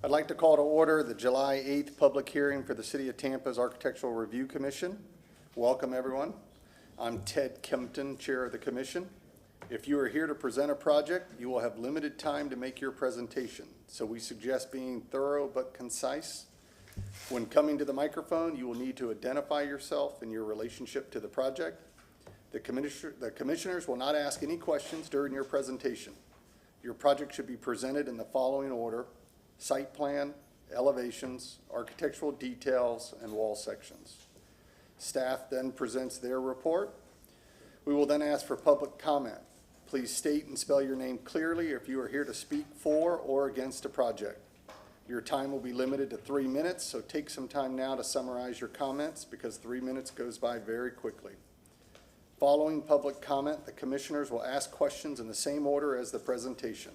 I'd like to call to order the July 8th public hearing for the City of Tampa's Architectural Review Commission. Welcome, everyone. I'm Ted Kempton, Chair of the Commission. If you are here to present a project, you will have limited time to make your presentation, so we suggest being thorough but concise. When coming to the microphone, you will need to identify yourself and your relationship to the project. The commissioners will not ask any questions during your presentation. Your project should be presented in the following order: site plan, elevations, architectural details, and wall sections. Staff then presents their report. We will then ask for public comment. Please state and spell your name clearly if you are here to speak for or against a project. Your time will be limited to 3 minutes, so take some time now to summarize your comments because 3 minutes goes by very quickly. Following public comment, the commissioners will ask questions in the same order as the presentation.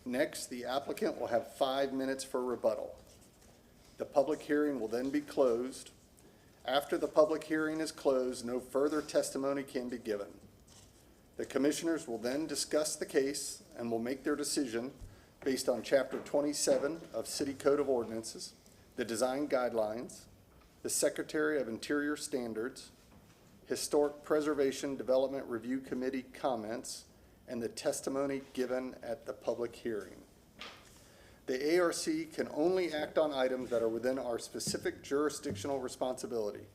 Next, the applicant will have 5 minutes for rebuttal. The public hearing will then be closed. After the public hearing is closed, no further testimony can be given. The commissioners will then discuss the case and will make their decision based on Chapter 27 of City Code of Ordinances, the design guidelines, the Secretary of Interior Standards, Historic Preservation Development Review Committee comments, and the testimony given at the public hearing. The ARC can only act on items that are within our specific jurisdictional responsibility.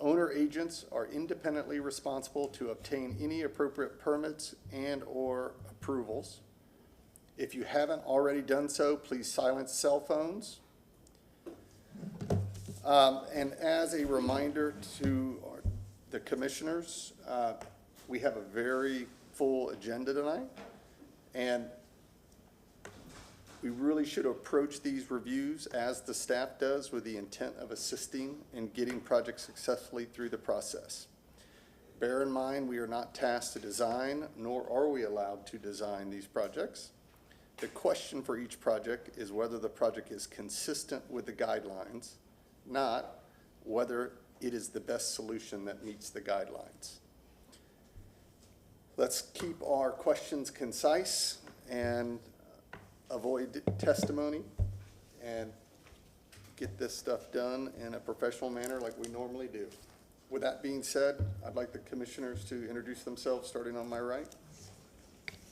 Owner agents are independently responsible to obtain any appropriate permits and/or approvals. If you haven't already done so, please silence cell phones. And as a reminder to the commissioners, we have a very full agenda tonight, and we really should approach these reviews as the staff does, with the intent of assisting in getting projects successfully through the process. Bear in mind, we are not tasked to design, nor are we allowed to design these projects. The question for each project is whether the project is consistent with the guidelines, not whether it is the best solution that meets the guidelines. Let's keep our questions concise and avoid testimony and get this stuff done in a professional manner like we normally do. With that being said, I'd like the commissioners to introduce themselves, starting on my right.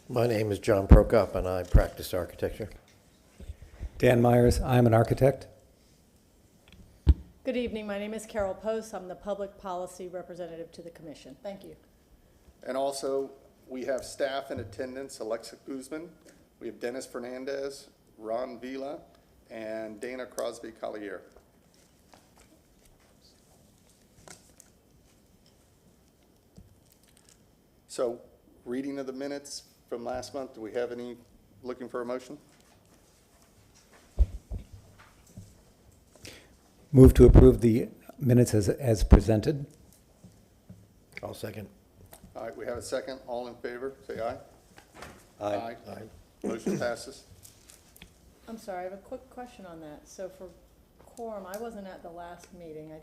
My name is John Prokop, and I practice architecture. Dan Myers, I'm an architect. Good evening. My name is Carol Post. I'm the public policy representative to the commission. Thank you. And also, we have staff in attendance: Alexa Guzman, we have Dennis Fernandez, Ron Vila, and Dana Crosby Collier. So, reading of the minutes from last month, do we have any looking for a motion? Move to approve the minutes as presented. I'll second. All right, we have a second. All in favor, say aye. Aye. Motion passes. I'm sorry, I have a quick question on that. So for quorum, I wasn't at the last meeting. I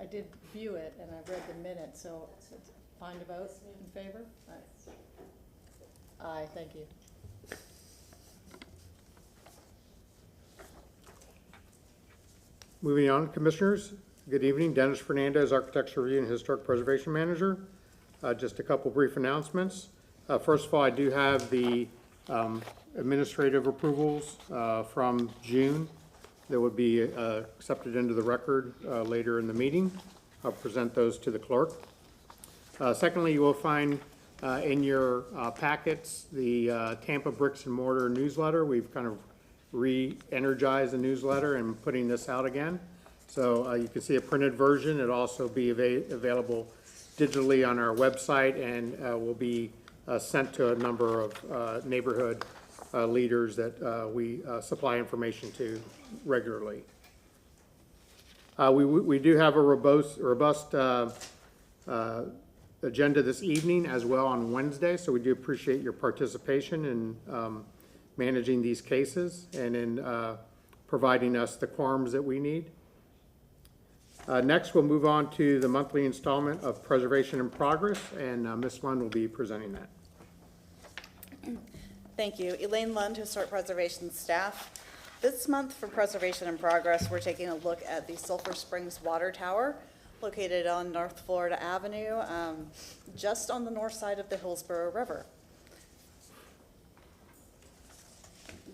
did view it and I read the minutes, so it's fine to vote in favor? Aye, thank you. Moving on, Commissioners. Good evening. Dennis Fernandez, Architectural Review and Historic Preservation Manager. Just a couple brief announcements. First of all, I do have the administrative approvals from June that would be accepted into the record later in the meeting. I'll present those to the clerk. Secondly, you will find in your packets the Tampa Bricks and Mortar newsletter. We've kind of re-energized the newsletter and putting this out again. So you can see a printed version. It'll also be available digitally on our website, and will be sent to a number of neighborhood leaders that we supply information to regularly. We do have a robust agenda this evening as well on Wednesday, so we do appreciate your participation in managing these cases and in providing us the quorums that we need. Next, we'll move on to the monthly installment of Preservation in Progress, and Ms. Lund will be presenting that. Thank you. Elaine Lund, Historic Preservation staff. This month for Preservation in Progress, we're taking a look at the Sulphur Springs Water Tower located on North Florida Avenue, just on the north side of the Hillsborough River.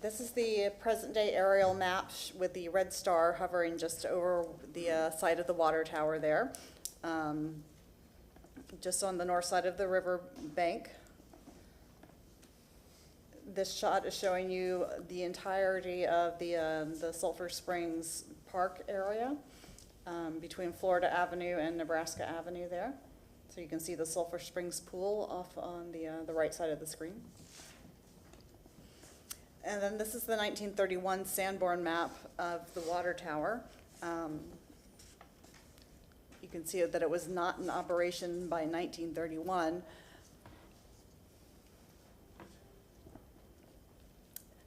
This is the present-day aerial map with the red star hovering just over the side of the water tower there, just on the north side of the river bank. This shot is showing you the entirety of the Sulphur Springs Park area between Florida Avenue and Nebraska Avenue there. So you can see the Sulphur Springs pool off on the right side of the screen. And then this is the 1931 Sanborn map of the water tower. You can see that it was not in operation by 1931.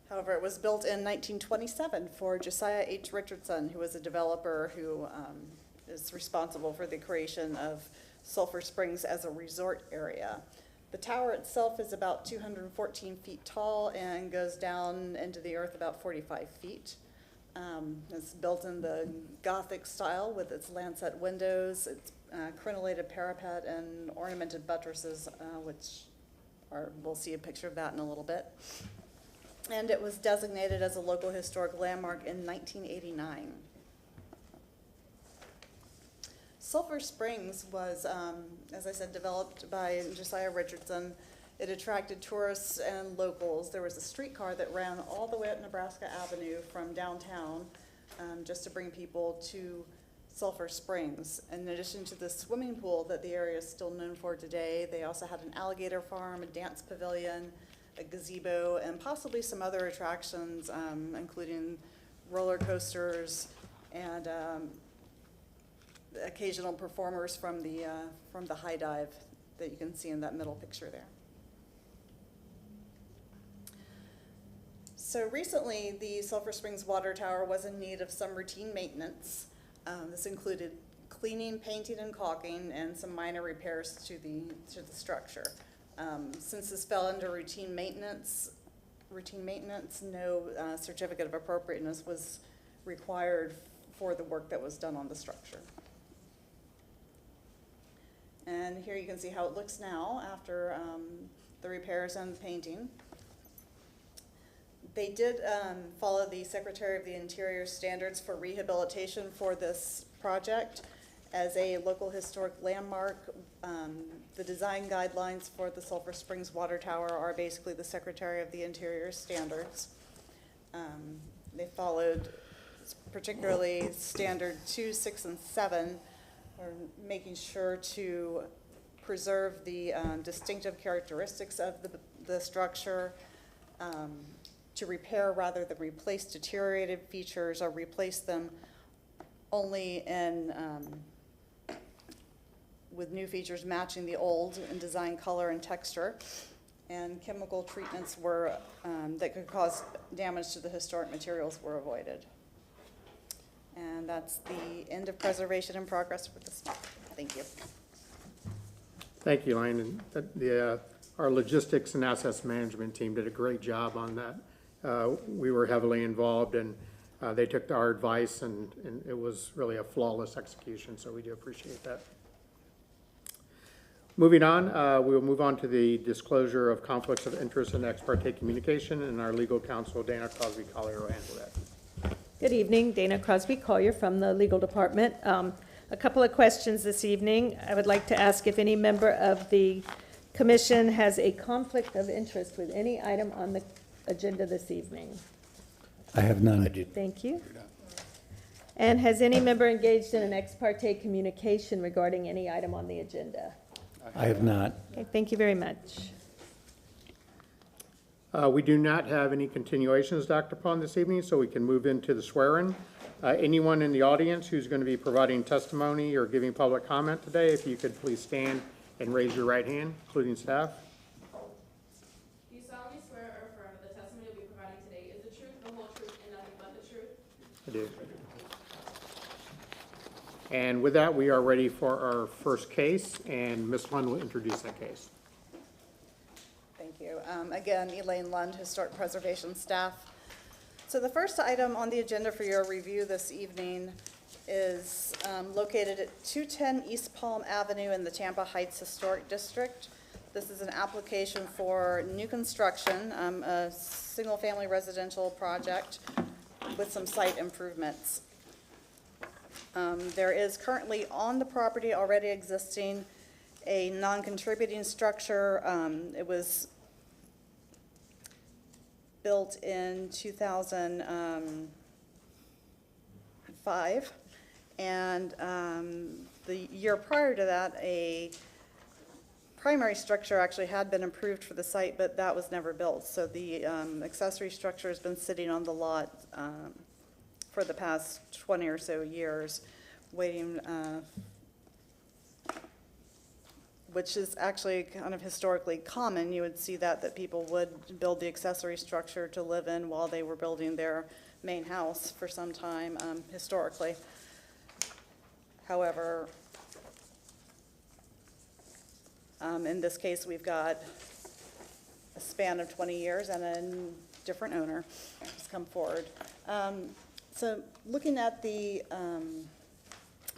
However, it was built in 1927 for Josiah H. Richardson, who was a developer who is responsible for the creation of Sulphur Springs as a resort area. The tower itself is about 214 feet tall and goes down into the earth about 45 feet. It's built in the Gothic style with its lancet windows, its crenellated parapet, and ornamented buttresses, we'll see a picture of that in a little bit. And it was designated as a local historic landmark in 1989. Sulphur Springs was, as I said, developed by Josiah Richardson. It attracted tourists and locals. There was a streetcar that ran all the way up Nebraska Avenue from downtown just to bring people to Sulphur Springs. In addition to the swimming pool that the area is still known for today, they also had an alligator farm, a dance pavilion, a gazebo, and possibly some other attractions, including roller coasters and occasional performers from the high dive that you can see in that middle picture there. So recently, the Sulphur Springs Water Tower was in need of some routine maintenance. This included cleaning, painting, and caulking, and some minor repairs to the structure. Since this fell under routine maintenance, no certificate of appropriateness was required for the work that was done on the structure. And here you can see how it looks now after the repairs and the painting. They did follow the Secretary of the Interior standards for rehabilitation for this project. As a local historic landmark, the design guidelines for the Sulphur Springs Water Tower are basically the Secretary of the Interior standards. They followed particularly standard 2, 6, and 7, or making sure to preserve the distinctive characteristics of the structure, to repair rather than replace deteriorated features or replace them only in with new features matching the old in design, color, and texture. And chemical treatments were that could cause damage to the historic materials were avoided. And that's the end of Preservation in Progress for this month. Thank you. Thank you, Elaine. And our logistics and assets management team did a great job on that. We were heavily involved, and they took our advice, and it was really a flawless execution, so we do appreciate that. Moving on, we will move on to the disclosure of conflicts of interest and ex parte communication, and our legal counsel, Dana Crosby Collier, will handle that. Good evening, Dana Crosby Collier from the Legal Department. A couple of questions this evening. I would like to ask if any member of the commission has a conflict of interest with any item on the agenda this evening. I have none. I do. Thank you. And has any member engaged in an ex parte communication regarding any item on the agenda? I have not. Okay, thank you very much. We do not have any continuations, Dr. Pond, this evening, so we can move into the swearing. Anyone in the audience who's going to be providing testimony or giving public comment today, if you could please stand and raise your right hand, including staff. Do you solemnly swear or affirm that the testimony you'll be providing today is the truth, the whole truth, and nothing but the truth? I do. And with that, we are ready for our first case, and Ms. Lund will introduce that case. Thank you. Again, Elaine Lund, Historic Preservation staff. So the first item on the agenda for your review this evening is located at 210 East Palm Avenue in the Tampa Heights Historic District. This is an application for new construction, a single-family residential project with some site improvements. There is currently on the property already existing a non-contributing structure. It was built in 2005, and the year prior to that, a primary structure actually had been approved for the site, but that was never built. So the accessory structure has been sitting on the lot for the past 20 or so years, waiting, which is actually kind of historically common. You would see that people would build the accessory structure to live in while they were building their main house for some time historically. However, in this case, we've got a span of 20 years and a different owner has come forward. So looking at the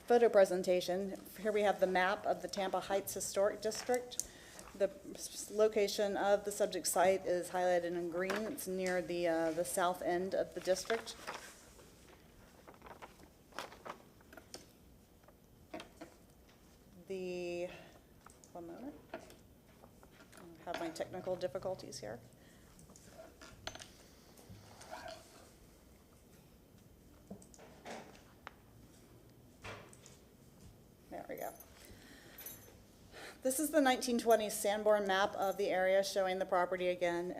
photo presentation, here we have the map of the Tampa Heights Historic District. The location of the subject site is highlighted in green. It's near the south end of the district. One moment. I have my technical difficulties here. There we go. This is the 1920s Sanborn map of the area showing the property again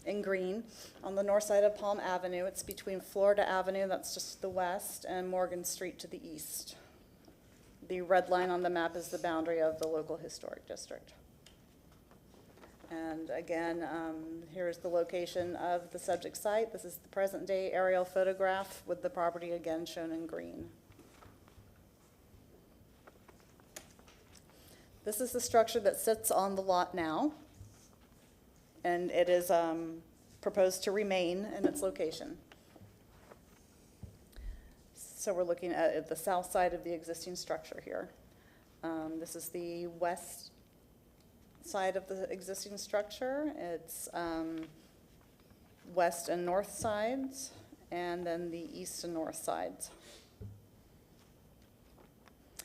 in green. On the north side of Palm Avenue, it's between Florida Avenue, that's just to the west, and Morgan Street to the east. The red line on the map is the boundary of the local historic district. And again, here's the location of the subject site. This is the present day aerial photograph with the property again shown in green. This is the structure that sits on the lot now, and it is proposed to remain in its location. So we're looking at the south side of the existing structure here. This is the west side of the existing structure. It's west and north sides, and then the east and north sides.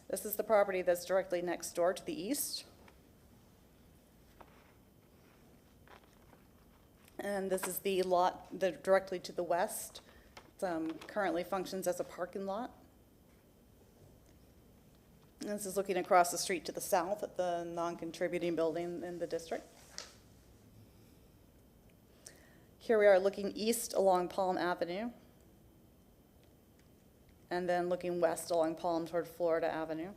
This is the property that's directly next door to the east. And this is the lot that directly to the west. Currently functions as a parking lot. And this is looking across the street to the south at the non-contributing building in the district. Here we are looking east along Palm Avenue, and then looking west along Palm toward Florida Avenue.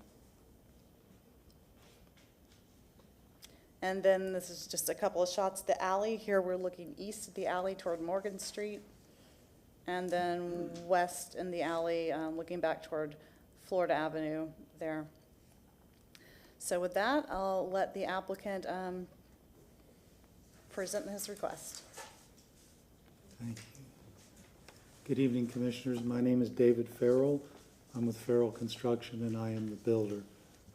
And then this is just a couple of shots of the alley. Here we're looking east of the alley toward Morgan Street, and then west in the alley, looking back toward Florida Avenue there. So with that, I'll let the applicant present his request. Thank you. Good evening, Commissioners. My name is David Farrell. I'm with Farrell Construction, and I am the builder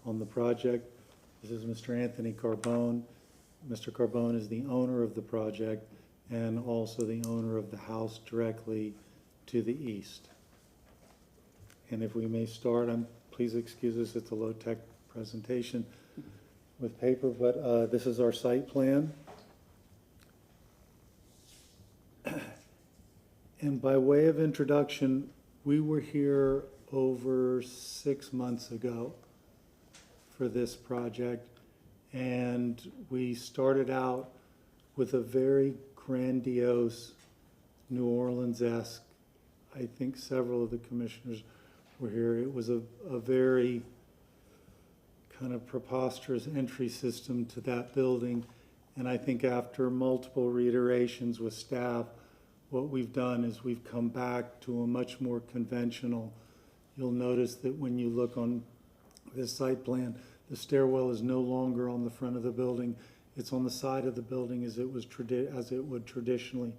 on the project. This is Mr. Anthony Carbone. Mr. Carbone is the owner of the project and also the owner of the house directly to the east. And if we may start, please excuse us, it's a low-tech presentation with paper, but this is our site plan. And by way of introduction, we were here over 6 months ago for this project, and we started out with a very grandiose New Orleans-esque, I think several of the commissioners were here. It was a very kind of preposterous entry system to that building, and I think after multiple reiterations with staff, what we've done is we've come back to a much more conventional. You'll notice that when you look on this site plan, the stairwell is no longer on the front of the building. It's on the side of the building as it would traditionally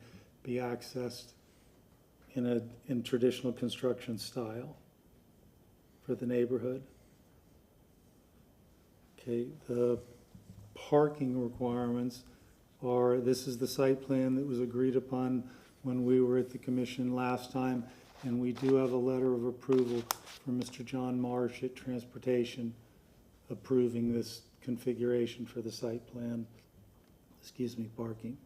be accessed in traditional construction style for the neighborhood. Okay, the parking requirements are, this is the site plan that was agreed upon when we were at the commission last time, and we do have a letter of approval from Mr. John Marsh at Transportation approving this configuration for the site plan, parking.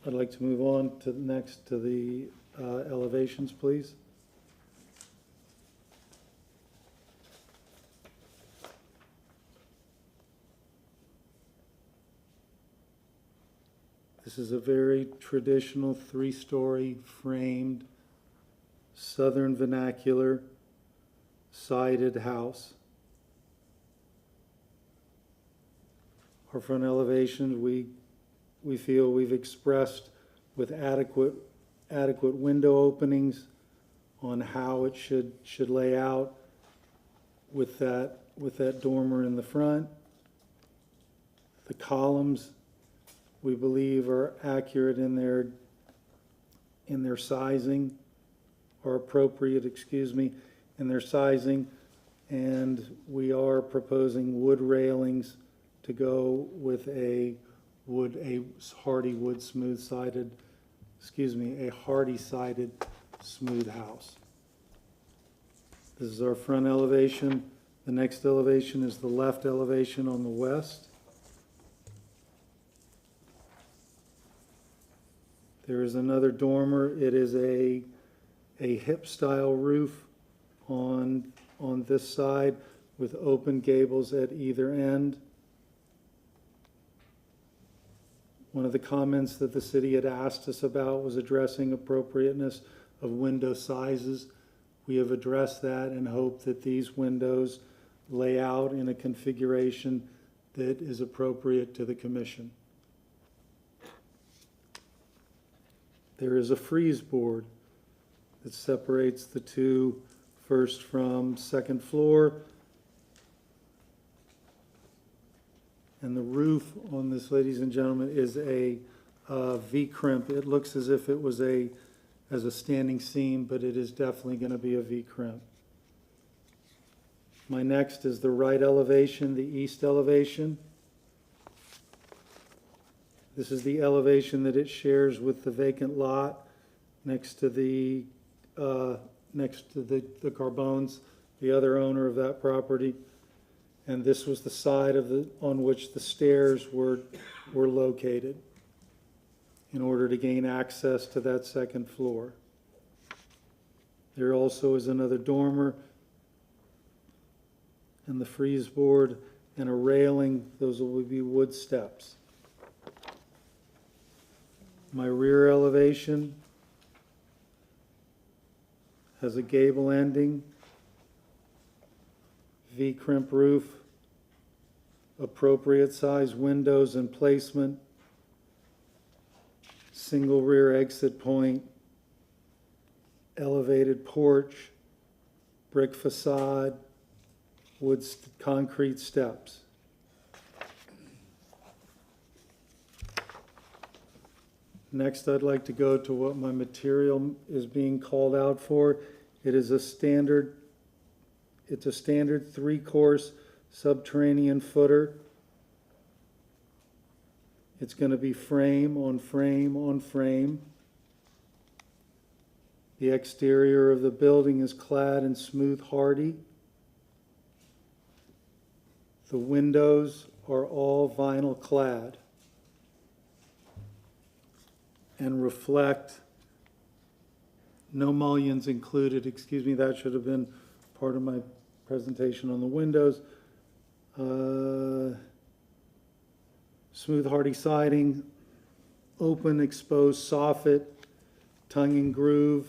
I'd like to move on to next to the elevations, please. This is a very traditional three-story framed Southern vernacular sided house. Our front elevation, we feel we've expressed with adequate window openings on how it should lay out with that dormer in the front. The columns, we believe, are accurate in their sizing, or appropriate, in their sizing, and we are proposing wood railings to go with a hardy wood smooth-sided, a hardy-sided smooth house. This is our front elevation. The next elevation is the left elevation on the west. There is another dormer. It is a hip-style roof on this side with open gables at either end. One of the comments that the city had asked us about was addressing appropriateness of window sizes. We have addressed that and hope that these windows lay out in a configuration that is appropriate to the commission. There is a frieze board that separates the two, first from second floor. And the roof on this, ladies and gentlemen, is a V-crimp. It looks as if it was as a standing seam, but it is definitely going to be a V-crimp. My next is the right elevation, the east elevation. This is the elevation that it shares with the vacant lot next to the Carbones, the other owner of that property. And this was the side on which the stairs were located in order to gain access to that second floor. There also is another dormer and the frieze board and a railing. Those will be wood steps. My rear elevation has a gable ending, V-crimp roof, appropriate size windows and placement, single rear exit point, elevated porch, brick facade, wood concrete steps. Next, I'd like to go to what my material is being called out for. It's a standard 3-course subterranean footer. It's going to be frame on frame on frame. The exterior of the building is clad in smooth hardy. The windows are all vinyl clad and reflect, no mullions included, that should have been part of my presentation on the windows. Smooth hardy siding, open exposed soffit, tongue and groove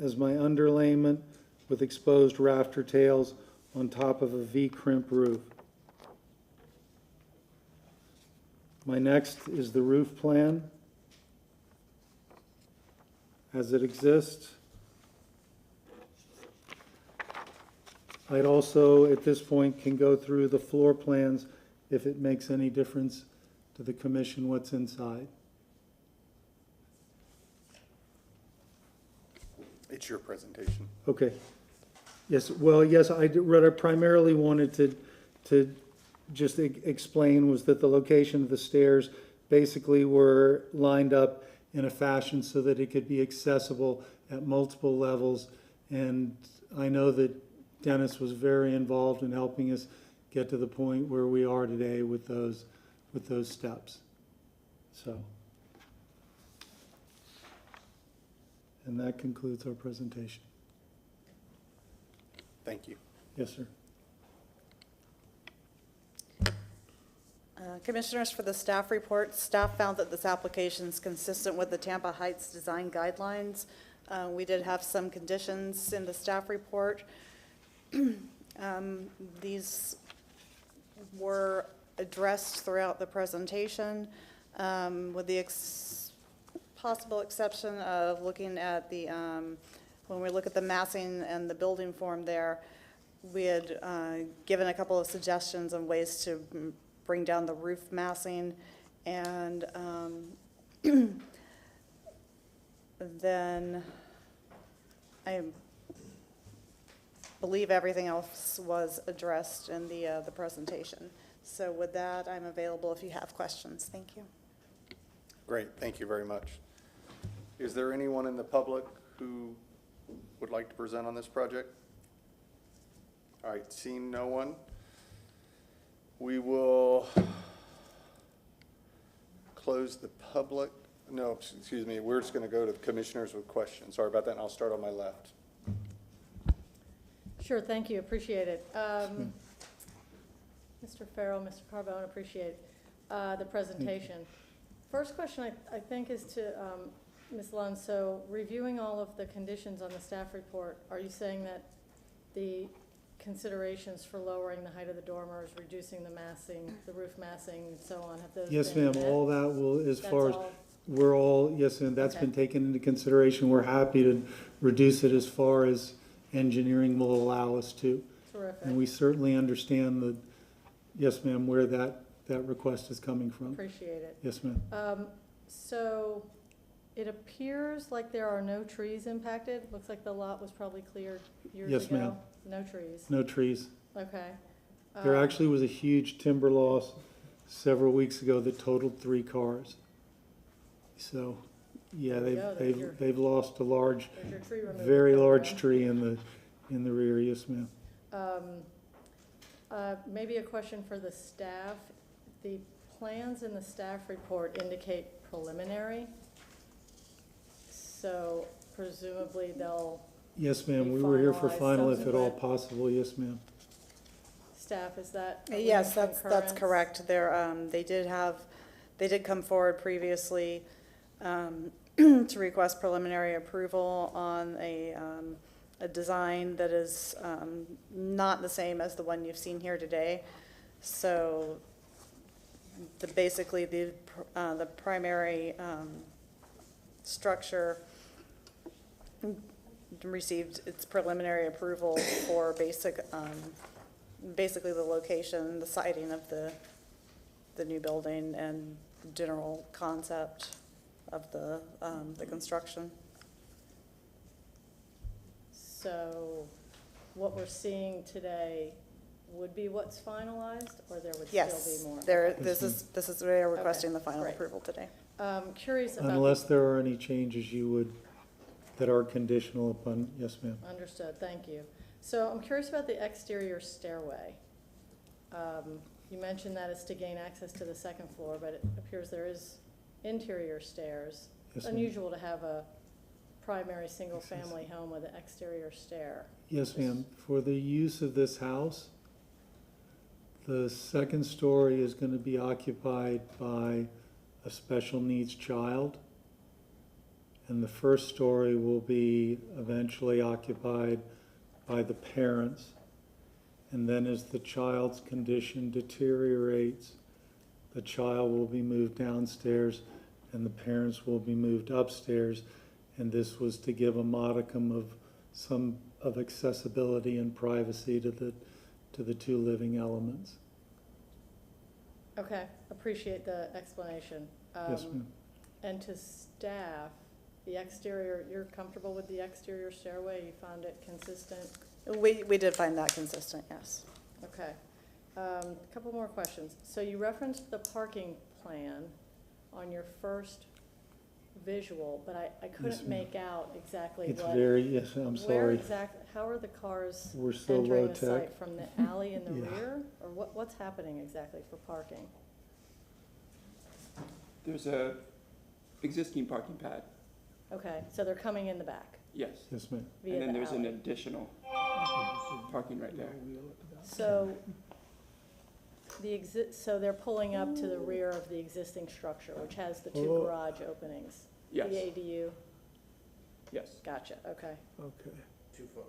as my underlayment with exposed rafter tails on top of a V-crimp roof. My next is the roof plan as it exists. I'd also, at this point, can go through the floor plans if it makes any difference to the commission what's inside. It's your presentation. Okay. Yes, well, yes, what I primarily wanted to just explain was that the location of the stairs basically were lined up in a fashion so that it could be accessible at multiple levels. And I know that Dennis was very involved in helping us get to the point where we are today with those steps. So. And that concludes our presentation. Thank you. Yes, sir. Commissioners, for the staff report, staff found that this application is consistent with the Tampa Heights design guidelines. We did have some conditions in the staff report. These were addressed throughout the presentation, with the possible exception of looking at the, when we look at the massing and the building form there, we had given a couple of suggestions on ways to bring down the roof massing, and then I believe everything else was addressed in the presentation. So with that, I'm available if you have questions. Thank you. Great, thank you very much. Is there anyone in the public who would like to present on this project? All right, seeing no one, we will close the public, no, excuse me, we're just going to go to the commissioners with questions. Sorry about that, and I'll start on my left. Sure, thank you, appreciate it. Mr. Farrell, Mr. Carbone, appreciate the presentation. First question I think is to Ms. Lund. So reviewing all of the conditions on the staff report, are you saying that the considerations for lowering the height of the dormers, reducing the massing, the roof massing, and so on, have those been Yes, ma'am, met? all that will, as That's far as, all? we're all, yes, and that's Okay. been taken into consideration. We're happy to reduce it as far as engineering will allow us to. Terrific, And we certainly understand the, yes, ma'am, where that request is coming from. appreciate it. Yes, ma'am. So it appears like there are no trees impacted. Looks like the lot was probably cleared years ago. Yes, ma'am. No trees, No trees. okay. There Um, actually was a huge timber loss several weeks ago that totaled 3 cars. So, yeah, There you go, there's your- they've lost a large, There's your tree removal very large program. tree in the rear, yes, ma'am. Maybe a question for the staff. The plans in the staff report indicate preliminary, so presumably they'll, Yes, ma'am, Be we were here for finalized final if at all subsequent. possible, yes, ma'am. staff, is that? are we Yes, in that's concurrence? correct. They did come forward previously to request preliminary approval on a design that is not the same as the one you've seen here today. So basically, the primary structure received its preliminary approval for basically the location, the siting of the new building and general concept of the construction. So what we're seeing today would be what's finalized, or there would still Yes, be more? this is, they are requesting the final great. approval today. Curious about. Unless there are any changes that are conditional upon, yes, ma'am. Understood, thank you. So I'm curious about the exterior stairway. You mentioned that it's to gain access to the second floor, but it appears there is interior stairs. Yes, It's ma'am. unusual to have a primary single-family home with an exterior stair. Yes, ma'am. For the use of this house, the second story is going to be occupied by a special needs child. And the first story will be eventually occupied by the parents. And then as the child's condition deteriorates, the child will be moved downstairs and the parents will be moved upstairs. And this was to give a modicum of accessibility and privacy to the 2 living elements. Okay, appreciate the explanation. Yes, ma'am. And to staff, the exterior, you're comfortable with the exterior stairway? You found it consistent? We did find that consistent, yes. Okay. Couple more questions. So you referenced the parking plan on your first visual, but I Yes, couldn't ma'am. make out exactly It's what. very, yes, I'm Where sorry. how are the cars We're so entering low the tech. site? From the alley in the Yeah. rear? Or what's happening exactly for parking? There's a existing parking pad, Okay, so they're coming in the back yes. Yes, ma'am. via And then the there's an alley. additional parking right there. So so they're pulling up to the rear of the existing structure, which has the two Oh. garage openings? Yes, The ADU? yes. Gotcha, okay. Okay. Too far.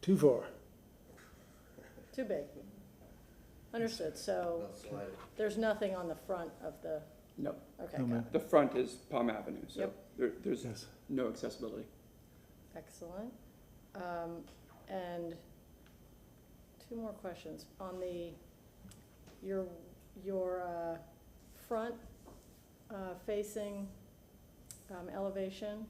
Too far. Too big. Understood, so there's nothing on the front of the, No, okay, No, got ma'am. it. the front is Palm Avenue, so Yep. there's Yes. no accessibility. Excellent. And two more questions. On your front facing elevation,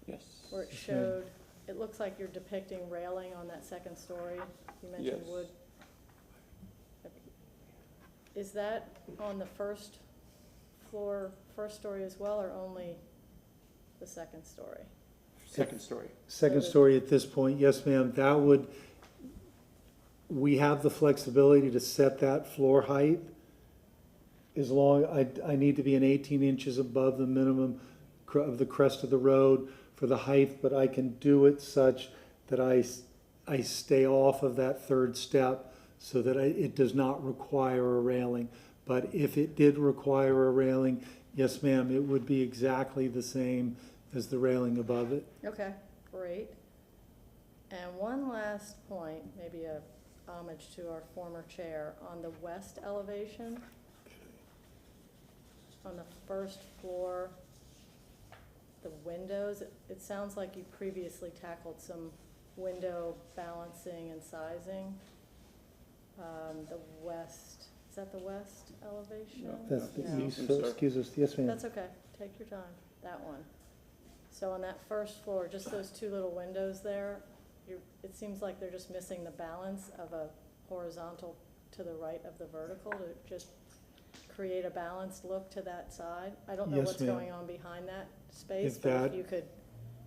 Yes. where it Yes, ma'am. showed, it looks like you're depicting railing on that second story. You mentioned Yes. wood. Is that on the first floor, first story as well, or only the second story? Second story. Second story at this point, yes, ma'am, that would, we have the flexibility to set that floor height as long, I need to be 18 inches above the minimum of the crest of the road for the height, but I can do it such that I stay off of that third step so that it does not require a railing. But if it did require a railing, yes, ma'am, it would be exactly the same as the railing above it. Okay, great. And one last point, maybe a homage to our former chair, on the west elevation, on the first floor, the windows, it sounds like you previously tackled some window balancing and sizing. The west, is that the west elevation? That's the No. east, so excuse us, yes, ma'am. That's okay, take your time, that one. So on that first floor, just those two little windows there, it seems like they're just missing the balance of a horizontal to the right of the vertical to just create a balanced look to that side. I don't know Yes, what's ma'am. going on behind that space, If but that- if you could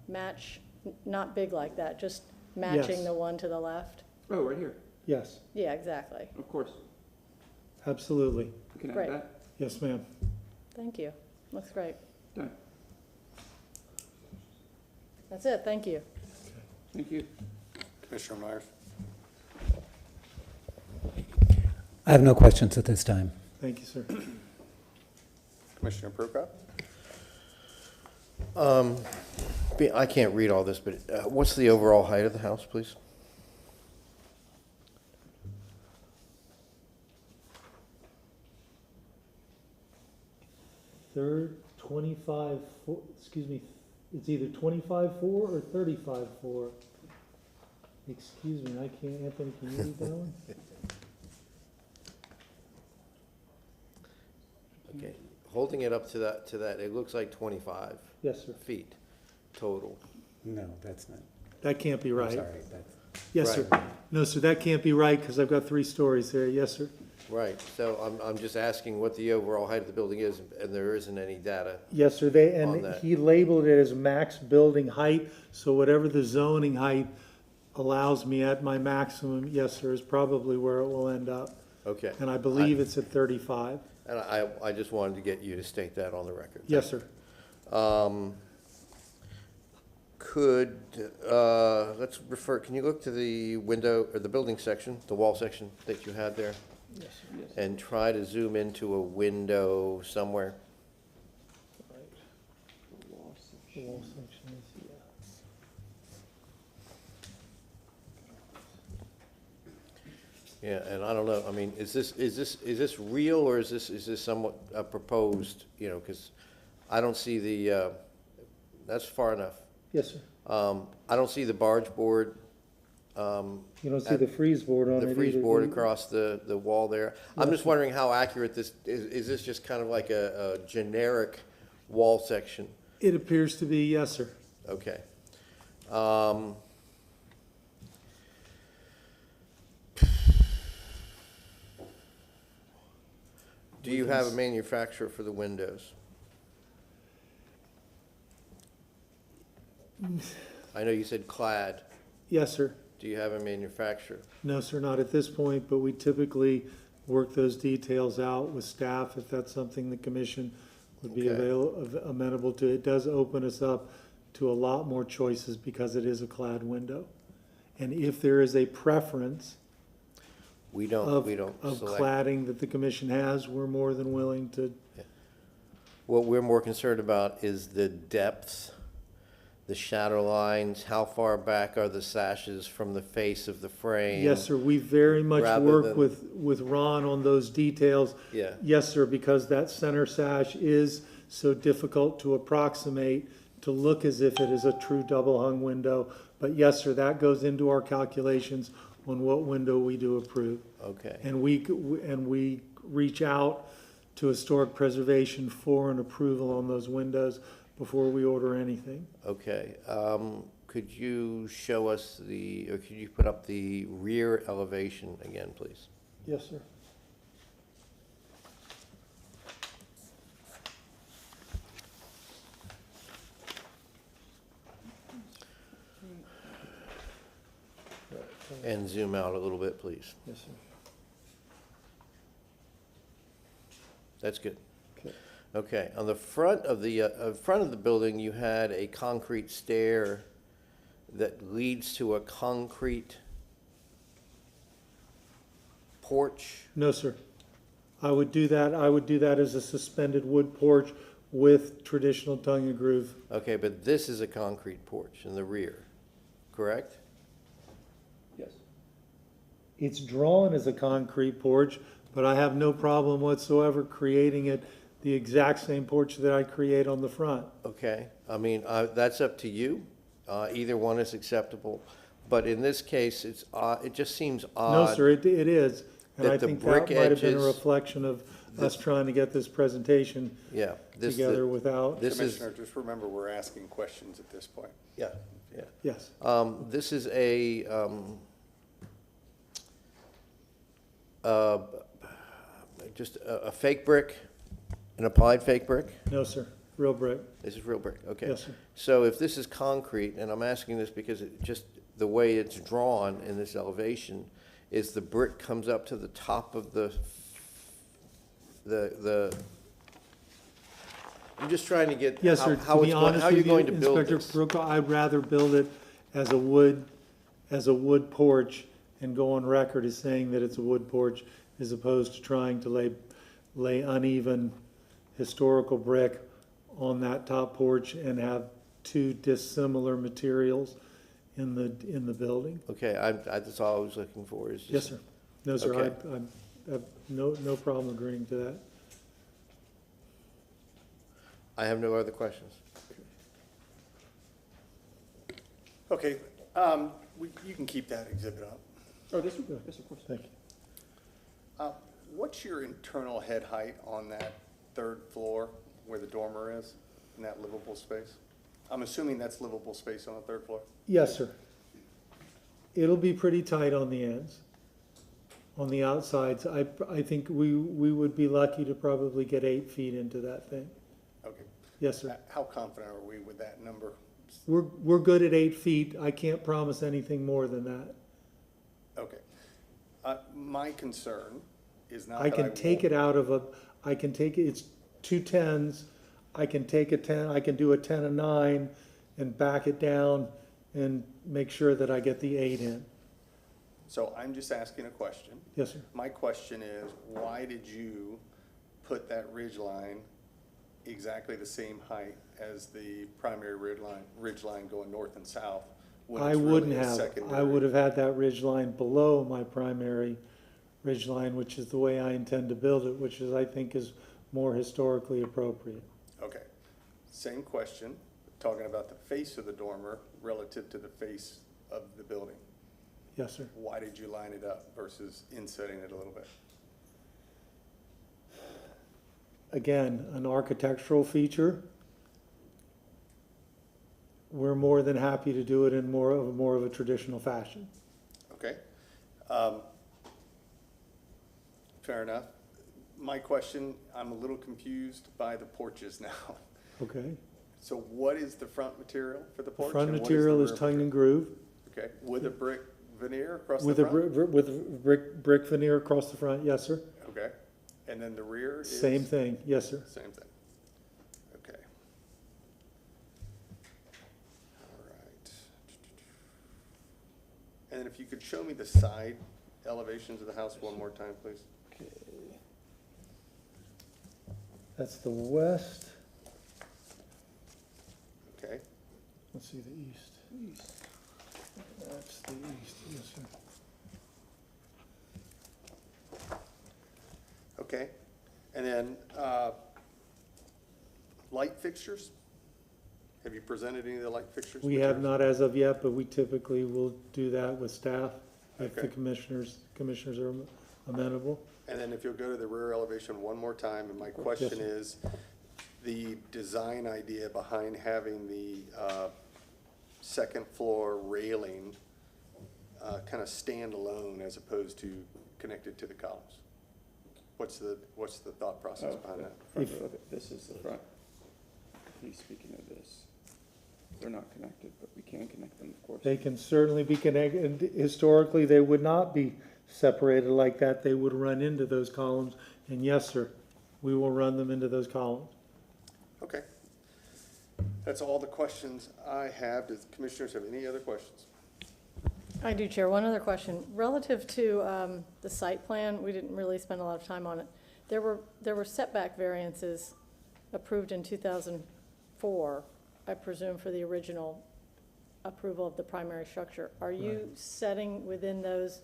match, not big like that, just matching Yes. the one to the left. Oh, right here, Yes, Yeah, exactly. of course. absolutely. We can Great. add that. Yes, ma'am. Thank you. Looks great. Done. That's it, thank you. Thank you. Commissioner Myers? I have no questions at this time. Thank you, sir. Commissioner Prokop? I can't read all this, but what's the overall height of the house, please? Third, 25, excuse me, it's either 25.4 or 35.4. Excuse me, I can't, Anthony, can you read that one? Okay, holding it up to that, it looks like 25 Yes, sir. feet total. No, that's not, That can't be I'm right. sorry, that's. Yes, sir. No, sir, that can't be right because I've got 3 stories there. Yes, sir. Right, so I'm just asking what the overall height of the building is, and there isn't any data. Yes, sir, On and that. he labeled it as max building height, so whatever the zoning height allows me at my maximum, yes, sir, is probably where it will end up. Okay. And I believe it's at 35. And I just wanted to get you to state that on the record. Yes, sir. Let's refer, can you look to the window, or the building section, the wall section that you had there? Yes. And try to zoom into a window somewhere? The wall section is, yeah. Yeah, and I don't know, I mean, is this real, or is this somewhat proposed, you know, because I don't see the, that's far enough. Yes, sir. I don't see the barge board You don't see the freeze board on it the either. freeze do board you? across the wall there. I'm just wondering how accurate this, is this just kind of like a generic wall section? It appears to be, yes, sir. Okay. Do you have a manufacturer for the windows? I know you said clad. Yes, sir. Do you have a manufacturer? No, sir, not at this point, but we typically work those details out with staff if that's something the commission would be Okay. amenable to. It does open us up to a lot more choices because it is a clad window. And if there is a preference We don't of select. cladding that the commission has, we're more than willing to, What we're more concerned about is the depth, the shadow lines, how far back are the sashes from the face of the frame? yes, sir, we very much Rather work than- with Ron on those details. Yeah. Yes, sir, because that center sash is so difficult to approximate, to look as if it is a true double hung window. But yes, sir, that goes into our calculations on what window we do approve. Okay. And we reach out to historic preservation for an approval on those windows before we order anything. Okay, could you show us or could you put up the rear elevation again, please? Yes, sir. And zoom out a little bit, please. Yes, sir. That's good. Okay. Okay, on the front of the building, you had a concrete stair that leads to a concrete porch. No, sir. I would do that as a suspended wood porch with traditional tongue and groove. Okay, but this is a concrete porch in the rear, correct? Yes. It's drawn as a concrete porch, but I have no problem whatsoever creating it the exact same porch that I create on the front. Okay, I mean, that's up to you. Either one is acceptable. But in this case, it's odd, it just seems odd. No, sir, it is. And that I the think brick that might have been a edges- reflection of us trying to get this presentation Yeah. together without, This is, Commissioner, just remember, we're asking questions at this point. yeah, yeah. yes. This is just a fake brick, an applied fake brick? No, sir, real brick. This is real brick, okay. Yes, sir. So if this is concrete, and I'm asking this because it just, the way it's drawn in this elevation, is the brick comes up to the top of the, I'm just trying to get Yes, sir. how it's going, how you're going to build Inspector this. Peruka, I'd rather build it as a wood porch and go on record as saying that it's a wood porch as opposed to trying to lay uneven historical brick on that top porch and have two dissimilar materials in the building. Okay, that's all I was looking for, is just. Yes, sir. No, sir, Okay. I have no problem agreeing to that. I have no other questions. Okay, you can keep that exhibit up. Oh, this one? Yes, of course. Thank you. What's your internal head height on that third floor where the dormer is, in that livable space? I'm assuming that's livable space on the third floor? Yes, sir. It'll be pretty tight on the ends. On the outsides, I think we would be lucky to probably get 8 feet into that thing. Okay. Yes, sir. How confident are we with that number? We're good at 8 feet. I can't promise anything more than that. Okay. My concern is not I that can take it out of I can take it, it's 2 10s. I can take a 10, I can do a 10 and 9 and back it down and make sure that I get the 8 in. So I'm just asking a question. Yes, sir. My question is, why did you put that ridge line exactly the same height as the primary ridge line going north and south? when I it's really wouldn't a have. I secondary? would have had that ridge line below my primary ridge line, which is the way I intend to build it, which is, I think, is more historically appropriate. Okay. Same question, talking about the face of the dormer relative to the face of the building. Yes, sir. Why did you line it up versus insetting it a little bit? Again, an architectural feature. We're more than happy to do it in more of a traditional fashion. Okay. Fair enough. My question, I'm a little confused by the porches now. Okay? So what is the front material for the The porch? front and what material the is rear tongue and groove material? Okay, with a brick veneer across the with a front? with brick veneer across the front. Yes, sir. Okay, and then the rear is? Same thing. Yes, sir. Same thing. Okay. All right. And then if you could show me the side elevations of the house one more time, please? Okay. That's the west. Okay, Let's see the east. That's the east. Yes, sir. okay. And then, light fixtures? Have you presented any of the light fixtures? We have not as of yet, but we typically will do that with staff if the Okay. commissioners are amenable. And then if you'll go to the rear elevation one more time, and my question is, the design idea behind having the second floor railing kind of stand alone as opposed to connected to the columns? What's the thought process behind that? Front of it. This is the front. He's speaking of this. They're not connected, but we can connect them, of course. They can certainly be connected, and historically, they would not be separated like that. They would run into those columns, and yes, sir, we will run them into those columns. Okay. That's all the questions I have. Does the commissioners have any other questions? I do, Chair. One other question. Relative to the site plan, we didn't really spend a lot of time on it. There were setback variances approved in 2004, I presume, for the original approval of the primary structure. Are you setting within those,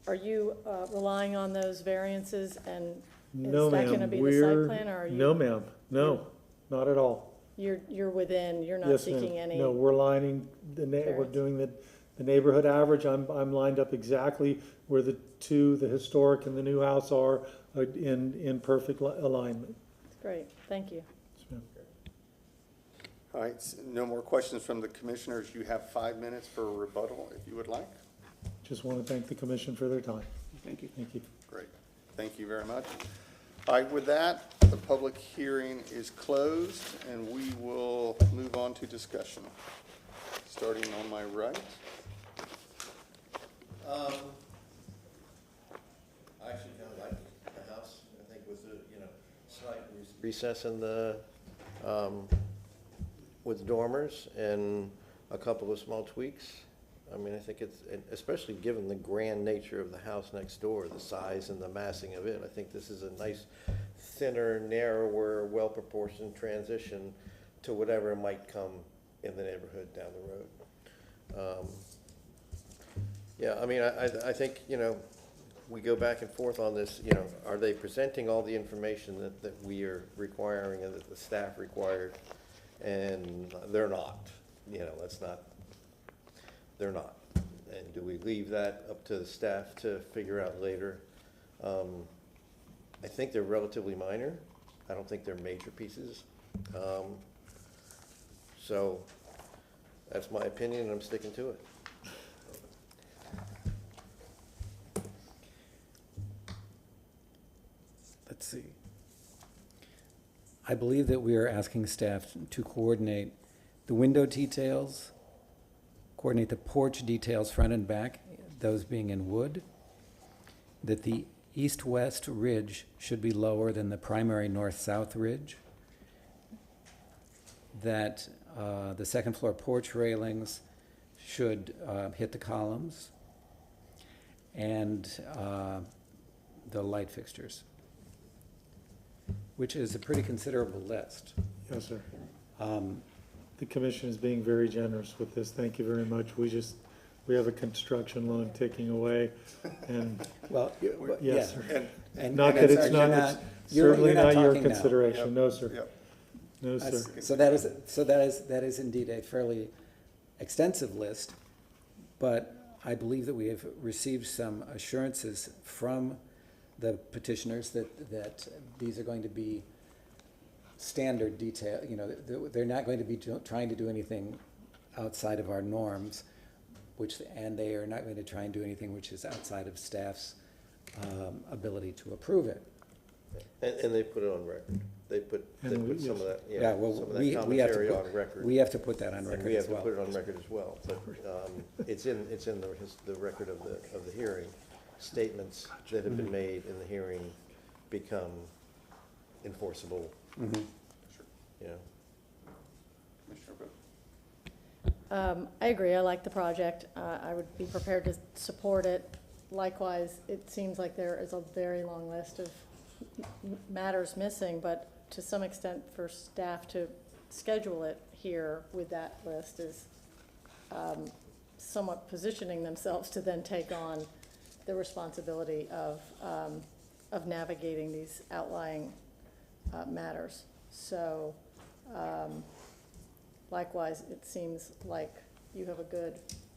are you relying on those variances, and No, is that ma'am. going to be the site plan, or are you? No, ma'am. No, not at all. You're within, you're not Yes, ma'am. seeking any? No, we're lining, we're Variance. doing the neighborhood average. I'm lined up exactly where the historic and the new house are in perfect alignment. Great, thank you. Yes, ma'am. All right, no more questions from the commissioners. You have 5 minutes for a rebuttal if you would like. Just want to thank the commission for their time. Thank you. Thank you. Great. Thank you very much. All right, with that, the public hearing is closed, and we will move on to discussion. Starting on my right. I actually kind of like the house, I think with the, slight recess in the, with dormers and a couple of small tweaks. I mean, I think it's, and especially given the grand nature of the house next door, the size and the massing of it, I think this is a nice, thinner, narrower, well-proportioned transition to whatever might come in the neighborhood down the road. Yeah, I mean, I think, we go back and forth on this, are they presenting all the information that we are requiring and that the staff required? And they're not, that's not, they're not. And do we leave that up to the staff to figure out later? I think they're relatively minor. I don't think they're major pieces. So that's my opinion, and I'm sticking to it. Let's see. I believe that we are asking staff to coordinate the window details, coordinate the porch details front and back, those being in wood, that the east-west ridge should be lower than the primary north-south ridge, that the second floor porch railings should hit the columns, and the light fixtures, which is a pretty considerable list. Yes, sir. The commission is being very generous with this. Thank you very much. We have a construction loan ticking away, and Well, yes, yeah. sir. And- Not and that it's it's not, actually it's you're certainly not not your talking now. consideration. No, sir. Yep. No, sir. So that is indeed a fairly extensive list. but I believe that we have received some assurances from the petitioners that these are going to be standard detail, you know, they're not going to be trying to do anything outside of our norms, and they are not going to try and do anything which is outside of staff's ability to approve it. And they put it on record. They put some of that, Yeah, well, some of that we have to commentary on put, record. we have to put that on And record we as have to well. put it on record as well, but it's in the record of the hearing. Statements that have been made in the hearing become enforceable, Mhm. you know. Commissioner Bowe? I agree, I like the project. I would be prepared to support it. Likewise, it seems like there is a very long list of matters missing, but to some extent for staff to schedule it here with that list is somewhat positioning themselves to then take on the responsibility of navigating these outlying matters. So likewise, it seems like you have a good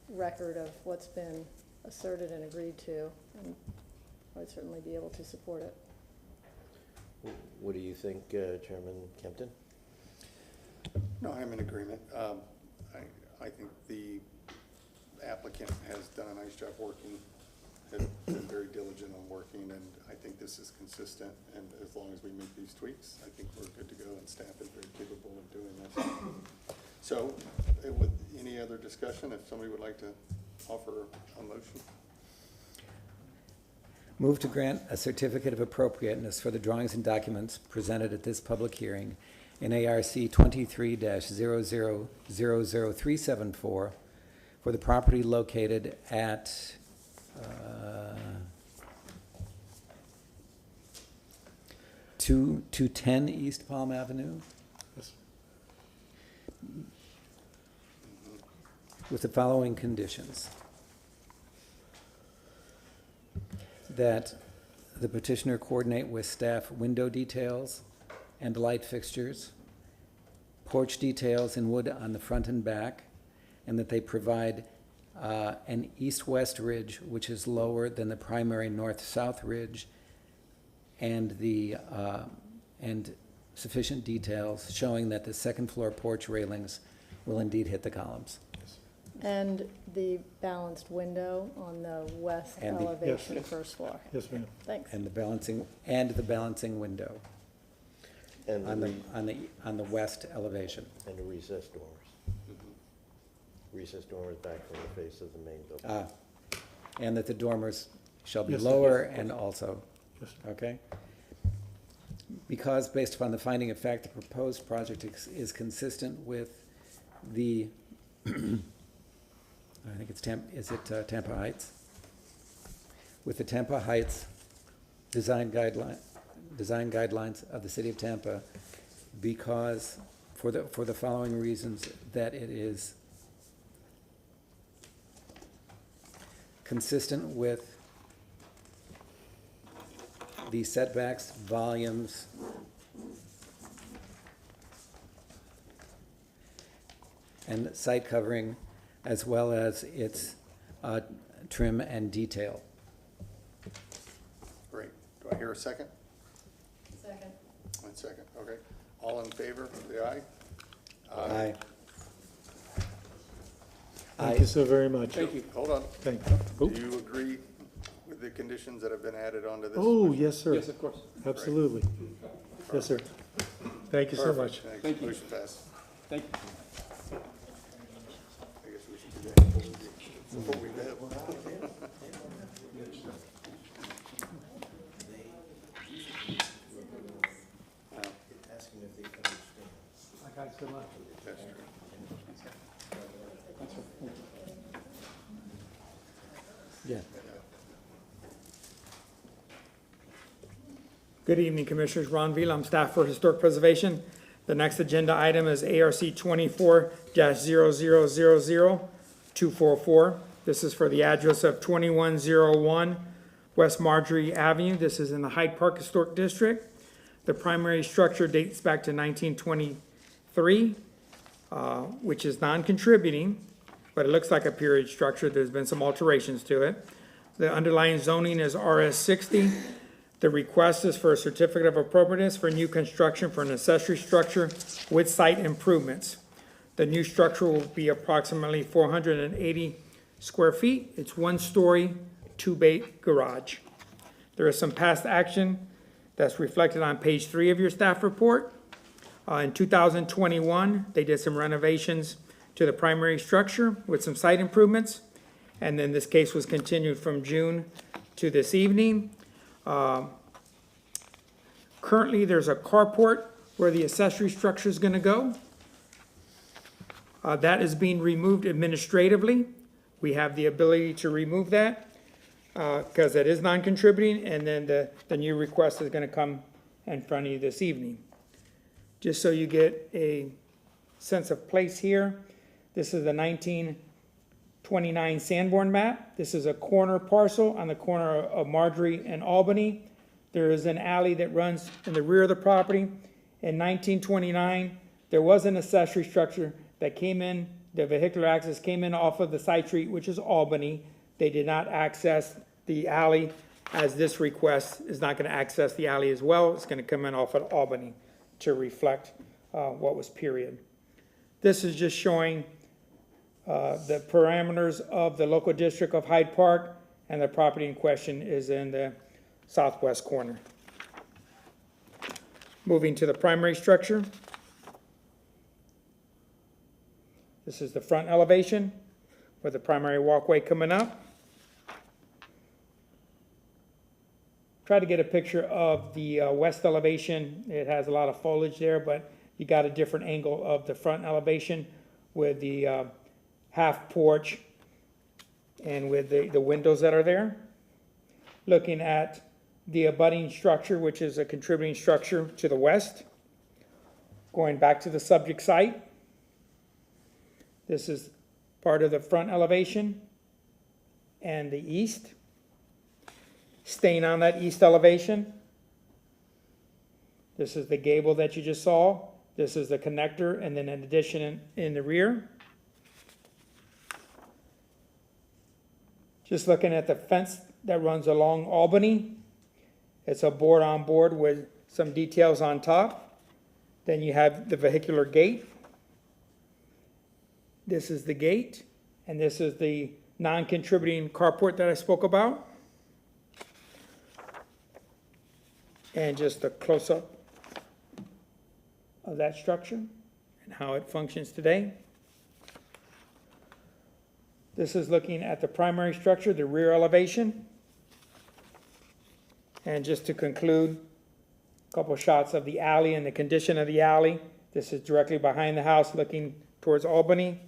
record of what's been asserted and agreed to, and I'd certainly be able to support it. What do you think, Chairman Kempton? No, I'm in agreement. I think the applicant has done a nice job working, has been very diligent on working, and I think this is consistent, and as long as we make these tweaks, I think we're good to go, and staff is very capable of doing this. So, with any other discussion, if somebody would like to offer a motion? Move to grant a certificate of appropriateness for the drawings and documents presented at this public hearing in ARC 23-0000374 for the property located at 210 East Palm Avenue, with the following conditions. That the petitioner coordinate with staff window details and light fixtures, porch details in wood on the front and back, and that they provide an east-west ridge which is lower than the primary north-south ridge, and and sufficient details showing that the second floor porch railings will indeed hit the columns. And the balanced window on the west And the- elevation, Yes. first floor. Yes, ma'am. Thanks. And the balancing window And on the west elevation. and the recessed dormers. Recessed dormers back from the face of the main building. And that the dormers shall be Yes, lower yes. and also, Yes. okay? Because based upon the finding of fact, the proposed project is consistent with the, I think it's Tampa Heights? With the Tampa Heights design guidelines of the city of Tampa, because, for the following reasons, that it is consistent with the setbacks, volumes, and site covering, as well as its trim and detail. Great. Do I hear a second? Second. One second, okay. All in favor, say aye. Aye. Thank you so very much. Thank you. Hold on. Thank Do you. you agree with the conditions that have been added onto this? Oh, yes, sir. Yes, of course. Absolutely. Yes, sir. Thank you so Perfect. much. Thank you. Motion passed. Thank you. I guess we should do that before we vote. Asking if they understand. That's true. Yeah. Good evening, Commissioners. Ron Vila, I'm staff for Historic Preservation. The next agenda item is ARC 24-0000244. This is for the address of 2101 West Marjorie Avenue. This is in the Hyde Park Historic District. The primary structure dates back to 1923, which is non-contributing. but it looks like a period structure. There's been some alterations to it. The underlying zoning is RS 60. The request is for a certificate of appropriateness for new construction for an accessory structure with site improvements. The new structure will be approximately 480 square feet. It's 1-story, 2-bay garage. There is some past action that's reflected on page 3 of your staff report. In 2021, they did some renovations to the primary structure with some site improvements. And then this case was continued from June to this evening. Currently, there's a carport where the accessory structure is going to go. That is being removed administratively. We have the ability to remove that because that is non-contributing, and then the new request is going to come in front of you this evening. Just so you get a sense of place here, this is the 1929 Sanborn map. This is a corner parcel on the corner of Marjorie and Albany. There is an alley that runs in the rear of the property. In 1929, there was an accessory structure that came in, the vehicular access came in off of the side street, which is Albany. They did not access the alley, as this request is not going to access the alley as well. It's going to come in off of Albany to reflect what was period. This is just showing the parameters of the local district of Hyde Park, and the property in question is in the southwest corner. Moving to the primary structure. This is the front elevation with the primary walkway coming up. Try to get a picture of the west elevation. It has a lot of foliage there, but you got a different angle of the front elevation with the half porch and with the windows that are there. Looking at the abutting structure, which is a contributing structure to the west. Going back to the subject site. This is part of the front elevation and the east. Staying on that east elevation. This is the gable that you just saw. This is the connector, and then an addition in the rear. Just looking at the fence that runs along Albany. It's a board on board with some details on top. Then you have the vehicular gate. This is the gate, and this is the non-contributing carport that I spoke about. And just a close-up of that structure and how it functions today. This is looking at the primary structure, the rear elevation. And just to conclude, a couple shots of the alley and the condition of the alley. This is directly behind the house looking towards Albany.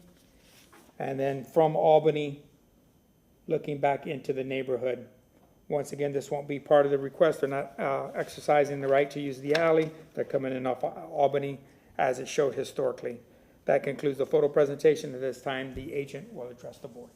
And then from Albany, looking back into the neighborhood. Once again, this won't be part of the request. They're not exercising the right to use the alley. They're coming in off Albany as it showed historically. That concludes the photo presentation. At this time, the agent will address the board.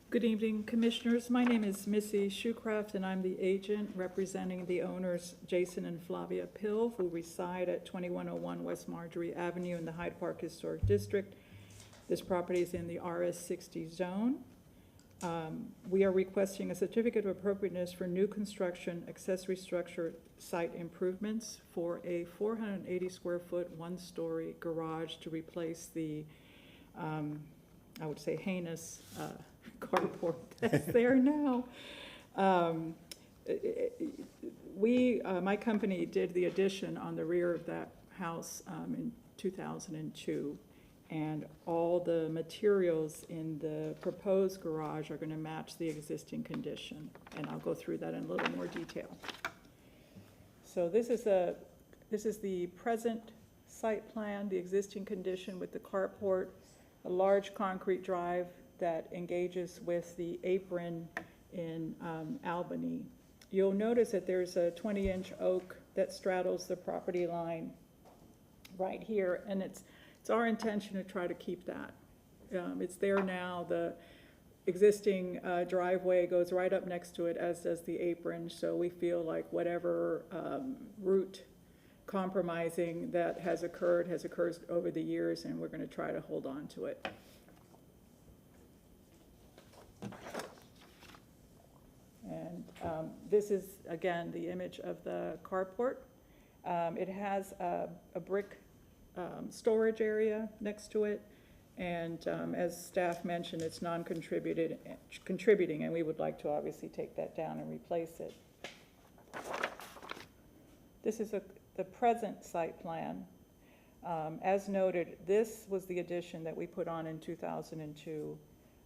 Good evening, Commissioners. My name is Missy Shoecraft, and I'm the agent representing the owners Jason and Flavia Pill, who reside at 2101 West Marjorie Avenue in the Hyde Park Historic District. This property is in the RS 60 zone. We are requesting a certificate of appropriateness for new construction accessory structure site improvements for a 480 square foot, 1-story garage to replace the, I would say, heinous carport that's there now. My company did the addition on the rear of that house in 2002, and all the materials in the proposed garage are going to match the existing condition, and I'll go through that in a little more detail. So this is the present site plan, the existing condition with the carport. a large concrete drive that engages with the apron in Albany. You'll notice that there's a 20-inch oak that straddles the property line right here, and it's our intention to try to keep that. It's there now. The existing driveway goes right up next to it, as does the apron, so we feel like whatever root compromising that has occurred over the years, and we're going to try to hold on to it. And this is, again, the image of the carport. It has a brick storage area next to it, and as staff mentioned, it's contributing, and we would like to obviously take that down and replace it. This is the present site plan. As noted, this was the addition that we put on in 2002.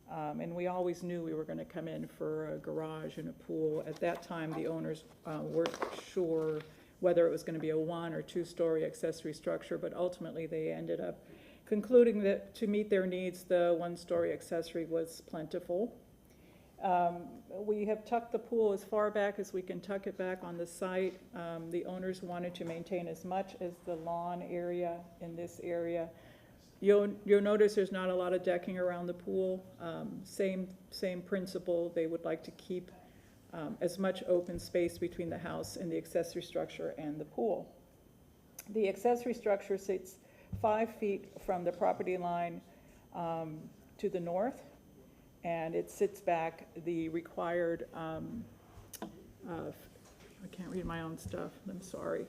And we always knew we were going to come in for a garage and a pool. At that time, the owners weren't sure whether it was going to be a 1- or 2-story accessory structure, but ultimately they ended up concluding that to meet their needs, the 1-story accessory was plentiful. We have tucked the pool as far back as we can tuck it back on the site. The owners wanted to maintain as much as the lawn area in this area. You'll notice there's not a lot of decking around the pool. Same principle. They would like to keep as much open space between the house and the accessory structure and the pool. The accessory structure sits 5 feet from the property line to the north, and it sits back the required, I can't read my own stuff, I'm sorry.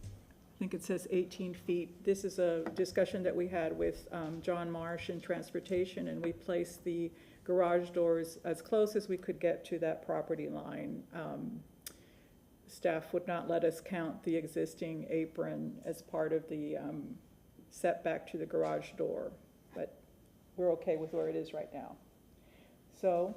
I think it says 18 feet. This is a discussion that we had with John Marsh in Transportation, and we placed the garage doors as close as we could get to that property line. Staff would not let us count the existing apron as part of the setback to the garage door, but we're okay with where it is right now. So,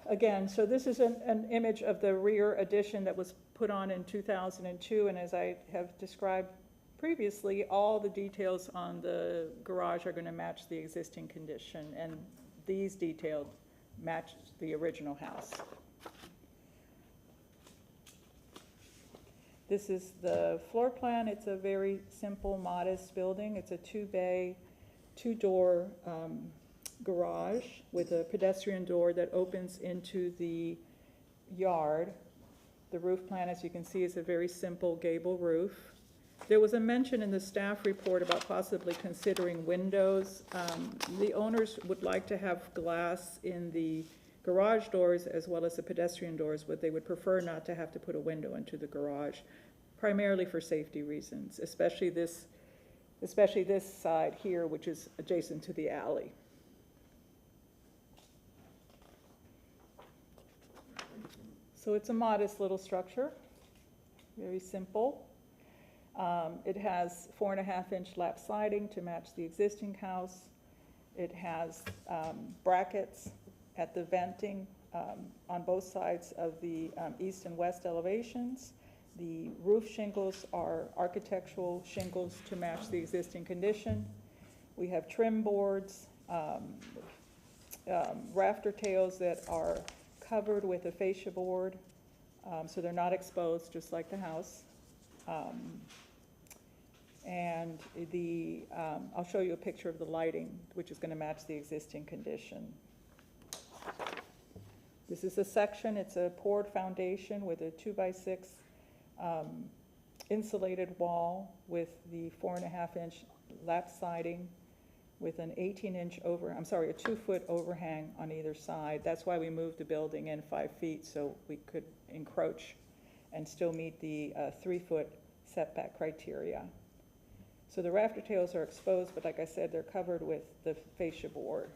again, so this is an image of the rear addition that was put on in 2002, and as I have described previously, all the details on the garage are going to match the existing condition, and these details match the original house. This is the floor plan. It's a very simple, modest building. It's a 2-bay, 2-door garage with a pedestrian door that opens into the yard. The roof plan, as you can see, is a very simple gable roof. There was a mention in the staff report about possibly considering windows. The owners would like to have glass in the garage doors as well as the pedestrian doors, but they would prefer not to have to put a window into the garage, primarily for safety reasons, especially this side here, which is adjacent to the alley. So it's a modest little structure, very simple. It has 4.5-inch lap siding to match the existing house. It has brackets at the venting on both sides of the east and west elevations. The roof shingles are architectural shingles to match the existing condition. We have trim boards, rafter tails that are covered with a fascia board, so they're not exposed, just like the house. And I'll show you a picture of the lighting, which is going to match the existing condition. This is a section. It's a poured foundation with a 2x6 insulated wall with the 4.5-inch lap siding with an 18-inch a 2-foot overhang on either side. That's why we moved the building in 5 feet, so we could encroach and still meet the 3-foot setback criteria. So the rafter tails are exposed, but like I said, they're covered with the fascia board.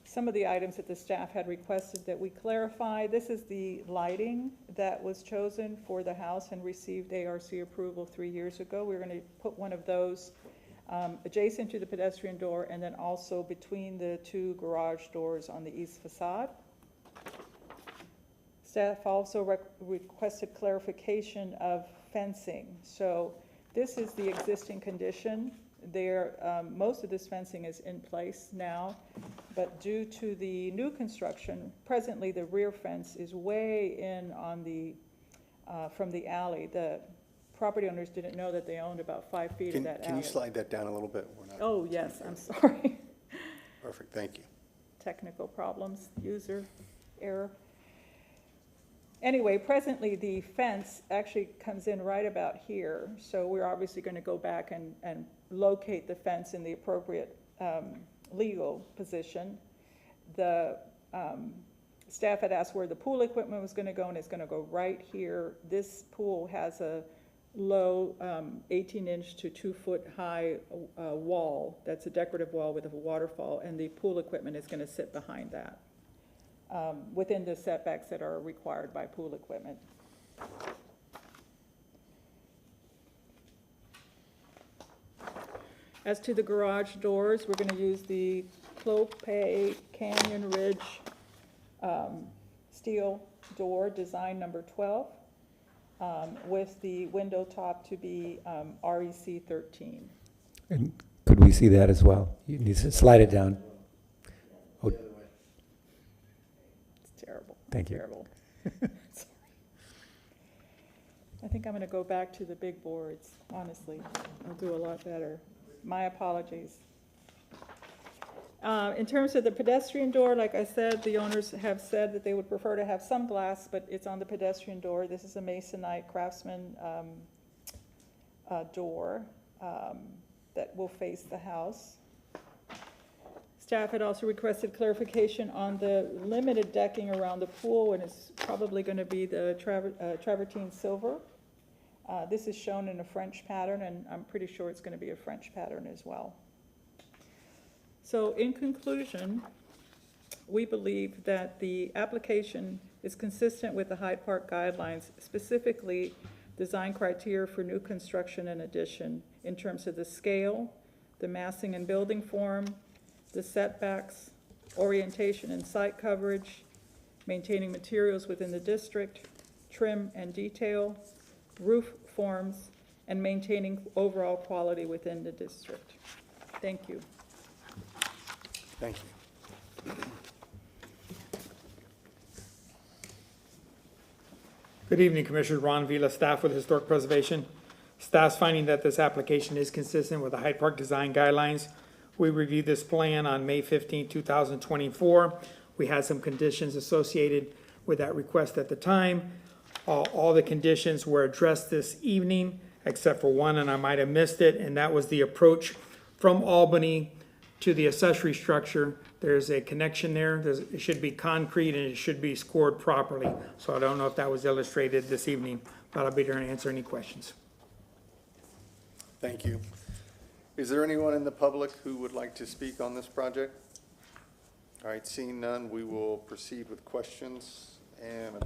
Some of the items that the staff had requested that we clarify: this is the lighting that was chosen for the house and received ARC approval 3 years ago. We're going to put one of those adjacent to the pedestrian door and then also between the 2 garage doors on the east facade. Staff also requested clarification of fencing. So This is the existing condition. Most of this fencing is in place now, but due to the new construction, presently the rear fence is way in on from the alley. The property owners didn't know that they owned about 5 feet of that alley. Can you slide that down a little bit? We're not- Oh, yes, I'm sorry. Perfect, thank you. Technical problems, user error. Anyway, presently, the fence actually comes in right about here, so we're obviously going to go back and locate the fence in the appropriate legal position. The staff had asked where the pool equipment was going to go, and it's going to go right here. This pool has a low 18-inch to 2-foot high wall. That's a decorative wall with a waterfall, and the pool equipment is going to sit behind that, within the setbacks that are required by pool equipment. As to the garage doors, we're going to use the Clopay Canyon Ridge steel door, design number 12, with the window top to be REC 13. And could we see that as well? You need to slide it down. Oh, It's terrible. Thank you. Terrible. Sorry. I think I'm going to go back to the big boards, honestly. I'll do a lot better. My apologies. In terms of the pedestrian door, like I said, the owners have said that they would prefer to have some glass, but it's on the pedestrian door. This is a Masonite Craftsman door that will face the house. Staff had also requested clarification on the limited decking around the pool, and it's probably going to be the travertine silver. This is shown in a French pattern, and I'm pretty sure it's going to be a French pattern as well. So in conclusion, we believe that the application is consistent with the Hyde Park guidelines, specifically design criteria for new construction and addition in terms of the scale, the massing and building form, the setbacks, orientation and site coverage, maintaining materials within the district, trim and detail, roof forms, and maintaining overall quality within the district. Thank you. Thank you. Good evening, Commissioner. Ron Vila, staff with Historic Preservation. Staff's finding that this application is consistent with the Hyde Park design guidelines. We reviewed this plan on May 15, 2024. We had some conditions associated with that request at the time. All the conditions were addressed this evening, except for one, and I might have missed it, and that was the approach from Albany to the accessory structure. There's a connection there. It should be concrete and it should be scored properly. So I don't know if that was illustrated this evening, but I'll be there to answer any questions. Thank you. Is there anyone in the public who would like to speak on this project? All right, seeing none, we will proceed with questions. And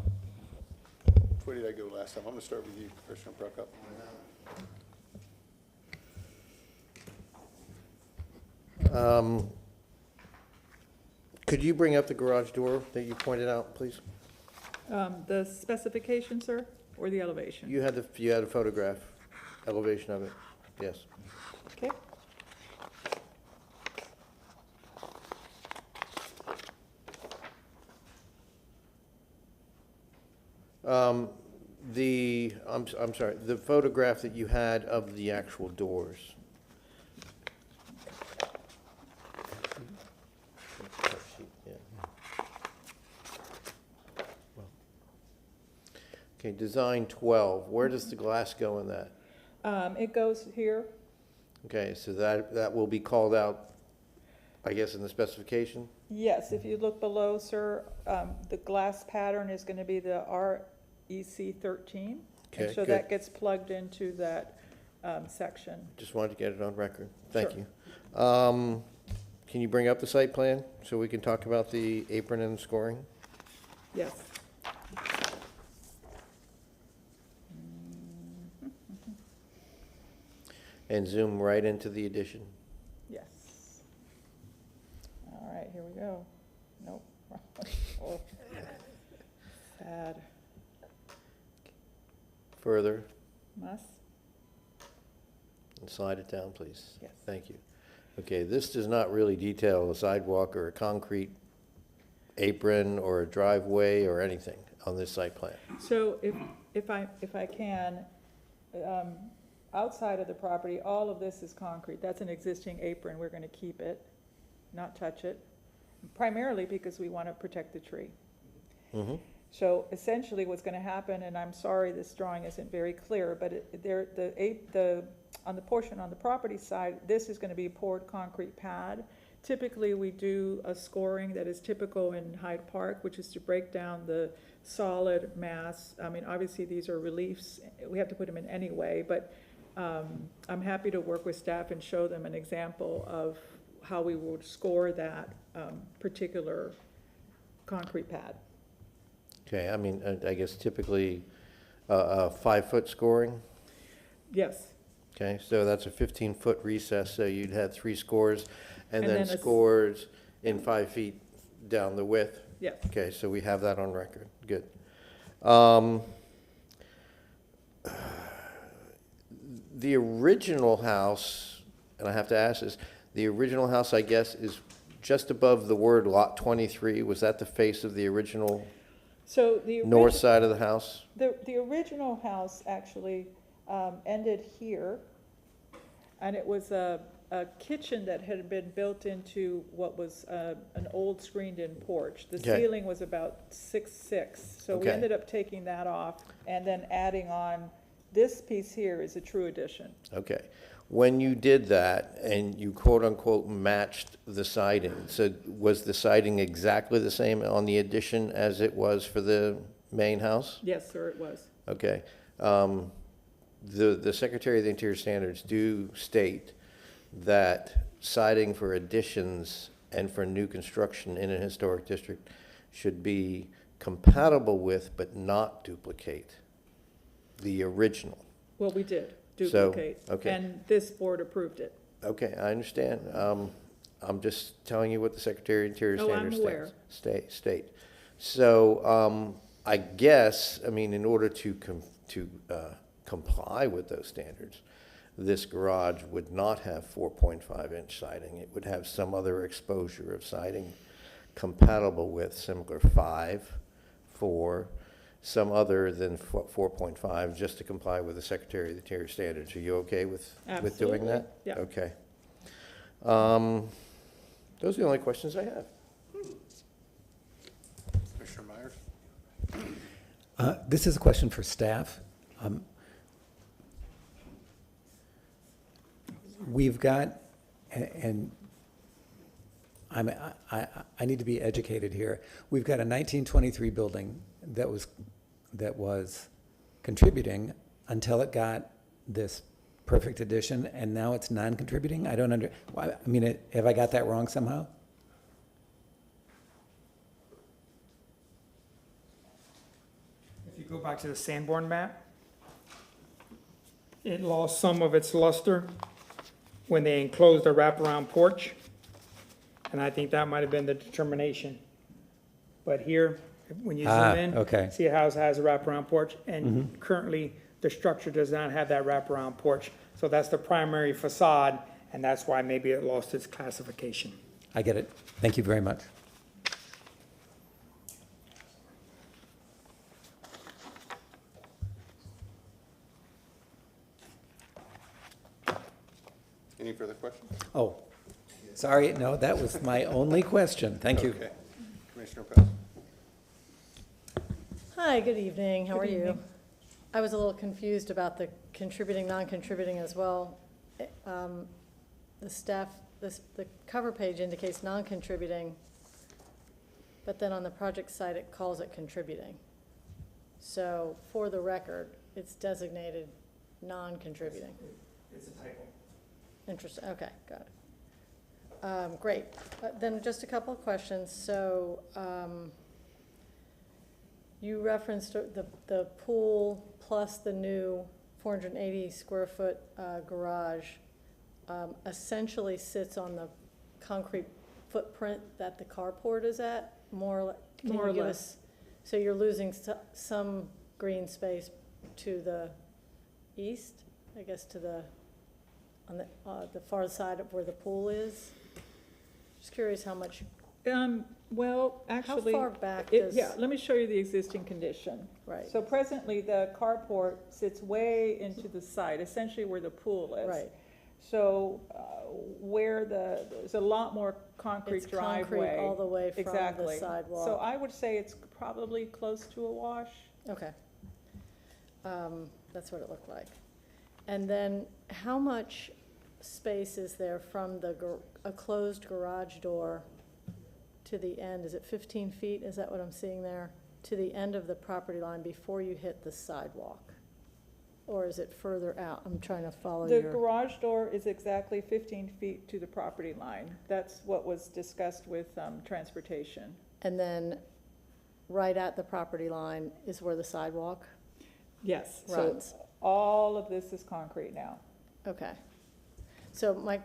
where did I go last time? I'm going to start with you, Commissioner Prokop. Could you bring up the garage door that you pointed out, please? The specification, sir, or the elevation? You had a photograph, elevation of it, yes. Okay. I'm sorry, the photograph that you had of the actual doors. Okay, design 12, where does the glass go in that? It goes here. Okay, so that will be called out, I guess, in the specification? Yes, if you look below, sir, the glass pattern is going to be the REC 13. Okay, And so good. that gets plugged into that section. Just wanted to get it on record. Thank Sure. you. Can you bring up the site plan so we can talk about the apron and scoring? Yes. And zoom right into the addition. Yes. All right, here we go. Nope. Oh. Sad. Further, Must. Slide it down, please. Yes. Thank you. Okay, this does not really detail a sidewalk or a concrete apron or a driveway or anything on this site plan. So if I can, outside of the property, all of this is concrete. That's an existing apron. We're gonna keep it, not touch it, primarily because we wanna protect the tree. Mhm. So essentially what's gonna happen, and I'm sorry this drawing isn't very clear, but on the portion on the property side, this is gonna be a poured concrete pad. Typically, we do a scoring that is typical in Hyde Park, which is to break down the solid mass. I mean, obviously, these are reliefs, we have to put them in any way, but I'm happy to work with staff and show them an example of how we would score that particular concrete pad. Okay, I mean, I guess typically a 5-foot scoring. Yes, Okay, so that's a 15-foot recess, so you'd have 3 scores, and And then then a s- scores in 5 feet down the width. yes. Okay, so we have that on record, good. The original house, and I have to ask this, the original house, I guess, is just above the word Lot 23. Was that the face of the original So the north side of the house? The original house actually ended here, and it was a kitchen that had been built into what was an old screened-in porch. The Okay. ceiling was about 6'6", so we Okay. ended up taking that off and then adding on, this piece here is a true addition. Okay. When you did that and you quote-unquote matched the siding, so was the siding exactly the same on the addition as it was for the main house? Yes, sir, it was. Okay. The Secretary of the Interior Standards do state that siding for additions and for new construction in a historic district should be compatible with but not duplicate the original. Well, we did So, duplicate, okay. and this board approved it. Okay, I understand. I'm just telling you what the Secretary of Interior Oh, I'm Standards aware. state. So, I guess, I mean, in order to comply with those standards, this garage would not have 4.5-inch siding. It would have some other exposure of siding compatible with similar 5, 4, some other than 4.5, just to comply with the Secretary of the Interior Standards. Are you okay with doing that? Absolutely, yeah. Okay. Those are the only questions I have. Commissioner Myers? This is a question for staff. We've got, and I need to be educated here. We've got a 1923 building that was contributing until it got this perfect addition, and now it's non-contributing? I mean, have I got that wrong somehow? If you go back to the Sanborn map, it lost some of its luster when they enclosed the wraparound porch. And I think that might have been the determination. But here, when you zoom in, okay. see how it has a wraparound porch? And currently, the structure does not have that wraparound porch. So that's the primary facade, and that's why maybe it lost its classification. I get it. Thank you very much. Any further questions? Oh, sorry, no, that was my only question. Thank you. Okay. Commissioner Pell? Hi, good evening. How Good are you? evening. I was a little confused about the contributing, non-contributing as well. The staff, the cover page indicates non-contributing, but then on the project site, it calls it contributing. So for the record, it's designated non-contributing. It's a typo. Interesting, okay, got it. Great. Then just a couple of questions. So you referenced the pool plus the new 480 square foot garage essentially sits on the concrete footprint that the carport is at, more or less? More or less. So you're losing some green space to the east, I guess to the on the far side of where the pool is? Just curious how much, Well, how actually. far back It- does? Yeah, let me show you the existing condition. Right, So presently, the carport sits way into the side, essentially where the pool is. right. So where there's a lot more concrete It's driveway. concrete all the way from the Exactly. So sidewalk. I would say it's probably close to a wash. Okay. That's what it looked like. And then how much space is there from a closed garage door to the end? Is it 15 feet? Is that what I'm seeing there? To the end of the property line before you hit the sidewalk? Or is it further out? I'm trying to follow The your, garage door is exactly 15 feet to the property line. That's what was discussed with transportation. and then right at the property line is where the sidewalk Yes, so runs? all of this is concrete now, Okay. So my,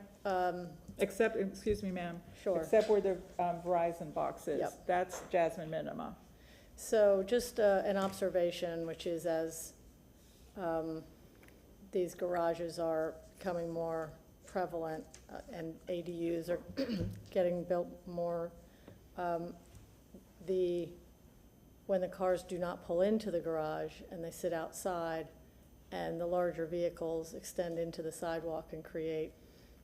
except, excuse me, ma'am, sure. except where the Verizon box is. Yep. That's Jasmine Minima. So just an observation, which is as these garages are becoming more prevalent and ADUs are getting built more, when the cars do not pull into the garage and they sit outside and the larger vehicles extend into the sidewalk and create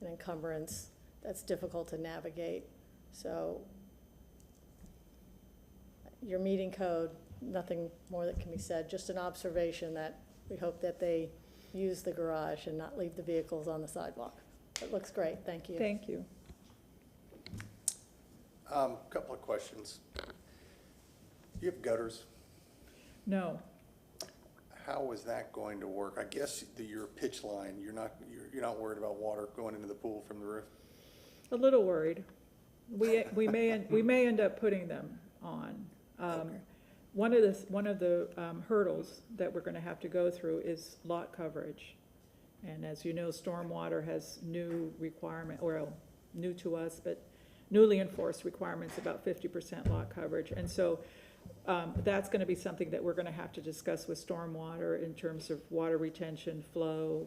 an encumbrance that's difficult to navigate. So you're meeting code, nothing more that can be said, just an observation that we hope that they use the garage and not leave the vehicles on the sidewalk. It looks great, thank you. Thank you. Couple of questions. You have gutters. No, How is that going to work? I guess your pitch line, you're not worried about water going into the pool from the roof? a little worried. We may end up putting them on. Okay. One of the hurdles that we're gonna have to go through is lot coverage. And as you know, stormwater has new requirement, well, new to us, but newly enforced requirements about 50% lot coverage. And so that's gonna be something that we're gonna have to discuss with stormwater in terms of water retention, flow,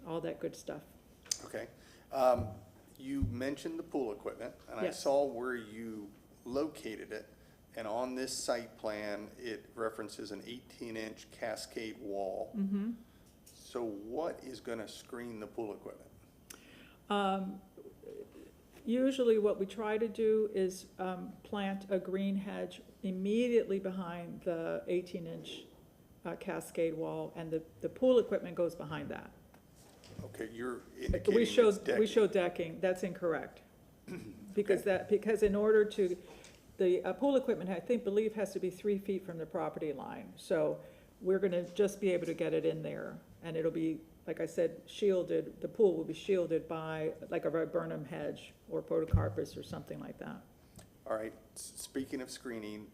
all that good stuff. Okay. You mentioned the pool equipment, and I Yes. saw where you located it. And on this site plan, it references an 18-inch cascade wall. Mm-hmm. So what is going to screen the pool equipment? Usually what we try to do is plant a green hedge immediately behind the 18-inch cascade wall, and the pool equipment goes behind that. Okay, you're We indicating it's show decking. decking, that's incorrect. Because Okay. because in order to, the pool equipment, believe has to be 3 feet from the property line. So we're gonna just be able to get it in there, and it'll be, like I said, shielded, the pool will be shielded by like a viburnum hedge or podocarpus or something like that. All right, speaking of screening,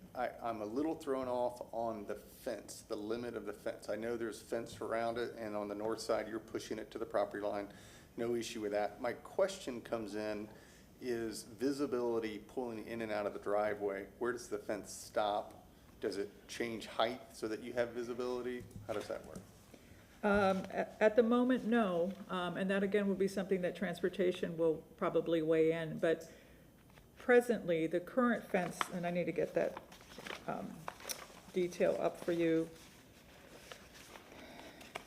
I'm a little thrown off on the fence, the limit of the fence. I know there's fence around it, and on the north side, you're pushing it to the property line. No issue with that. My question comes in, is visibility pulling in and out of the driveway? Where does the fence stop? Does it change height so that you have visibility? How does that work? At the moment, no, and that again would be something that transportation will probably weigh in, but presently, the current fence, and I need to get that detail up for you.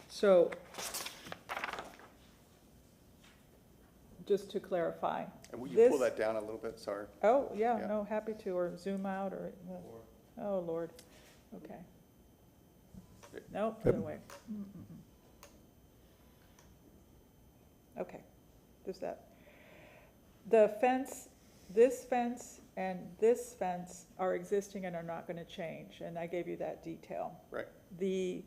So, just to clarify. And will you this- pull that down a little bit? Sorry. Oh, yeah, Yeah. no, happy to, or zoom out, or, oh, Lord, okay. Nope, other way. Okay, just that. The fence, this fence and this fence are existing and are not gonna change, and I gave you that detail. Right. The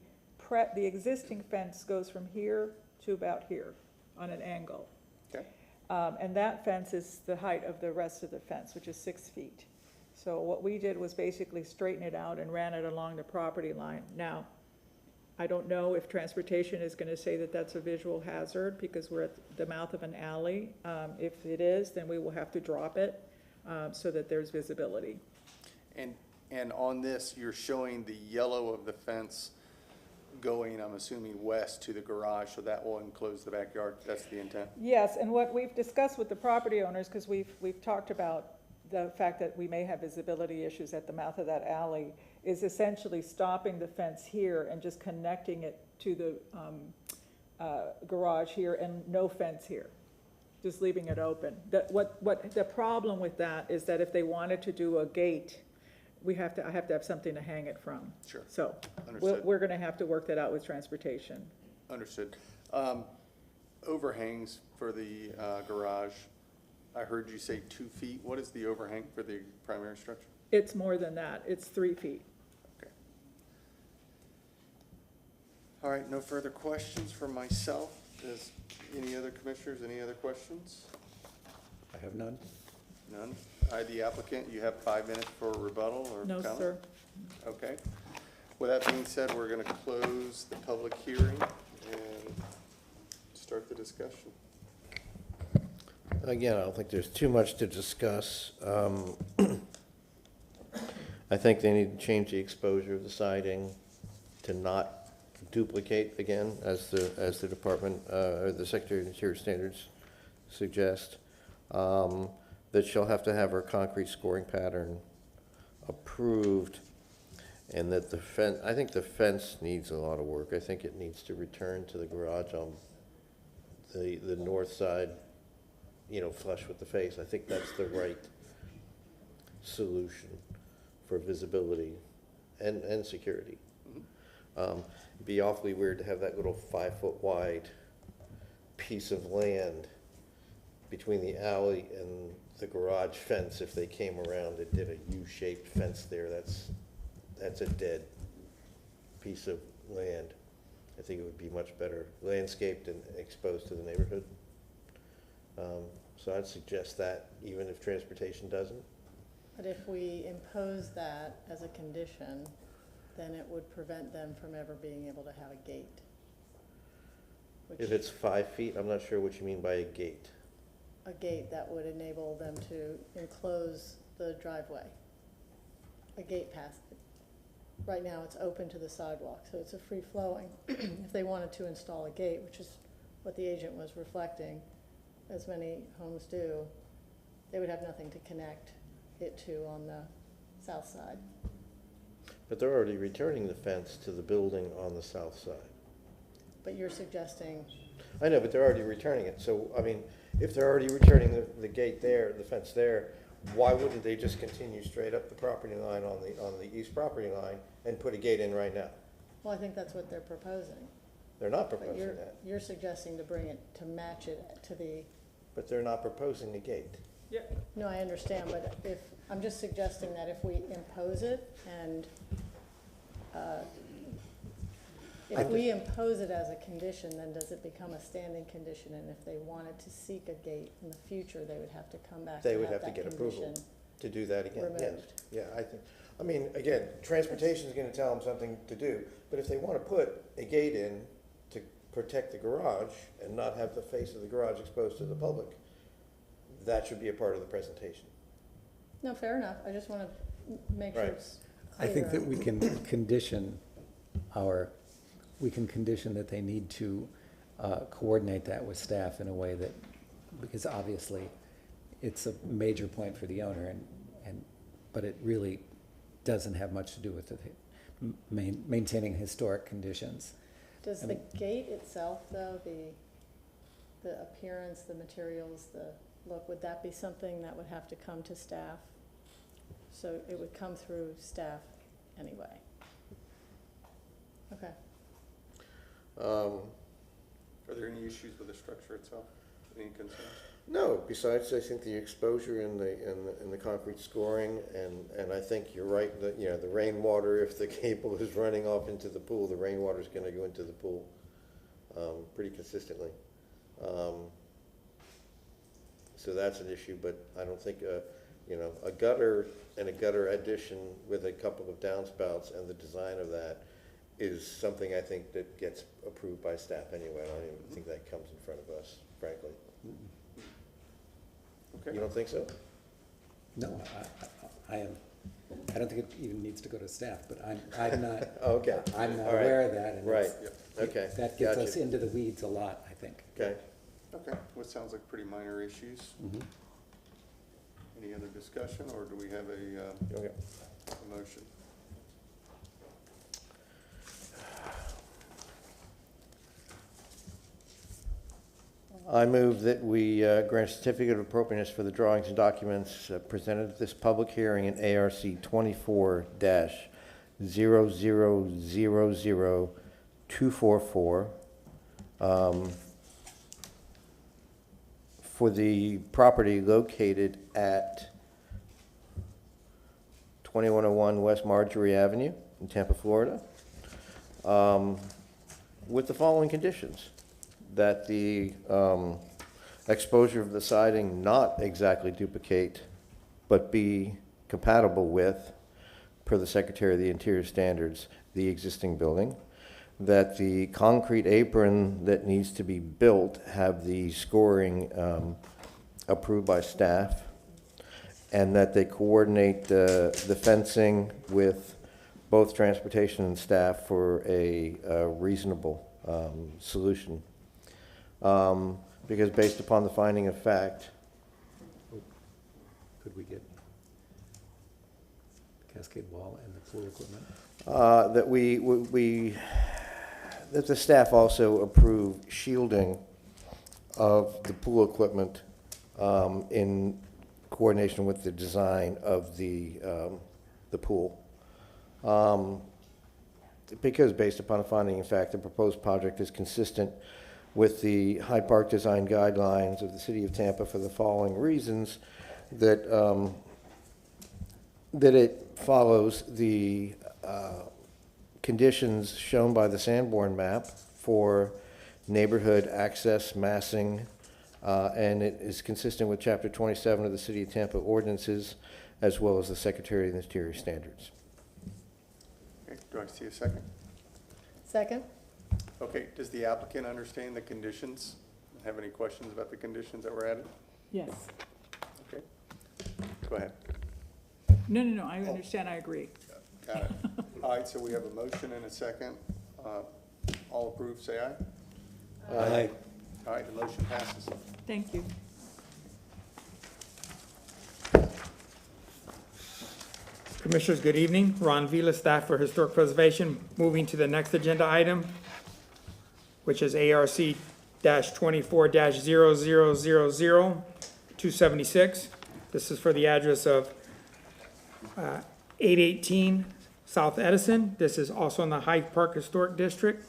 existing fence goes from here to about here on an angle. Okay. And that fence is the height of the rest of the fence, which is 6 feet. So what we did was basically straighten it out and ran it along the property line. Now, I don't know if transportation is gonna say that that's a visual hazard because we're at the mouth of an alley. If it is, then we will have to drop it, so that there's visibility. And on this, you're showing the yellow of the fence going, I'm assuming, west to the garage, so that will enclose the backyard. That's the intent? Yes, and what we've discussed with the property owners, because we've talked about the fact that we may have visibility issues at the mouth of that alley, is essentially stopping the fence here and just connecting it to the garage here and no fence here, just leaving it open. The problem with that is that if they wanted to do a gate, I have to have something to hang it from. Sure. So Understood. we're gonna have to work that out with transportation. Understood. Overhangs for the garage, I heard you say 2 feet. What is the overhang for the primary structure? It's more than that, it's 3 feet. Okay. All right, no further questions from myself. Does any other commissioners, any other questions? I have none. None? The applicant, you have 5 minutes for rebuttal or No, comment? sir. Okay. With that being said, we're going to close the public hearing and start the discussion. Again, I don't think there's too much to discuss. I think they need to change the exposure of the siding to not duplicate again, as the department, or the Secretary of Interior Standards suggest. That she'll have to have her concrete scoring pattern approved, and that the fence, I think the fence needs a lot of work. I think it needs to return to the garage on the north side, flush with the face. I think that's the right solution for visibility and security. It'd be awfully weird to have that little 5-foot wide piece of land between the alley and the garage fence. If they came around and did a U-shaped fence there, that's a dead piece of land. I think it would be much better landscaped and exposed to the neighborhood. So I'd suggest that, even if transportation doesn't. But if we impose that as a condition, then it would prevent them from ever being able to have a gate. If it's 5 feet, I'm not sure what you mean by a gate. A gate that would enable them to enclose the driveway. A gate pass. Right now, it's open to the sidewalk, so it's a free flowing. If they wanted to install a gate, which is what the agent was reflecting, as many homes do, they would have nothing to connect it to on the south side. But they're already returning the fence to the building on the south side. But you're suggesting, I know, but they're already returning it. So, I mean, if they're already returning the gate there, the fence there, why wouldn't they just continue straight up the property line on the east property line and put a gate in right now? well, I think that's what they're proposing. They're not But proposing that. you're suggesting to bring it, to match it to the, But they're not proposing a gate. no, I understand, but if, I'm just suggesting that if we impose it and, if we impose it as a condition, then does it become a standing condition? And if they wanted to seek a gate in the future, they would have to come back They and would have have to that get approval condition to do that again, yes. removed. Yeah, I mean, again, transportation's gonna tell them something to do, but if they wanna put a gate in to protect the garage and not have the face of the garage exposed to the public, that should be a part of the presentation. No, fair enough, I just wanna make sure Right. it's I think clear. that we can condition that they need to coordinate that with staff in a way that, because obviously it's a major point for the owner but it really doesn't have much to do with maintaining historic conditions. Does I the mean- gate itself, though, the appearance, the materials, the look, would that be something that would have to come to staff? So it would come through staff anyway? Okay. Are there any issues with the structure itself? Any concerns? No, besides, I think the exposure in the concrete scoring, and I think you're right, that, the rainwater, if the cable is running off into the pool, the rainwater's gonna go into the pool, pretty consistently. So that's an issue, but I don't think, a gutter and a gutter addition with a couple of downspouts and the design of that is something I think that gets approved by staff anyway. I don't even think that comes in front of us, frankly. Okay. You don't think so? No, I am I don't think it even needs to go to staff, but I'm not, Okay. I'm not All right. aware of that. and Right, it's- okay. That gets Gotcha. us into the weeds a lot, I think. Okay. Okay, what sounds like pretty minor issues. Mhm. Any other discussion, or do we have a Okay. motion? I move that we grant certificate of appropriateness for the drawings and documents presented at this public hearing in ARC 24-0000244 for the property located at 2101 West Marjorie Avenue in Tampa, Florida, with the following conditions: that the exposure of the siding not exactly duplicate, but be compatible with, per the Secretary of the Interior standards, the existing building; that the concrete apron that needs to be built have the scoring approved by staff; and that they coordinate the fencing with both transportation and staff for a reasonable solution. Because based upon the finding of fact, Could we get the cascade wall and the pool equipment? that the staff also approve shielding of the pool equipment in coordination with the design of the pool. Because based upon a finding of fact, the proposed project is consistent with the Hyde Park design guidelines of the City of Tampa for the following reasons: that that it follows the conditions shown by the Sanborn map for neighborhood access, massing, and it is consistent with Chapter 27 of the City of Tampa ordinances, as well as the Secretary of the Interior standards. Okay, do I see a second? Second? Okay, does the applicant understand the conditions? Have any questions about the conditions that were added? Yes. Okay, go ahead. No, I understand, I agree. Got it. All right, so we have a motion and a second. All approved, say aye. Aye. All right, the motion passes. Thank you. Commissioners, good evening. Ron Vila, staff for Historic Preservation. Moving to the next agenda item, which is ARC 24-0000276. This is for the address of 818 South Edison. This is also in the Hyde Park Historic District.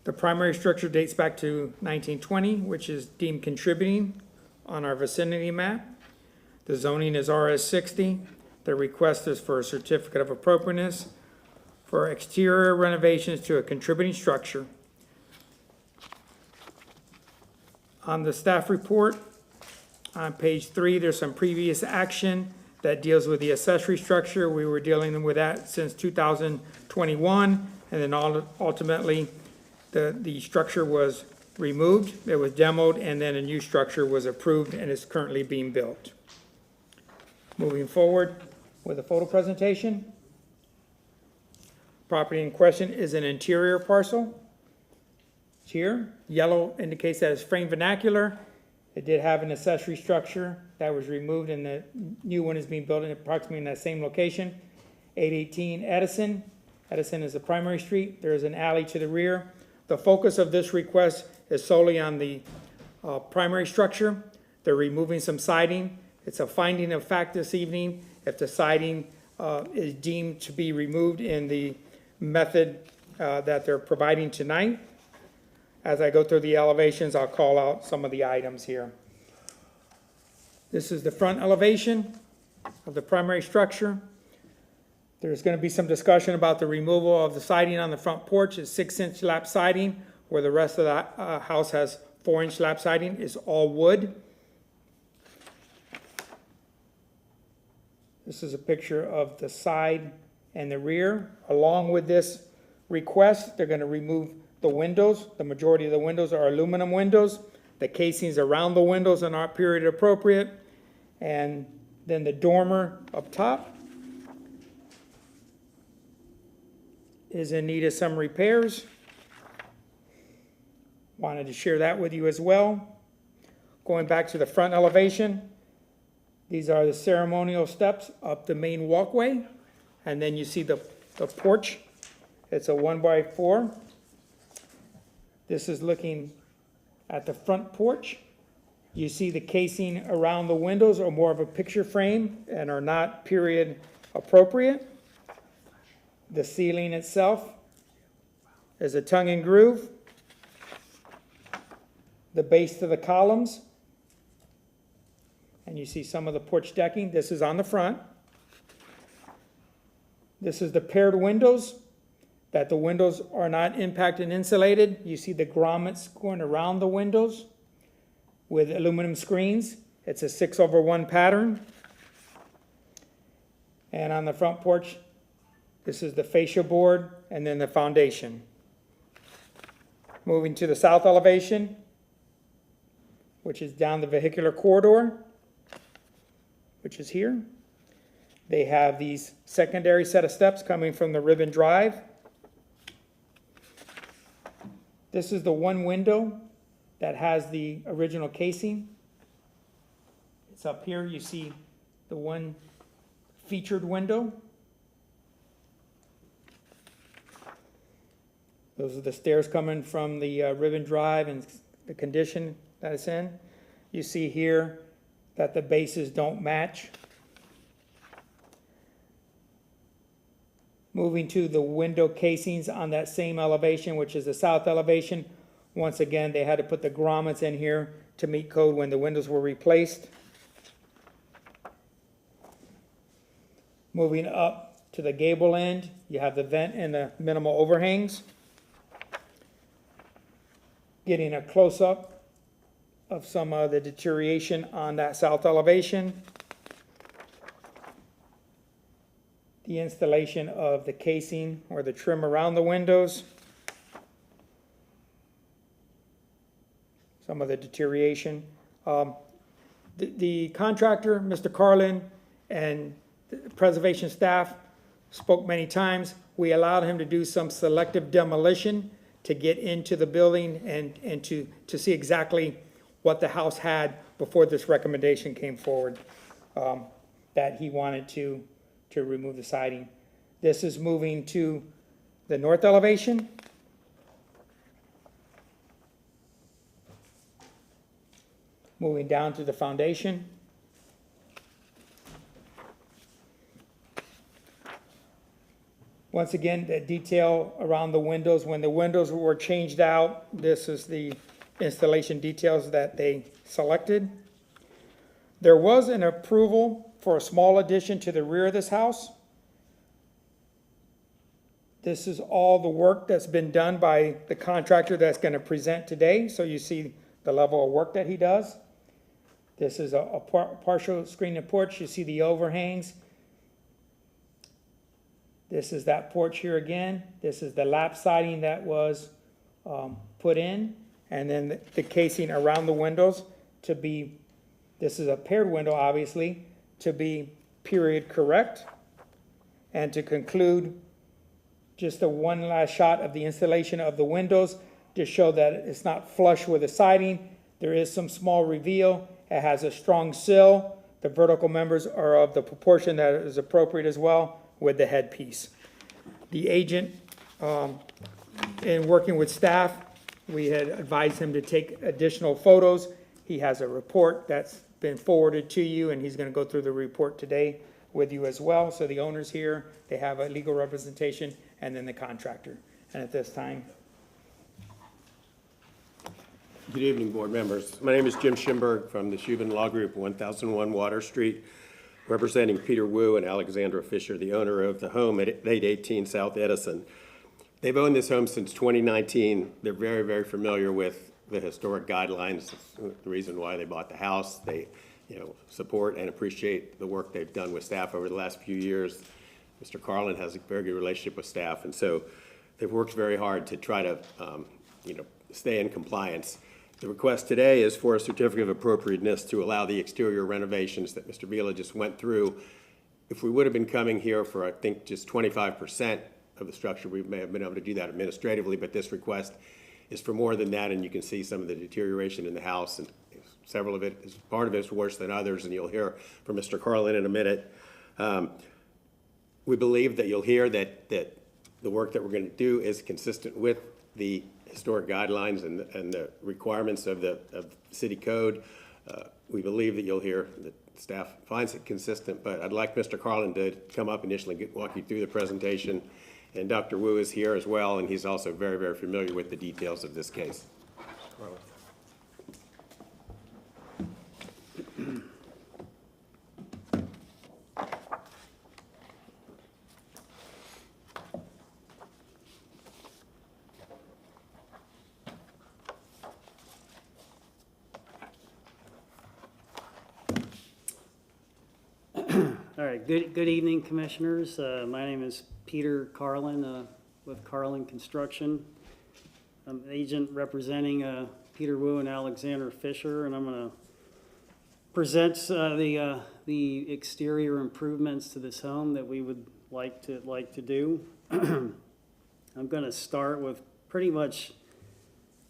The primary structure dates back to 1920, which is deemed contributing on our vicinity map. The zoning is RS 60. The request is for a certificate of appropriateness for exterior renovations to a contributing structure. On the staff report, on page 3, there's some previous action that deals with the accessory structure. We were dealing with that since 2021, and then ultimately, the structure was removed, it was demoed, and then a new structure was approved and is currently being built. Moving forward with a photo presentation. Property in question is an interior parcel. It's here. Yellow indicates that it's frame vernacular. It did have an accessory structure that was removed, and the new one is being built in approximately in that same location. 818 Edison. Edison is the primary street. There is an alley to the rear. The focus of this request is solely on the primary structure. They're removing some siding. It's a finding of fact this evening. If the siding is deemed to be removed in the method that they're providing tonight. As I go through the elevations, I'll call out some of the items here. This is the front elevation of the primary structure. There's going to be some discussion about the removal of the siding on the front porch. It's 6-inch lap siding, where the rest of the house has 4-inch lap siding. It's all wood. This is a picture of the side and the rear. Along with this request, they're going to remove the windows. The majority of the windows are aluminum windows. The casings around the windows are not period appropriate. And Then the dormer up top is in need of some repairs. Wanted to share that with you as well. Going back to the front elevation, these are the ceremonial steps up the main walkway. And then you see the porch. It's a 1x4. This is looking at the front porch. You see the casing around the windows are more of a picture frame and are not period appropriate. The ceiling itself is a tongue and groove. The base to the columns. And you see some of the porch decking. This is on the front. This is the paired windows, that the windows are not impact and insulated. You see the grommets going around the windows with aluminum screens. It's a 6/1 pattern. And on the front porch, this is the fascia board and then the foundation. Moving to the south elevation, which is down the vehicular corridor, which is here. They have these secondary set of steps coming from the ribbon drive. This is the one window that has the original casing. It's up here. You see the one featured window. Those are the stairs coming from the ribbon drive and the condition that it's in. You see here that the bases don't match. Moving to the window casings on that same elevation, which is the south elevation. Once again, they had to put the grommets in here to meet code when the windows were replaced. Moving up to the gable end, you have the vent and the minimal overhangs. Getting a close-up of some of the deterioration on that south elevation. The installation of the casing or the trim around the windows. Some of the deterioration. The contractor, Mr. Carlin, and the preservation staff spoke many times. We allowed him to do some selective demolition to get into the building and to see exactly what the house had before this recommendation came forward, that he wanted to remove the siding. This is moving to the north elevation. Moving down to the foundation. Once again, the detail around the windows. When the windows were changed out, this is the installation details that they selected. There was an approval for a small addition to the rear of this house. This is all the work that's been done by the contractor that's going to present today. So you see the level of work that he does. This is a partial screen and porch. You see the overhangs. This is that porch here again. This is the lap siding that was put in. And then the casing around the windows to be, this is a paired window obviously, to be period correct. And to conclude, just a one last shot of the installation of the windows to show that it's not flush with the siding. There is some small reveal. It has a strong sill. The vertical members are of the proportion that is appropriate as well with the headpiece. The agent, in working with staff, we had advised him to take additional photos. He has a report that's been forwarded to you, and he's going to go through the report today with you as well. So the owners here, they have a legal representation, and then the contractor. And at this time. Good evening, board members. My name is Jim Schimberg from the Shubin Law Group, 1001 Water Street, representing Peter Wu and Alexandra Fisher, the owner of the home at 818 South Edison. They've owned this home since 2019. They're very, very familiar with the historic guidelines, the reason why they bought the house. They, support and appreciate the work they've done with staff over the last few years. Mr. Carlin has a very good relationship with staff, and so they've worked very hard to try to, stay in compliance. The request today is for a certificate of appropriateness to allow the exterior renovations that Mr. Vila just went through. If we would have been coming here for, I think, just 25% of the structure, we may have been able to do that administratively, but this request is for more than that, and you can see some of the deterioration in the house, and several of it, part of it is worse than others, and you'll hear from Mr. Carlin in a minute. We believe that you'll hear that the work that we're going to do is consistent with the historic guidelines and the requirements of the city code. We believe that you'll hear that staff finds it consistent, but I'd like Mr. Carlin to come up initially, walk you through the presentation. And Dr. Wu is here as well, and he's also very, very familiar with the details of this case. Carlin. All right, good evening, Commissioners. My name is Peter Carlin with Carlin Construction. I'm an agent representing Peter Wu and Alexander Fisher, and I'm going to present the exterior improvements to this home that we would like to do. I'm going to start with pretty much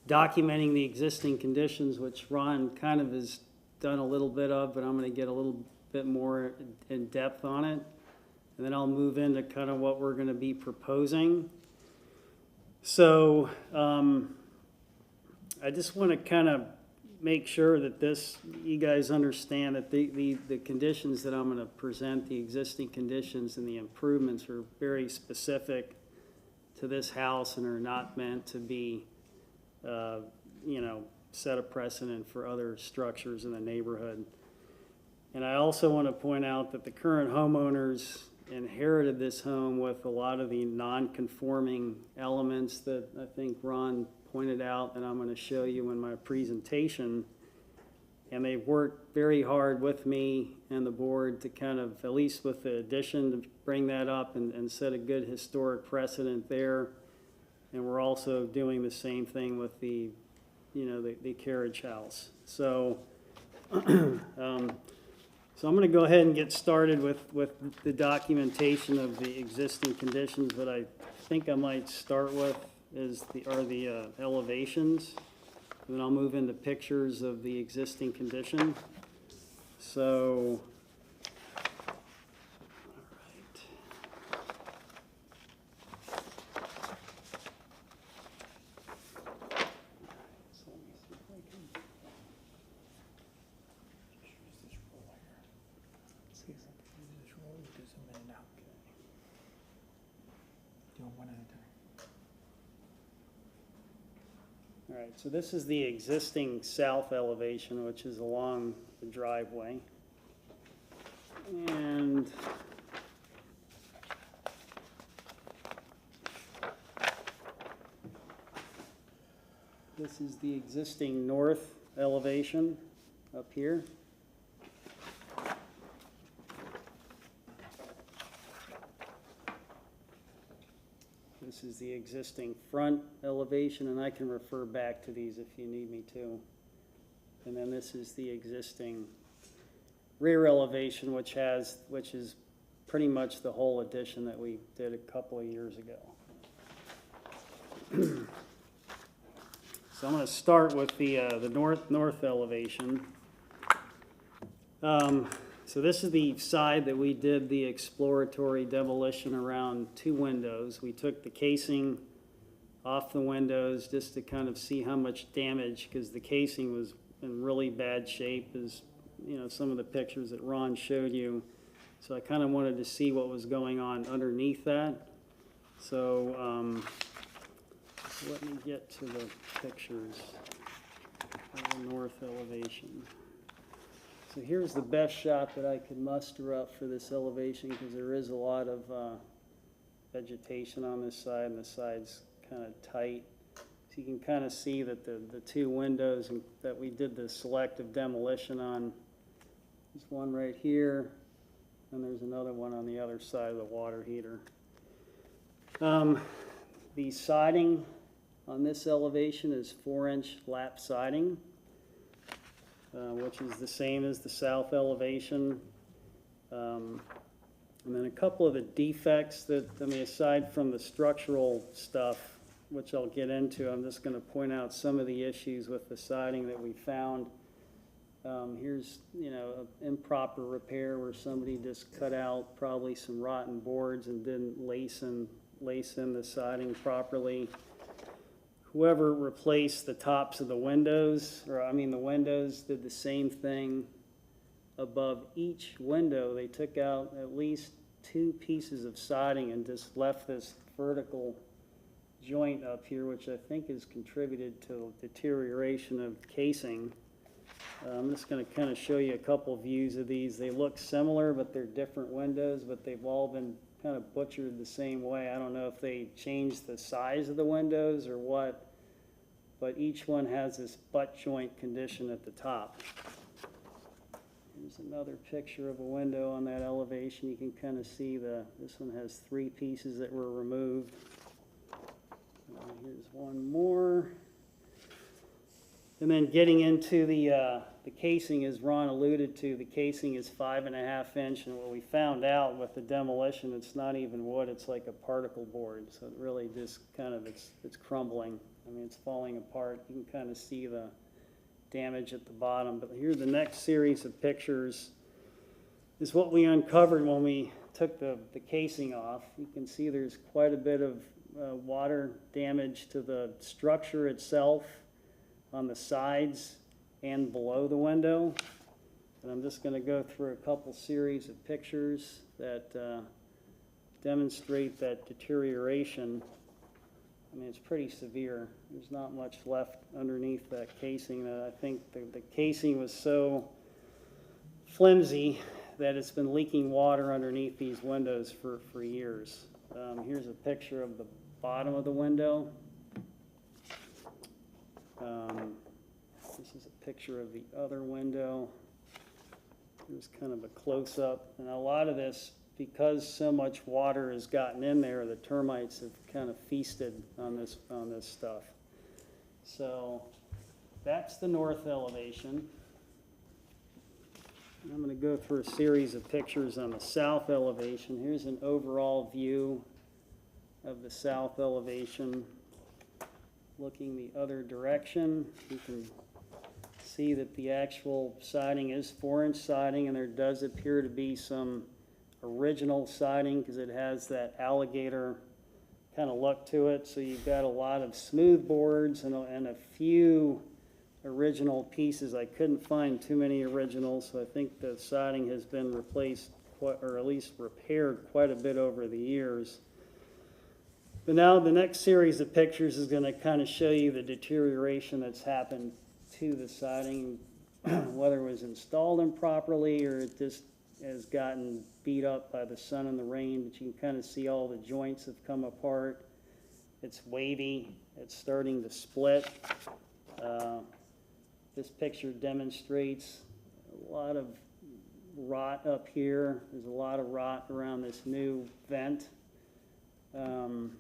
documenting the existing conditions, which Ron kind of has done a little bit of, but I'm going to get a little bit more in depth on it. And then I'll move into kind of what we're going to be proposing. So I just want to kind of make sure that you guys understand that the conditions that I'm going to present, the existing conditions and the improvements are very specific to this house and are not meant to be, set a precedent for other structures in the neighborhood. And I also want to point out that the current homeowners inherited this home with a lot of the non-conforming elements that I think Ron pointed out that I'm going to show you in my presentation. And they've worked very hard with me and the board to kind of, at least with the addition, to bring that up and set a good historic precedent there. And we're also doing the same thing with the carriage house. So, So I'm going to go ahead and get started with the documentation of the existing conditions. What I think I might start with are the elevations. And then I'll move into pictures of the existing condition. So, all right, so this is the existing south elevation, which is along the driveway. And this is the existing north elevation up here. This is the existing front elevation, and I can refer back to these if you need me to. And then this is the existing rear elevation, which is pretty much the whole addition that we did a couple of years ago. So I'm going to start with the north elevation. So this is the side that we did the exploratory demolition around 2 windows. We took the casing off the windows just to kind of see how much damage, because the casing was in really bad shape, as some of the pictures that Ron showed you. So I kind of wanted to see what was going on underneath that. So let me get to the pictures of the north elevation. So here's the best shot that I could muster up for this elevation, because there is a lot of vegetation on this side, and the side's kind of tight. So you can kind of see that the 2 windows that we did the selective demolition on, there's one right here, and there's another one on the other side of the water heater. The siding on this elevation is 4-inch lap siding, which is the same as the south elevation. And then a couple of the defects that, I mean, aside from the structural stuff, which I'll get into, I'm just gonna point out some of the issues with the siding that we found. Here's, you know, improper repair where somebody just cut out probably some rotten boards and didn't lace in the siding properly. Whoever replaced the tops of the windows, the windows did the same thing above each window. They took out at least 2 pieces of siding and just left this vertical joint up here, which I think has contributed to deterioration of casing. I'm just going to kind of show you a couple views of these. They look similar, but they're different windows, but they've all been kind of butchered the same way. I don't know if they changed the size of the windows or what, but each one has this butt joint condition at the top. Here's another picture of a window on that elevation. You can kind of see this one has 3 pieces that were removed. Here's one more. And then getting into the casing, as Ron alluded to, the casing is 5.5 inch, and what we found out with the demolition, it's not even wood, it's like a particle board. So it really just kind of, it's crumbling. I mean, it's falling apart. You can kind of see the damage at the bottom. But here, the next series of pictures is what we uncovered when we took the casing off. You can see there's quite a bit of water damage to the structure itself, on the sides and below the window. And I'm just going to go through a couple series of pictures that demonstrate that deterioration. I mean, it's pretty severe. There's not much left underneath that casing. That I think the casing was so flimsy that it's been leaking water underneath these windows for years. Here's a picture of the bottom of the window. This is a picture of the other window. Here's kind of a close-up. And a lot of this, because so much water has gotten in there, the termites have kind of feasted on this stuff. So that's the north elevation. I'm going to go through a series of pictures on the south elevation. Here's an overall view of the south elevation. Looking the other direction, you can see that the actual siding is 4-inch siding, and there does appear to be some original siding because it has that alligator kind of look to it. So you've got a lot of smooth boards and a few original pieces. I couldn't find too many originals, so I think the siding has been replaced, or at least repaired quite a bit over the years. But now the next series of pictures is going to kind of show you the deterioration that's happened to the siding, whether it was installed improperly or it just has gotten beat up by the sun and the rain. But you can kind of see all the joints have come apart. It's wavy. It's starting to split. This picture demonstrates a lot of rot up here. There's a lot of rot around this new vent. There's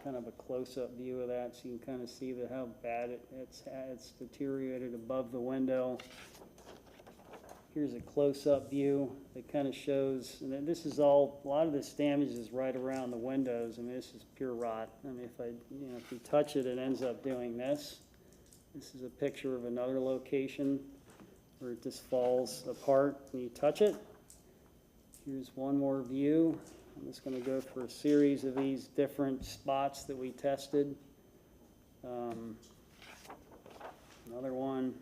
kind of a close-up view of that, so you can kind of see how bad it's deteriorated above the window. Here's a close-up view that kind of shows, and this is all, a lot of this damage is right around the windows. I mean, this is pure rot. I mean, if you touch it, it ends up doing this. This is a picture of another location where it just falls apart when you touch it. Here's one more view. I'm just going to go through a series of these different spots that we tested. Another one.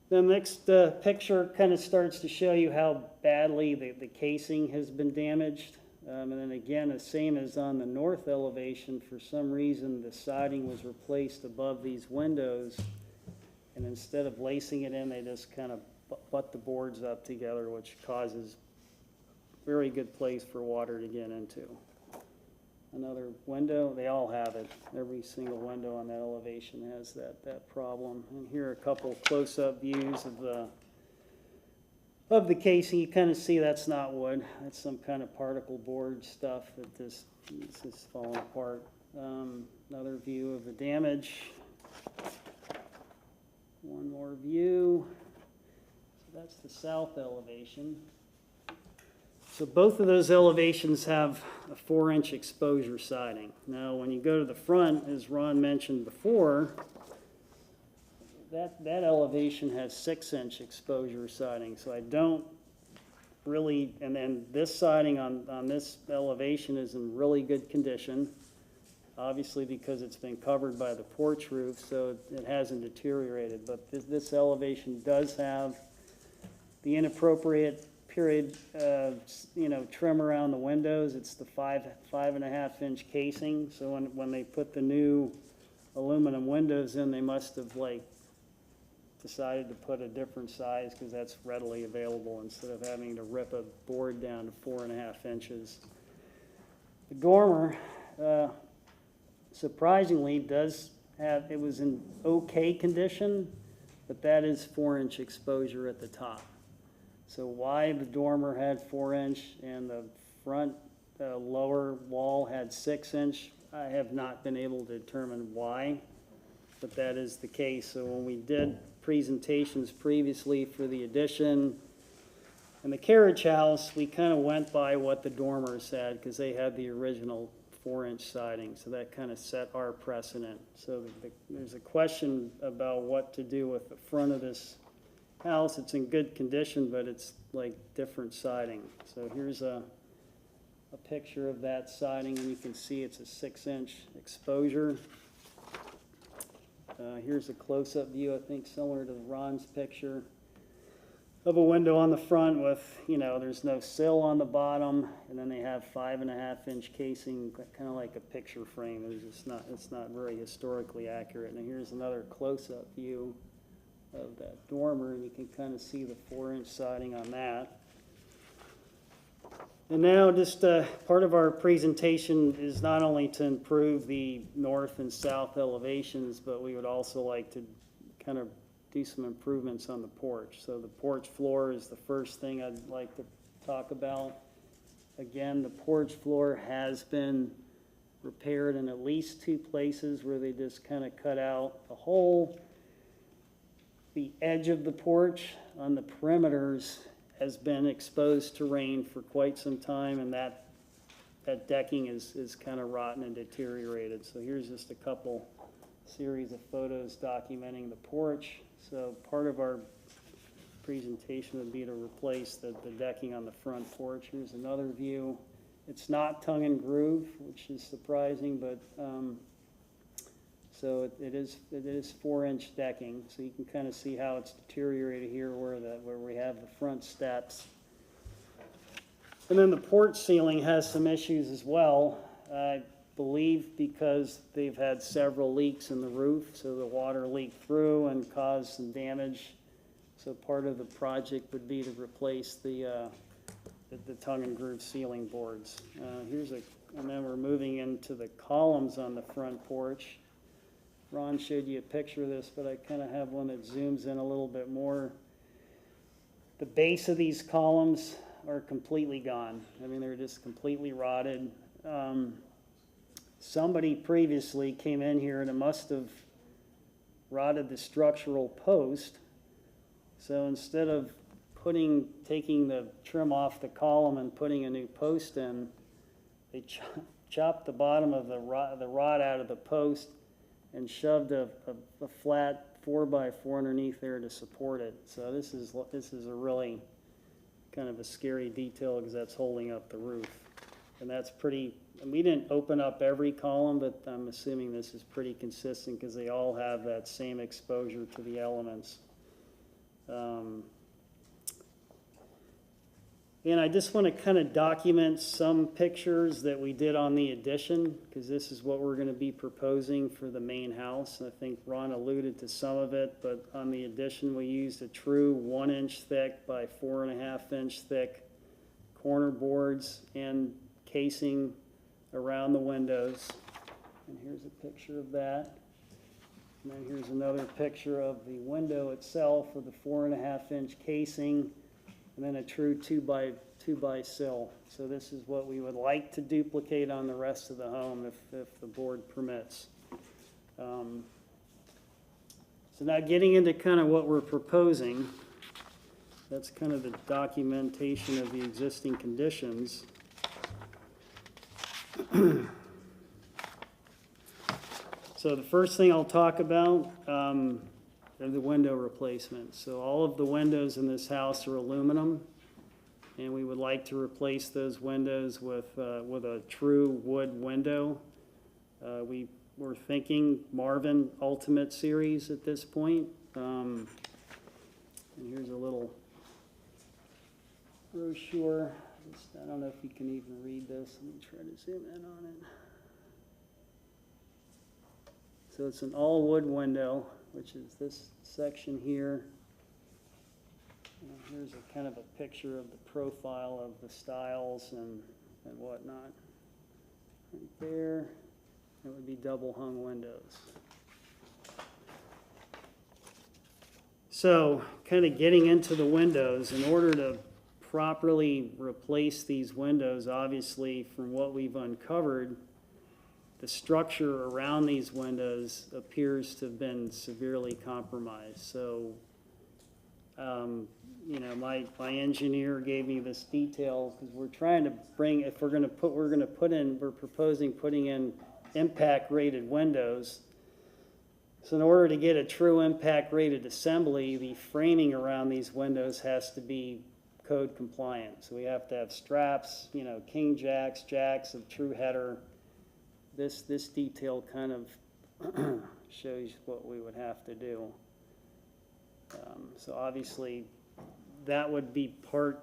The next picture kind of starts to show you how badly the casing has been damaged. And then again, the same as on the north elevation, for some reason the siding was replaced above these windows. And instead of lacing it in, they just kind of butt the boards up together, which causes very good place for water to get into. Another window, they all have it. Every single window on that elevation has that problem. And here are a couple close-up views of of the casing, you kind of see that's not wood. That's some kind of particle board stuff that this is falling apart. Another view of the damage. One more view. So that's the south elevation. So both of those elevations have a 4-inch exposure siding. Now, when you go to the front, as Ron mentioned before, that elevation has 6-inch exposure siding. So I don't really, and then this siding on this elevation is in really good condition, obviously because it's been covered by the porch roof, so it hasn't deteriorated. But this elevation does have the inappropriate period of, trim around the windows. It's the 5.5-inch casing. So when they put the new aluminum windows in, they must have decided to put a different size because that's readily available instead of having to rip a board down to 4.5 inches. The dormer, surprisingly, does have, it was in okay condition, but that is 4-inch exposure at the top. So why the dormer had 4-inch and the front lower wall had 6-inch, I have not been able to determine why, but that is the case. So when we did presentations previously for the addition and the carriage house, we kind of went by what the dormer said because they had the original 4-inch siding, so that kind of set our precedent. So there's a question about what to do with the front of this house. It's in good condition, but it's like different siding. So here's a picture of that siding, and you can see it's a 6-inch exposure. Here's a close-up view, I think similar to Ron's picture, of a window on the front with, there's no sill on the bottom, and then they have 5.5-inch casing, kind of like a picture frame. It's not very historically accurate. And here's another close-up view of that dormer, and you can kind of see the 4-inch siding on that. And now just part of our presentation is not only to improve the north and south elevations, but we would also like to kind of do some improvements on the porch. So the porch floor is the first thing I'd like to talk about. Again, the porch floor has been repaired in at least 2 places where they just kind of cut out the hole. The edge of the porch on the perimeters has been exposed to rain for quite some time, and that decking is kind of rotten and deteriorated. So here's just a couple series of photos documenting the porch. So part of our presentation would be to replace the decking on the front porch. Here's another view. It's not tongue and groove, which is surprising, but so it is 4-inch decking. So you can kind of see how it's deteriorated here where we have the front steps. And then the porch ceiling has some issues as well. I believe because they've had several leaks in the roof, so the water leaked through and caused some damage. So part of the project would be to replace the tongue and groove ceiling boards. And then we're moving into the columns on the front porch. Ron showed you a picture of this, but I kind of have one that zooms in a little bit more. The base of these columns are completely gone. I mean, they're just completely rotted. Somebody previously came in here and it must have rotted the structural post. So instead of taking the trim off the column and putting a new post in, they chopped the bottom of the rod out of the post and shoved a flat 4x4 underneath there to support it. So this is a really kind of a scary detail because that's holding up the roof. And that's pretty, and we didn't open up every column, but I'm assuming this is pretty consistent because they all have that same exposure to the elements. And I just want to kind of document some pictures that we did on the addition, because this is what we're going to be proposing for the main house. I think Ron alluded to some of it, but on the addition we used a true 1-inch thick by 4.5-inch thick corner boards and casing around the windows. And here's a picture of that. And then here's another picture of the window itself with the 4.5-inch casing and then a true two by sill. So this is what we would like to duplicate on the rest of the home if the board permits. So now getting into kind of what we're proposing, that's kind of the documentation of the existing conditions. So the first thing I'll talk about are the window replacements. So all of the windows in this house are aluminum, and we would like to replace those windows with a true wood window. We're thinking Marvin Ultimate Series at this point. And here's a little brochure. I don't know if you can even read this. Let me try to zoom in on it. So it's an all-wood window, which is this section here. And here's a kind of a picture of the profile of the styles and whatnot. Right there. It would be double hung windows. So kind of getting into the windows, in order to properly replace these windows, obviously from what we've uncovered, the structure around these windows appears to have been severely compromised. So, you know, my engineer gave me this detail because we're trying to bring, if we're proposing putting in impact rated windows. So in order to get a true impact rated assembly, the framing around these windows has to be code compliant. So we have to have straps, you know, king jacks, jacks of true header. This detail kind of shows what we would have to do. So obviously that would be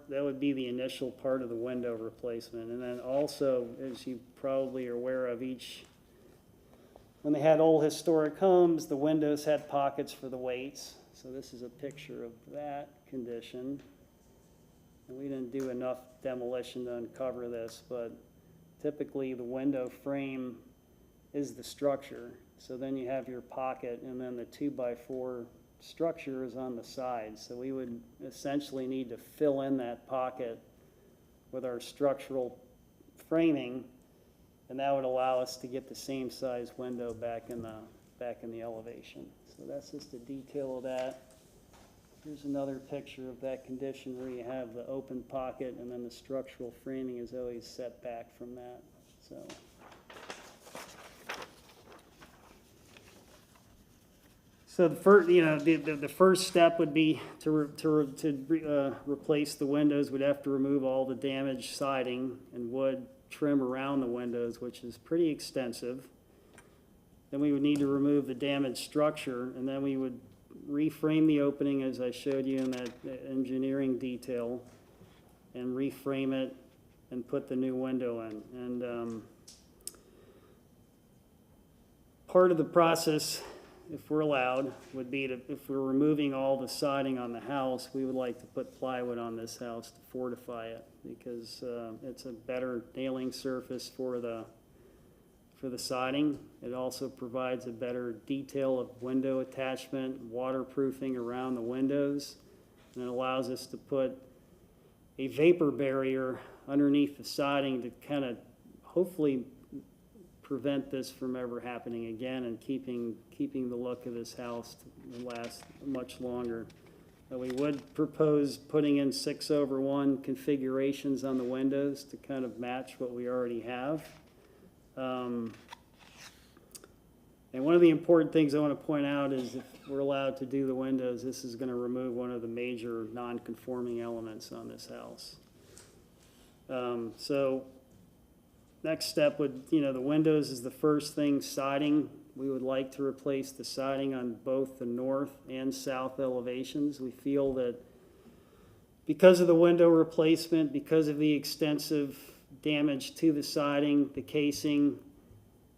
the initial part of the window replacement. And then also, as you probably are aware of, when they had old historic homes, the windows had pockets for the weights. So this is a picture of that condition. And we didn't do enough demolition to uncover this, but typically the window frame is the structure. So then you have your pocket, and then the 2x4 structure is on the side. So we would essentially need to fill in that pocket with our structural framing, and that would allow us to get the same size window back in the elevation. So that's just a detail of that. Here's another picture of that condition where you have the open pocket, and then the structural framing is always set back from that. So the first, the first step would be to replace the windows. We'd have to remove all the damaged siding and wood trim around the windows, which is pretty extensive. Then we would need to remove the damaged structure, and then we would reframe the opening as I showed you in that engineering detail, and reframe it and put the new window in. And part of the process, if we're allowed, would be to, if we're removing all the siding on the house, we would like to put plywood on this house to fortify it, because it's a better nailing surface for the siding. It also provides a better detail of window attachment, waterproofing around the windows, and it allows us to put a vapor barrier underneath the siding to kind of hopefully prevent this from ever happening again, and keeping the look of this house to last much longer. We would propose putting in 6/1 configurations on the windows to kind of match what we already have. And one of the important things I want to point out is, if we're allowed to do the windows, this is going to remove one of the major non-conforming elements on this house. So next step would, the windows is the first thing. Siding, we would like to replace the siding on both the north and south elevations. We feel that because of the window replacement, because of the extensive damage to the siding, the casing,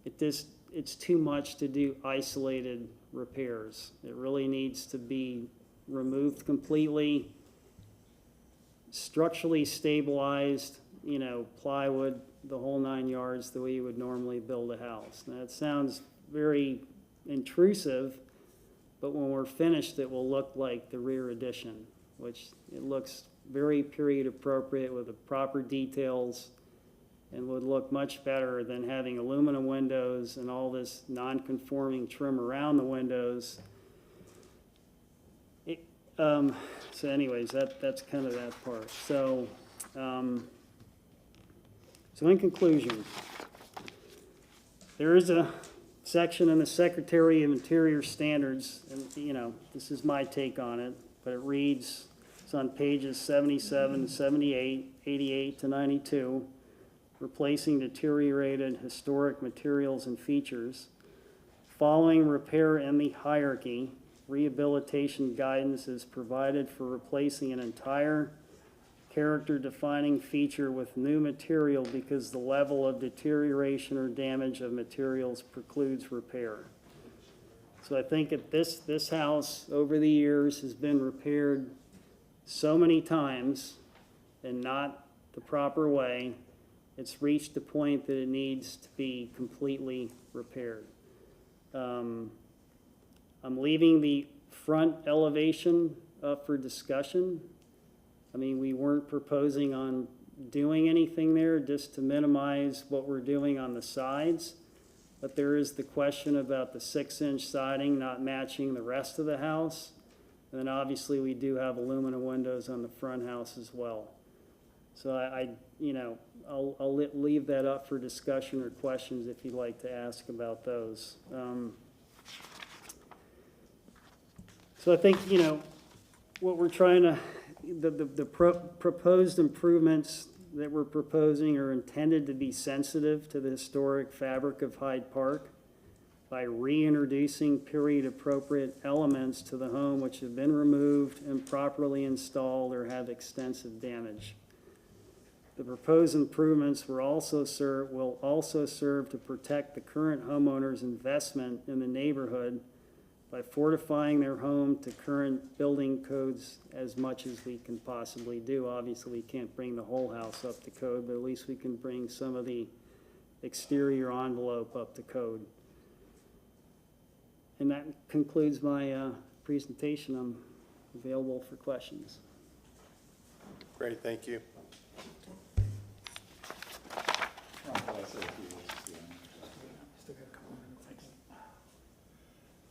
it's too much to do isolated repairs. It really needs to be removed completely, structurally stabilized, plywood, the whole 9 yards, the way you would normally build a house. Now, it sounds very intrusive, but when we're finished, it will look like the rear addition, which it looks very period appropriate with the proper details and would look much better than having aluminum windows and all this non-conforming trim around the windows. So anyways, that's kind of that part. So in conclusion, there is a section in the Secretary of Interior Standards, and this is my take on it, but it reads, it's on pages 77, 78, 88 to 92, replacing deteriorated historic materials and features. Following repair in the hierarchy, rehabilitation guidance is provided for replacing an entire character-defining feature with new material because the level of deterioration or damage of materials precludes repair. So I think that this house over the years has been repaired so many times and not the proper way, it's reached the point that it needs to be completely repaired. I'm leaving the front elevation up for discussion. I mean, we weren't proposing on doing anything there, just to minimize what we're doing on the sides. But there is the question about the 6-inch siding not matching the rest of the house. And then obviously we do have aluminum windows on the front house as well. So I'll leave that up for discussion or questions if you'd like to ask about those. So I think, what we're trying to, the proposed improvements that we're proposing are intended to be sensitive to the historic fabric of Hyde Park by reintroducing period-appropriate elements to the home which have been removed, improperly installed, or have extensive damage. The proposed improvements will also serve to protect the current homeowner's investment in the neighborhood by fortifying their home to current building codes as much as we can possibly do. Obviously, we can't bring the whole house up to code, but at least we can bring some of the exterior envelope up to code. And that concludes my presentation. I'm available for questions. Great, thank you.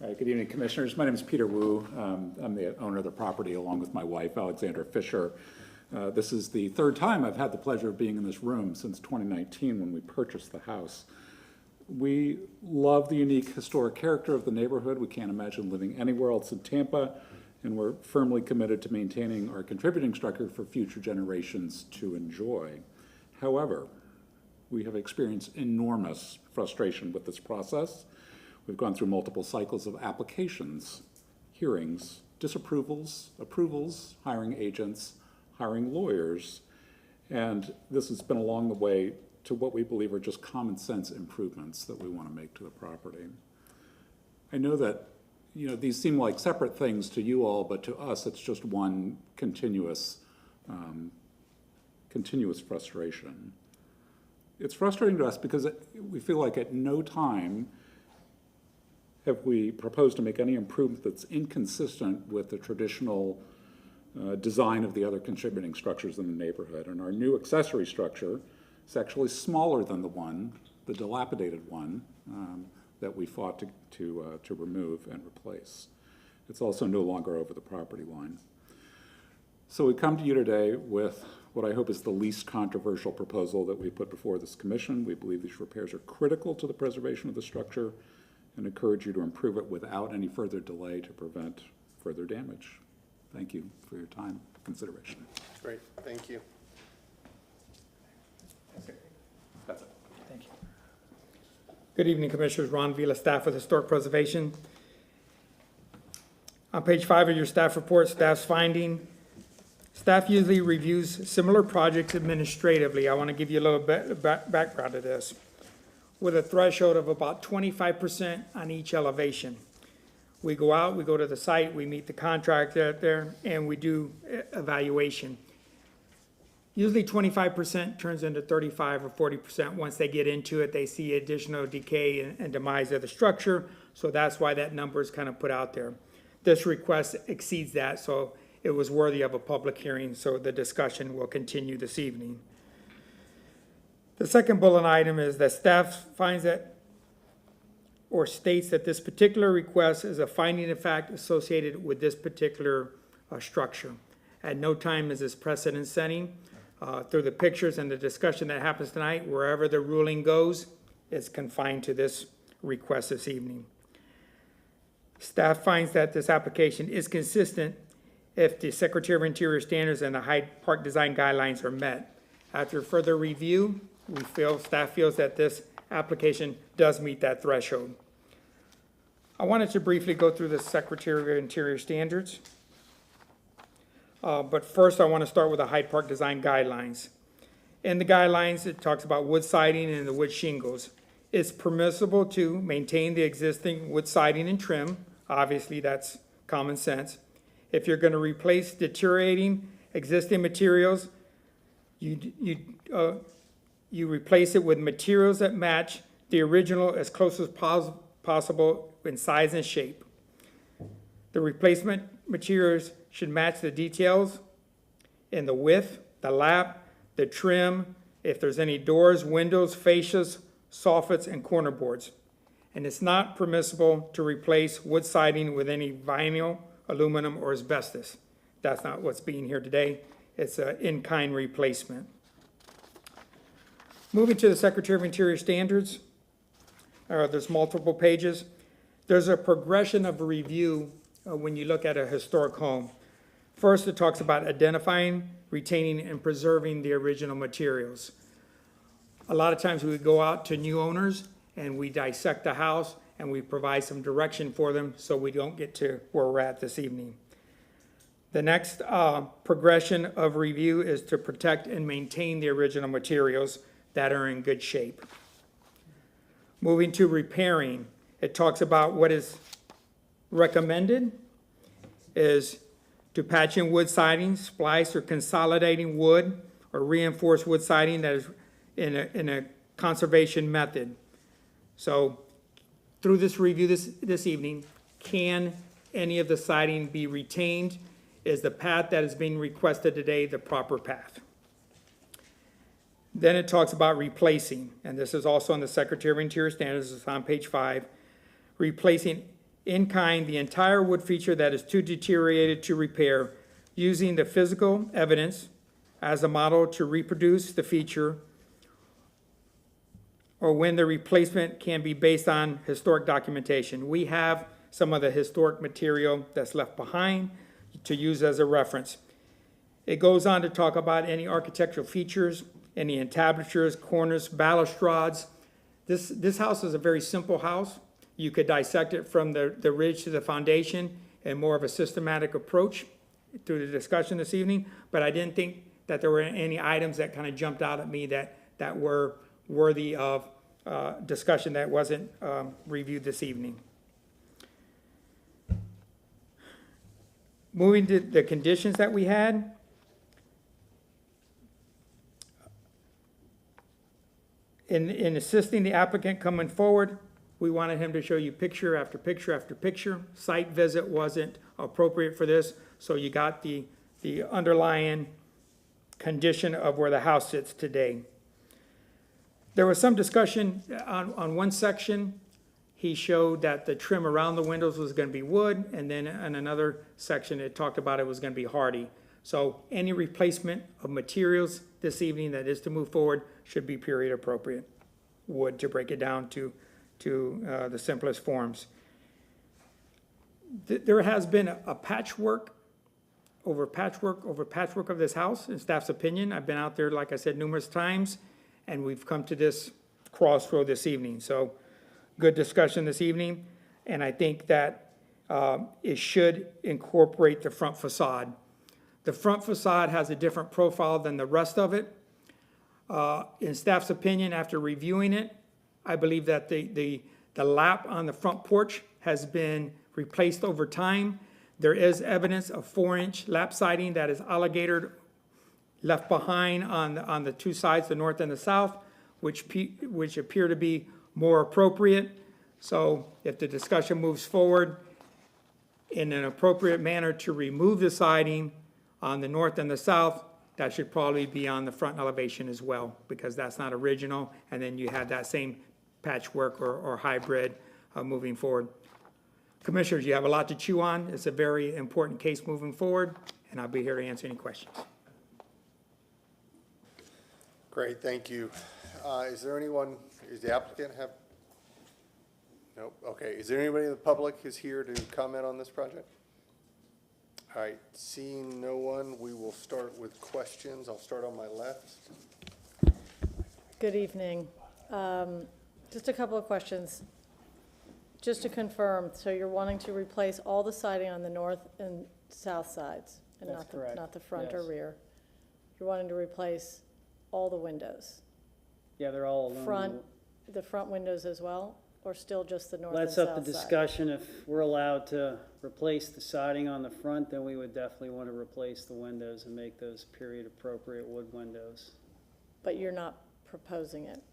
All right, good evening, Commissioners. My name is Peter Wu. I'm the owner of the property along with my wife, Alexandra Fisher. This is the third time I've had the pleasure of being in this room since 2019 when we purchased the house. We love the unique historic character of the neighborhood. We can't imagine living anywhere else in Tampa, and we're firmly committed to maintaining our contributing structure for future generations to enjoy. However, we have experienced enormous frustration with this process. We've gone through multiple cycles of applications, hearings, disapprovals, approvals, hiring agents, hiring lawyers, and this has been along the way to what we believe are just common sense improvements that we want to make to the property. I know that these seem like separate things to you all, but to us it's just one continuous frustration. It's frustrating to us because we feel like at no time have we proposed to make any improvement that's inconsistent with the traditional design of the other contributing structures in the neighborhood. And our new accessory structure is actually smaller than the dilapidated one that we fought to remove and replace. It's also no longer over the property line. So we come to you today with what I hope is the least controversial proposal that we put before this commission. We believe these repairs are critical to the preservation of the structure and encourage you to improve it without any further delay to prevent further damage. Thank you for your time and consideration. Great, thank you. That's it. Thank you. Good evening, Commissioners. Ron Vila, staff with Historic Preservation. On page 5 of your staff report, staff's finding, staff usually reviews similar projects administratively. I want to give you a little bit of background to this. With a threshold of about 25% on each elevation. We go out, we go to the site, we meet the contractor out there, and we do evaluation. Usually 25% turns into 35 or 40% once they get into it. They see additional decay and demise of the structure, so that's why that number is kind of put out there. This request exceeds that, so it was worthy of a public hearing, so the discussion will continue this evening. The second bullet item is that staff finds that or states that this particular request is a finding of fact associated with this particular structure. At no time is this precedent setting. Through the pictures and the discussion that happens tonight, wherever the ruling goes, it's confined to this request this evening. Staff finds that this application is consistent if the Secretary of Interior standards and the Hyde Park design guidelines are met. After further review, staff feels that this application does meet that threshold. I wanted to briefly go through the Secretary of Interior standards. But first, I want to start with the Hyde Park design guidelines. In the guidelines, it talks about wood siding and the wood shingles. It's permissible to maintain the existing wood siding and trim. Obviously, that's common sense. If you're going to replace deteriorating existing materials, you replace it with materials that match the original as close as possible in size and shape. The replacement materials should match the details in the width, the lap, the trim, if there's any doors, windows, fascias, soffits, and corner boards. And it's not permissible to replace wood siding with any vinyl, aluminum, or asbestos. That's not what's being here today. It's an in-kind replacement. Moving to the Secretary of Interior standards, there's multiple pages. There's a progression of review when you look at a historic home. First, it talks about identifying, retaining, and preserving the original materials. A lot of times we go out to new owners and we dissect the house and we provide some direction for them so we don't get to where we're at this evening. The next progression of review is to protect and maintain the original materials that are in good shape. Moving to repairing, it talks about what is recommended is to patch in wood siding, splice or consolidating wood, or reinforce wood siding that is in a conservation method. So through this review this evening, can any of the siding be retained? Is the path that is being requested today the proper path? Then it talks about replacing, and this is also in the Secretary of Interior standards, it's on page 5, replacing in kind the entire wood feature that is too deteriorated to repair, using the physical evidence as a model to reproduce the feature, or when the replacement can be based on historic documentation. We have some of the historic material that's left behind to use as a reference. It goes on to talk about any architectural features, any entablatures, corners, balustrades. This house is a very simple house. You could dissect it from the ridge to the foundation in more of a systematic approach through the discussion this evening, but I didn't think that there were any items that kind of jumped out at me that were worthy of discussion that wasn't reviewed this evening. Moving to the conditions that we had. In assisting the applicant coming forward, we wanted him to show you picture after picture after picture. Site visit wasn't appropriate for this, so you got the underlying condition of where the house sits today. There was some discussion on one section. He showed that the trim around the windows was going to be wood, and then in another section it talked about it was going to be hardy. So any replacement of materials this evening that is to move forward should be period appropriate. Wood, to break it down to the simplest forms. There has been a patchwork over patchwork of this house, in staff's opinion. I've been out there, like I said, numerous times, and we've come to this crossroad this evening. So good discussion this evening, and I think that it should incorporate the front facade. The front facade has a different profile than the rest of it. In staff's opinion, after reviewing it, I believe that the lap on the front porch has been replaced over time. There is evidence of 4-inch lap siding that is alligator left behind on the two sides, the north and the south, which appear to be more appropriate. So if the discussion moves forward, in an appropriate manner to remove the siding on the north and the south, that should probably be on the front elevation as well, because that's not original, and then you have that same patchwork or hybrid moving forward. Commissioners, you have a lot to chew on. It's a very important case moving forward, and I'll be here to answer any questions. Great, thank you. Is there anyone, is the applicant have? Nope, okay. Is there anybody in the public who's here to comment on this project? All right, seeing no one, we will start with questions. I'll start on my left. Good evening. Just a couple of questions. Just to confirm, so you're wanting to replace all the siding on the north and south sides? And That's not the, correct. not the front or Yes. rear? You're wanting to replace all the windows? Yeah, they're all aluminum. Front, the front windows as well, or still just the north and That's south up side? to discussion. If we're allowed to replace the siding on the front, then we would definitely want to replace the windows and make those period appropriate wood windows. But you're not proposing it?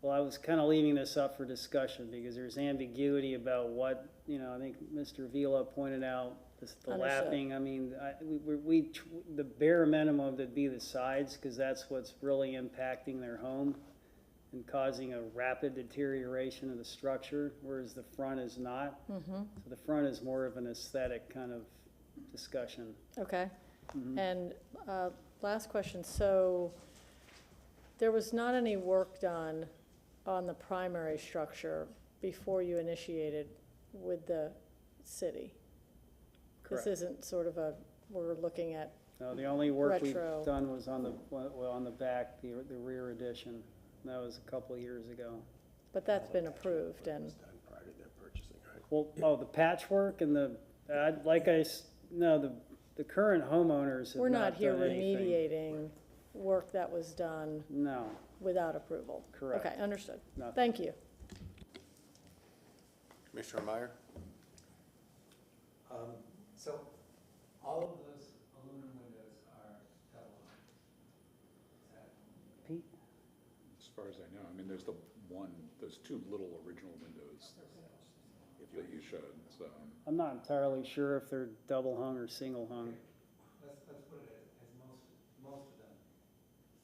Well, I was kind of leaving this up for discussion because there's ambiguity about what, I think Mr. Vila pointed out, the Understood. lapping. I mean, the bare minimum would be the sides, because that's what's really impacting their home and causing a rapid deterioration of the structure, whereas the front is not. Mm-hmm. So the front is more of an aesthetic kind of discussion. Okay. Mhm. And last question, so there was not any work done on the primary structure before you initiated with the city? Correct. This isn't sort of we're looking at, No, the only work we've Retro. done was on the back, the rear addition. That was a couple of years ago. but that's been approved and, Well, the patchwork and the current homeowners have we're not here done anything. remediating work that was done No, without approval? Correct. Okay, understood. nothing. Thank you. Commissioner Meyer? So all of those aluminum windows are double hung? Pete? As far as I know, I mean, there's those two little original windows that you showed, so. I'm not entirely sure if they're double hung or single hung. Let's put it as most of them.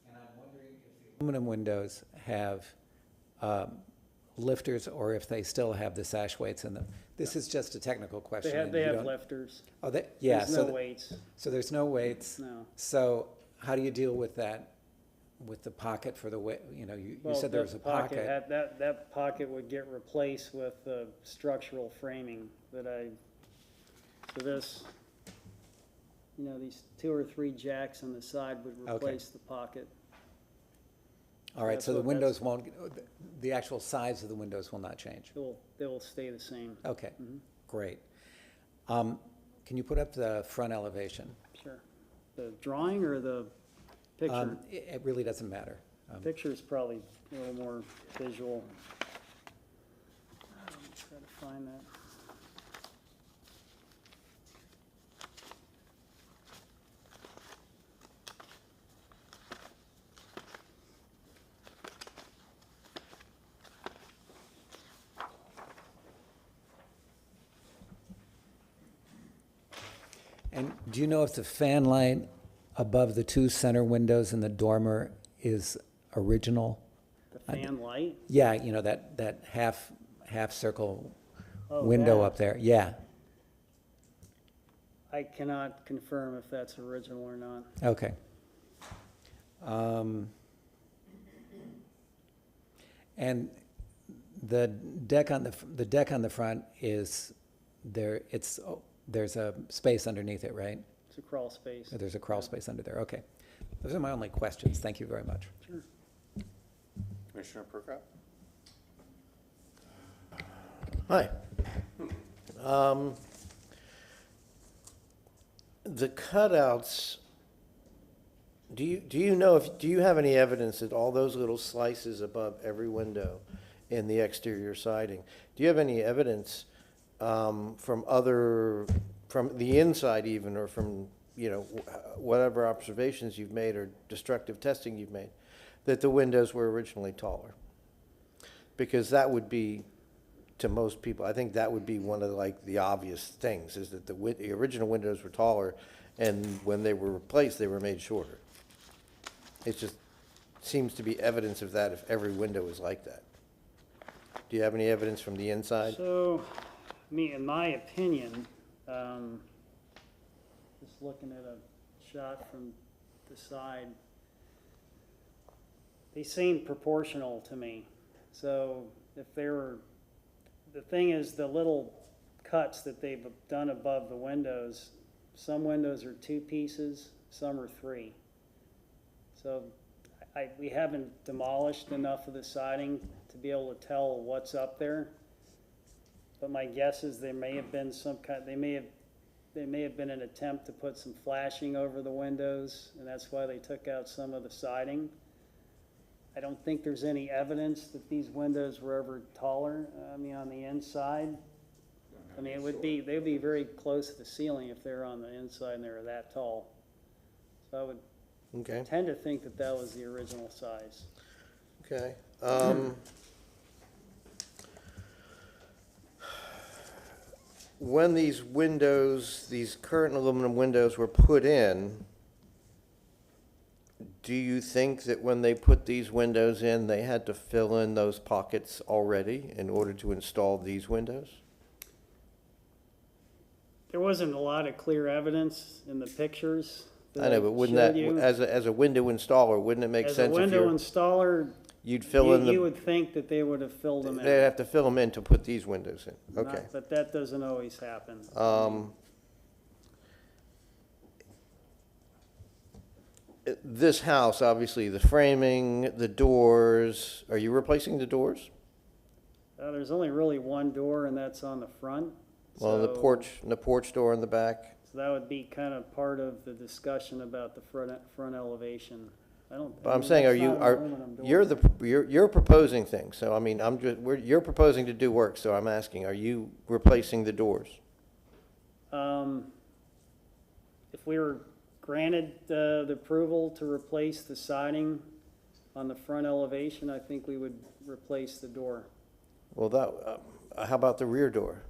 And I'm wondering if the aluminum windows have lifters or if they still have the sash weights in them. This is just a technical question. and They you have don't- lifters. Oh, yeah. There's so no weights. So there's no weights. No. So how do you deal with that, with the pocket for the weight? You Well, said there that was a pocket. That pocket would get replaced with the structural framing so this, these 2 or 3 jacks on the side would Okay. replace the pocket. All right, that's so the what- windows won't, the actual size of the windows will not change? They will stay the same. Okay, Mhm. great. Can you put up the front elevation? Sure. The drawing or the picture? It really doesn't matter. Picture's probably a little more visual. Try to find that. And do you know if the fan light above the 2 center windows in the dormer is original? The fan light? Yeah, that half circle Oh, window that. up there, yeah, I cannot confirm if that's original or not. okay. And the deck on the front is there, there's a space underneath it, right? It's a crawl space. There's a crawl space under there, okay. Those are my only questions, thank you very much. Sure. Commissioner Prokop? Hi. The cutouts, do you have any evidence that all those little slices above every window in the exterior siding, do you have any evidence from the inside even, or from, whatever observations you've made or destructive testing you've made, that the windows were originally taller? Because that would be to most people. I think that would be one of like the obvious things, is that the original windows were taller, and when they were replaced, they were made shorter. It just seems to be evidence of that if every window is like that. Do you have any evidence from the inside? So, in my opinion, just looking at a shot from the side, they seem proportional to me. So if they were, the thing is, the little cuts that they've done above the windows, some windows are 2 pieces, some are 3. So we haven't demolished enough of the siding to be able to tell what's up there. But my guess is there may have been some kind, there may have been an attempt to put some flashing over the windows, and that's why they took out some of the siding. I don't think there's any evidence that these windows were ever taller, on the inside. It would be, they'd be very close to the ceiling if they're on the inside and they were that tall. So I would tend to think that that was the original size. Okay. When these windows, these current aluminum windows were put in, do you think that when they put these windows in, they had to fill in those pockets already in order to install these windows? There wasn't a lot of clear evidence in the pictures. I know, but wouldn't that, as a window installer, wouldn't it make sense if As a window installer, you'd fill in the... You would think that they would have filled them in. They'd have to fill them in to put these windows in, okay. But that doesn't always happen. This house, obviously, the framing, the doors, are you replacing the doors? There's only really one door, and that's on the front. Well, the porch door in the back? So that would be kind of part of the discussion about the front elevation. But I'm saying, you're proposing things, so you're proposing to do work, so I'm asking, are you replacing the doors? If we were granted the approval to replace the siding on the front elevation, I think we would replace the door. Well, how about the rear door?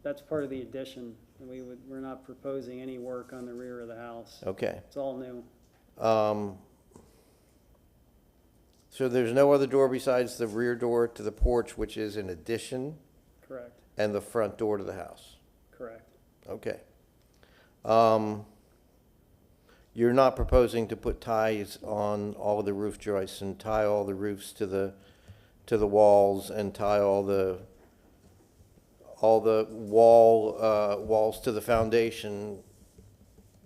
That's part of the addition. We're not proposing any work on the rear of the house. Okay. It's all new. So there's no other door besides the rear door to the porch, which is an addition? Correct. And the front door to the house? Correct. Okay. You're not proposing to put ties on all of the roof joists and tie all the roofs to the walls and tie all the walls to the foundation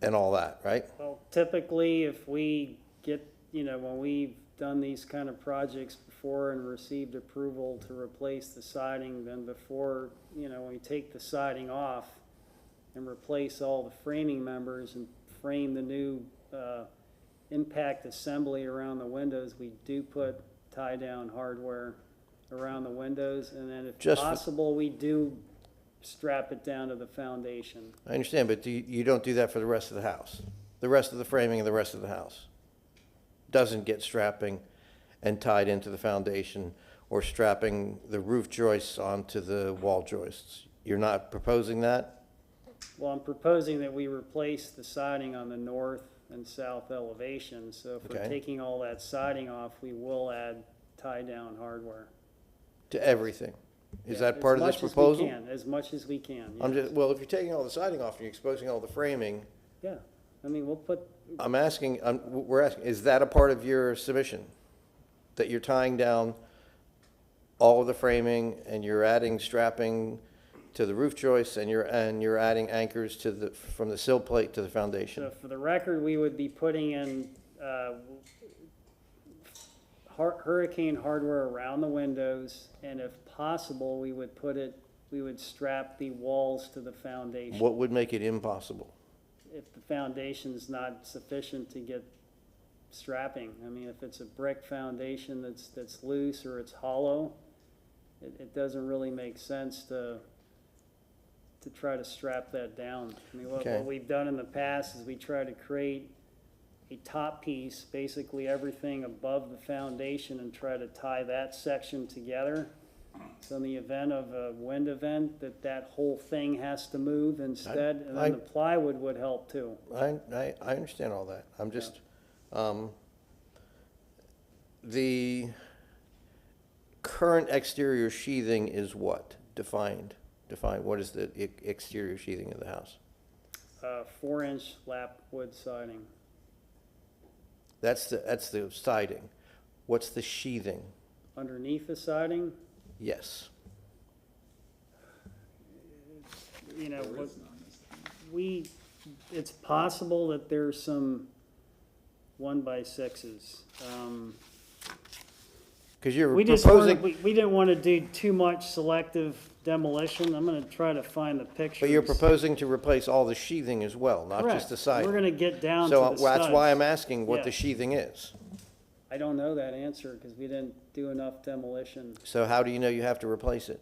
and all that, right? Well, typically, if we get, when we've done these kind of projects before and received approval to replace the siding, then before, when we take the siding off and replace all the framing members and frame the new impact assembly around the windows, we do put tie-down hardware around the windows, and then if possible, we do strap it down to the foundation. I understand, but you don't do that for the rest of the house? The rest of the framing and the rest of the house doesn't get strapping and tied into the foundation or strapping the roof joists onto the wall joists? You're not proposing that? Well, I'm proposing that we replace the siding on the north and south elevation. So if we're taking all that siding off, we will add tie-down hardware. To everything? Is that part of this proposal? As much as we can, yes. Well, if you're taking all the siding off and you're exposing all the framing. Yeah, we'll put. We're asking, is that a part of your submission? That you're tying down all of the framing and you're adding strapping to the roof joists and you're adding anchors from the sill plate to the foundation? So for the record, we would be putting in hurricane hardware around the windows, and if possible, we would strap the walls to the foundation. What would make it impossible? If the foundation's not sufficient to get strapping. If it's a brick foundation that's loose or it's hollow, it doesn't really make sense to try to strap that down. What we've done in the past is we try to create a top piece, basically everything above the foundation, and try to tie that section together. So in the event of a wind event, that whole thing has to move instead, and I- then the plywood would help too. I understand all that. I'm just, the current exterior sheathing is what? Define, what is the exterior sheathing of the house? 4-inch lap wood siding. That's the siding. What's the sheathing? Underneath the siding, Yes. you know, it's possible that there's some 1x6s. Because you're We just proposing, we didn't want to do too much selective demolition. I'm gonna try to find the pictures. but you're proposing to replace all the sheathing as well, not just Correct. the siding. We're gonna get down to So the that's why studs. I'm asking what the Yeah. sheathing is. I don't know that answer because we didn't do enough demolition. So how do you know you have to replace it?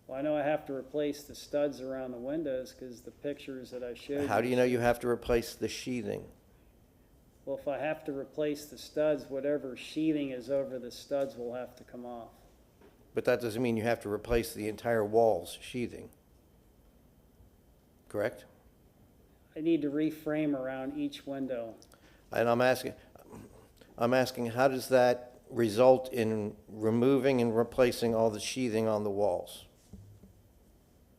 Well, I know I have to replace the studs around the windows because the pictures that I showed How do you know you have to replace the sheathing? Well, if I have to replace the studs, whatever sheathing is over the studs will have to come off. But that doesn't mean you have to replace the entire wall's sheathing. Correct? I need to reframe around each window. And I'm asking, how does that result in removing and replacing all the sheathing on the walls?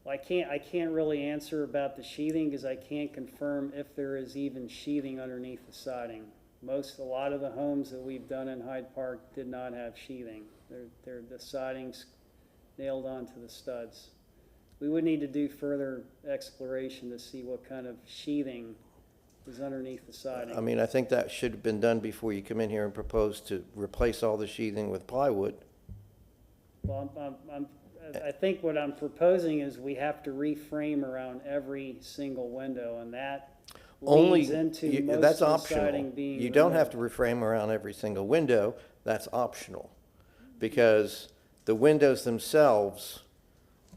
Well, I can't really answer about the sheathing because I can't confirm if there is even sheathing underneath the siding. A lot of the homes that we've done in Hyde Park did not have sheathing. The siding's nailed onto the studs. We would need to do further exploration to see what kind of sheathing is underneath the siding. I mean, I think that should have been done before you come in here and propose to replace all the sheathing with plywood. Well, I think what I'm proposing is we have to reframe around every single window, and that leads into most That's of the optional. siding being You don't have to removed. reframe around every single window. That's optional. Because the windows themselves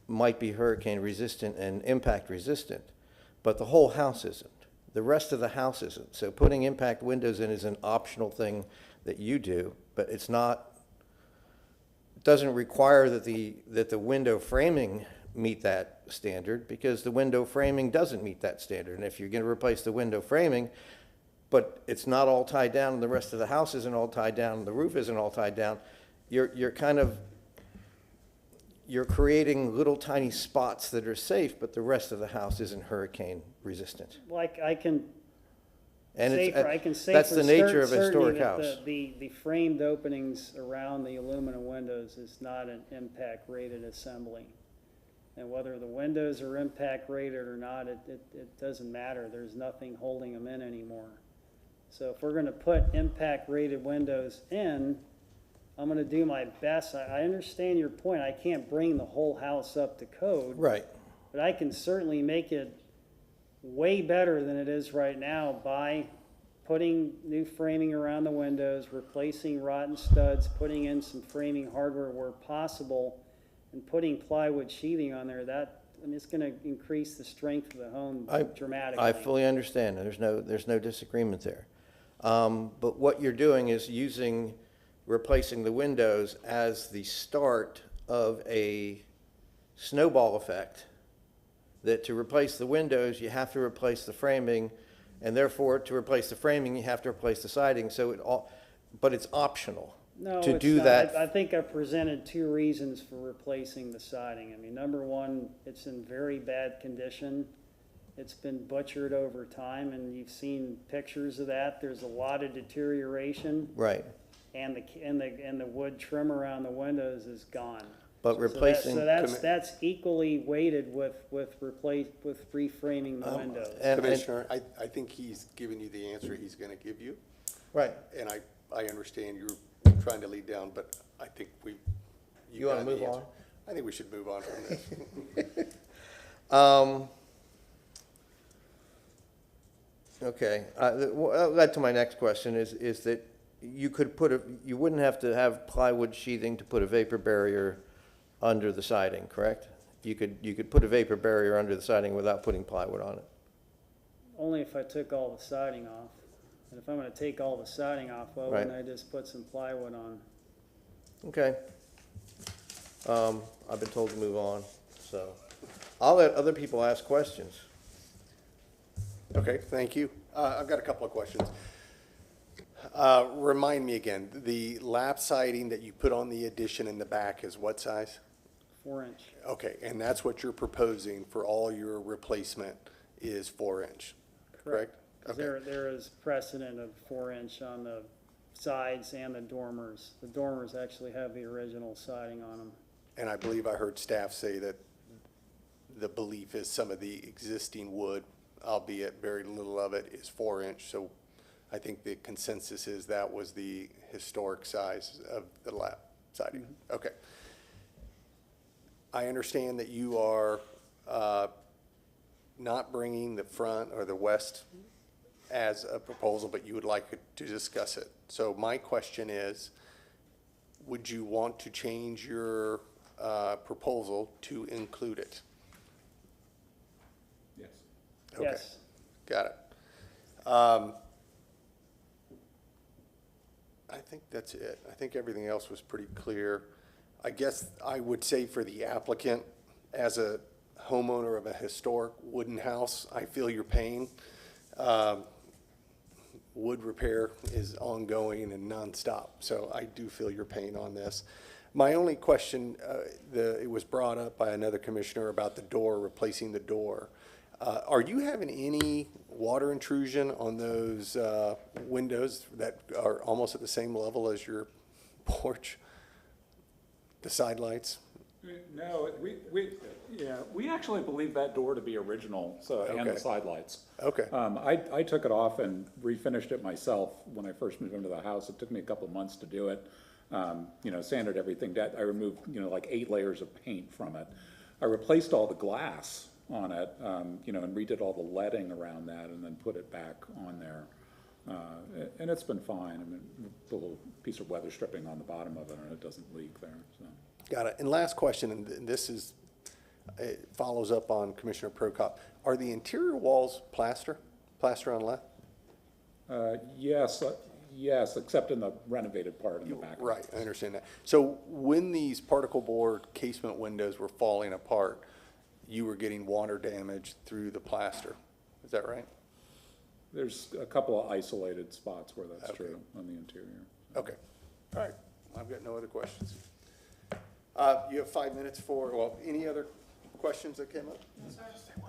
might be hurricane resistant and impact resistant, but the whole house isn't. The rest of the house isn't. So putting impact windows in is an optional thing that you do, but it's not, doesn't require that the window framing meet that standard, because the window framing doesn't meet that standard. And if you're going to replace the window framing, but it's not all tied down and the rest of the house isn't all tied down and the roof isn't all tied down, you're creating little tiny spots that are safe, but the rest of the house isn't hurricane resistant. Like, I can And say it's, for, I can say that's for the nature of a certainty historic that house. the framed openings around the aluminum windows is not an impact rated assembly. And whether the windows are impact rated or not, it doesn't matter. There's nothing holding them in anymore. So if we're gonna put impact rated windows in, I'm gonna do my best. I understand your point. I can't bring the whole house up to code. Right. But I can certainly make it way better than it is right now by putting new framing around the windows, replacing rotten studs, putting in some framing hardware where possible, and putting plywood sheathing on there. It's gonna increase the strength of the home dramatically. I fully understand, and there's no disagreement there. But what you're doing is replacing the windows as the start of a snowball effect, that to replace the windows, you have to replace the framing, and therefore, to replace the framing, you have to replace the siding, but it's optional No, to it's do not. that. I think I presented two reasons for replacing the siding. I mean, number one, it's in very bad condition. It's been butchered over time, and you've seen pictures of that. There's a lot of deterioration. Right. And the wood trim around the windows is gone. But replacing. So that's equally weighted with reframing the windows. Commissioner, I think he's given you the answer he's gonna give you. Right. And I understand you're trying to lead down, but I think You wanna got the move answer. on? I think we should move on from this. Okay, that led to my next question, is that you wouldn't have to have plywood sheathing to put a vapor barrier under the siding, correct? You could put a vapor barrier under the siding without putting plywood on it. Only if I took all the siding off. And if I'm gonna take all the siding off, why wouldn't I just put some plywood on? Okay. I've been told to move on, so I'll let other people ask questions. Okay, thank you. I've got a couple of questions. Remind me again, the lap siding that you put on the addition in the back is what size? 4-inch. Okay, and that's what you're proposing for all your replacement is 4-inch, correct? 'Cause Okay. there is precedent of 4-inch on the sides and the dormers. The dormers actually have the original siding on them. And I believe I heard staff say that the belief is some of the existing wood, albeit very little of it, is 4-inch. So I think the consensus is that was the historic size of the lap siding. Okay. I understand that you are not bringing the front or the west as a proposal, but you would like to discuss it. So my question is, would you want to change your proposal to include it? Yes. Okay. Yes. Got it. I think that's it. I think everything else was pretty clear. I guess I would say for the applicant, as a homeowner of a historic wooden house, I feel your pain. Wood repair is ongoing and nonstop, so I do feel your pain on this. My only question, it was brought up by another commissioner about the door, replacing the door. Are you having any water intrusion on those windows that are almost at the same level as your porch? The side lights? No, we actually believe that door to be original, so, and Okay. the side lights. Okay. I took it off and refinished it myself when I first moved into the house. It took me a couple of months to do it. Sanded everything down. I removed, like 8 layers of paint from it. I replaced all the glass on it, and redid all the leading around that and then put it back on there. And it's been fine. I mean, the little piece of weather stripping on the bottom of it, and it doesn't leak there, so. Got it. And last question, and this is, it follows up on Commissioner Prokop. Are the interior walls plaster on left? Yes, except in the renovated part in the back. Right, I understand that. So when these particle board casement windows were falling apart, you were getting water damage through the plaster. Is that right? There's a couple of isolated spots where that's Okay. true on the interior. Okay. All right. I've got no other questions. You have 5 minutes for, any other questions that came up?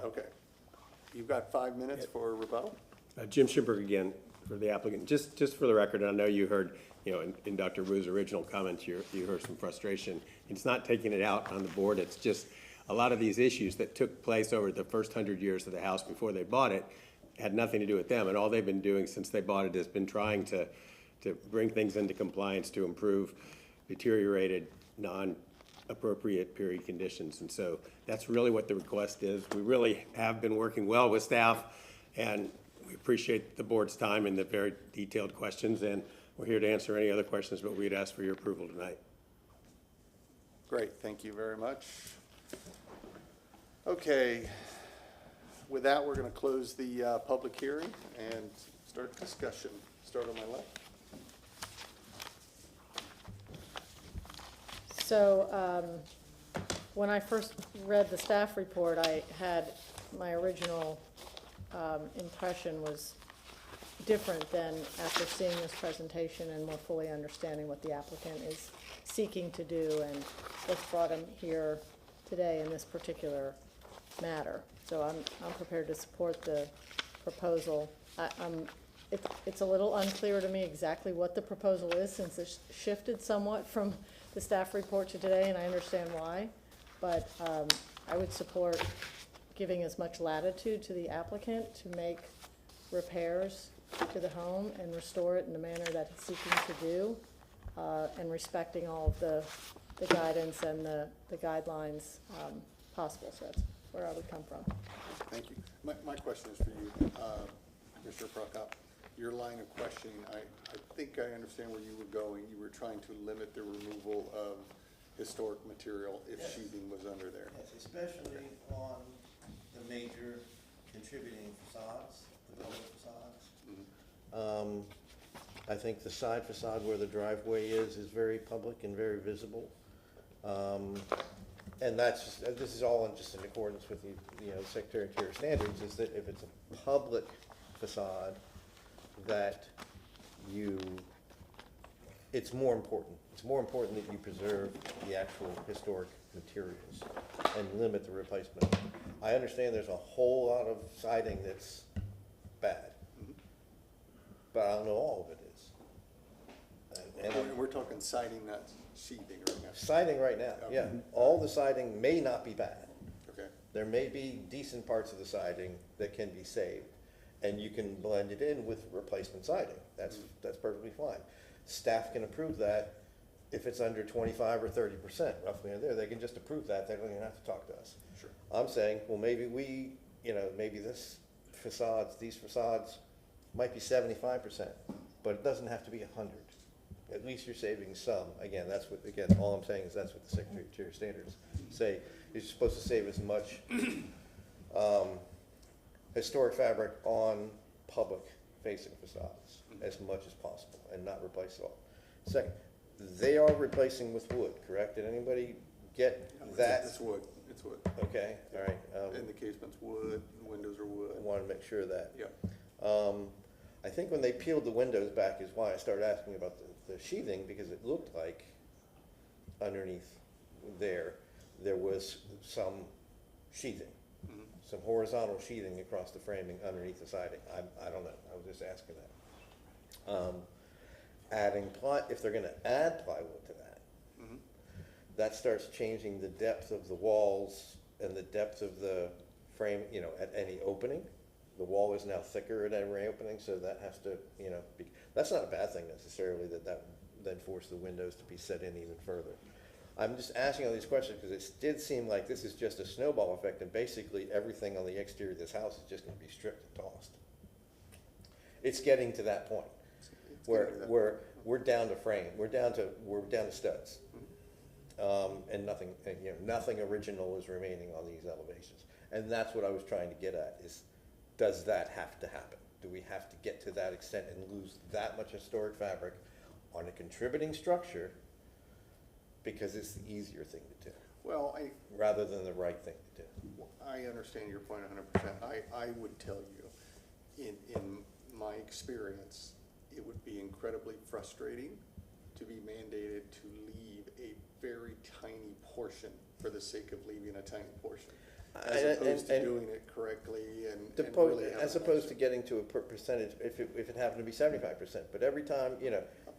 Okay. You've got 5 minutes for rebuttal? Jim Schimberg again for the applicant. Just for the record, I know you heard, in Dr. Wu's original comments, you heard some frustration. It's not taking it out on the board. It's just a lot of these issues that took place over the first 100 years of the house before they bought it had nothing to do with them. And all they've been doing since they bought it has been trying to bring things into compliance to improve deteriorated, non-appropriate period conditions. And so that's really what the request is. We really have been working well with staff, and we appreciate the board's time and the very detailed questions, and we're here to answer any other questions, but we'd ask for your approval tonight. Great, thank you very much. Okay, with that, we're going to close the public hearing and start discussion. Start on my left. So, when I first read the staff report, I had, my original impression was different than after seeing this presentation and more fully understanding what the applicant is seeking to do and what's brought him here today in this particular matter. So I'm prepared to support the proposal. It's a little unclear to me exactly what the proposal is, since it's shifted somewhat from the staff report to today, and I understand why. But I would support giving as much latitude to the applicant to make repairs to the home and restore it in the manner that he's seeking to do, and respecting all of the guidance and the guidelines possible. So that's where I would come from. Thank you. My question is for you, Mr. Prokop. Your line of questioning, I think I understand where you were going. You were trying to limit the removal of historic material if sheathing was under there. Yes, especially on the major contributing facades, the building facades. I think the side facade where the driveway is very public and very visible. And this is all just in accordance with the Secretary of Interior standards, is that if it's a public facade, that it's more important. It's more important that you preserve the actual historic materials and limit the replacement. I understand there's a whole lot of siding that's bad, but I don't know all of it is. And we're talking siding, not sheathing right now. Siding right now, yeah. All the siding may not be bad. Okay. There may be decent parts of the siding that can be saved, and you can blend it in with replacement siding. That's perfectly fine. Staff can approve that if it's under 25 or 30%, roughly in there. They can just approve that. They don't even have to talk to us. Sure. I'm saying, well, maybe maybe these facades might be 75%, but it doesn't have to be 100. At least you're saving some. Again, all I'm saying is that's what the Secretary of Interior standards say. You're supposed to save as much historic fabric on public facing facades as much as possible and not replace it all. Second, they are replacing with wood, correct? Did anybody get that? It's wood, it's wood. Okay, all right. And the casement's wood, the windows are wood. I want to make sure of that. Yeah. I think when they peeled the windows back is why I started asking about the sheathing, because it looked like underneath there was some sheathing, some horizontal sheathing across the framing underneath the siding. I don't know. I was just asking that. If they're going to add plywood to that, that starts changing the depth of the walls and the depth of the frame, at any opening. The wall is now thicker at every opening, so that has to, that's not a bad thing necessarily, that then force the windows to be set in even further. I'm just asking all these questions because it did seem like this is just a snowball effect, and basically everything on the exterior of this house is just going to be stripped and tossed. It's getting to that point where we're down to frame, we're down to studs, and nothing original is remaining on these elevations, and that's what I was trying to get at is. Does that have to happen? Do we have to get to that extent and lose that much historic fabric on a contributing structure because it's the easier thing to do? Well, rather than the right thing to do. I understand your point 100%. I would tell you, in my experience, it would be incredibly frustrating to be mandated to leave a very tiny portion for the sake of leaving a tiny portion. As opposed to doing it correctly and really as opposed to getting to a percentage, if it happened to be 75%, but every time,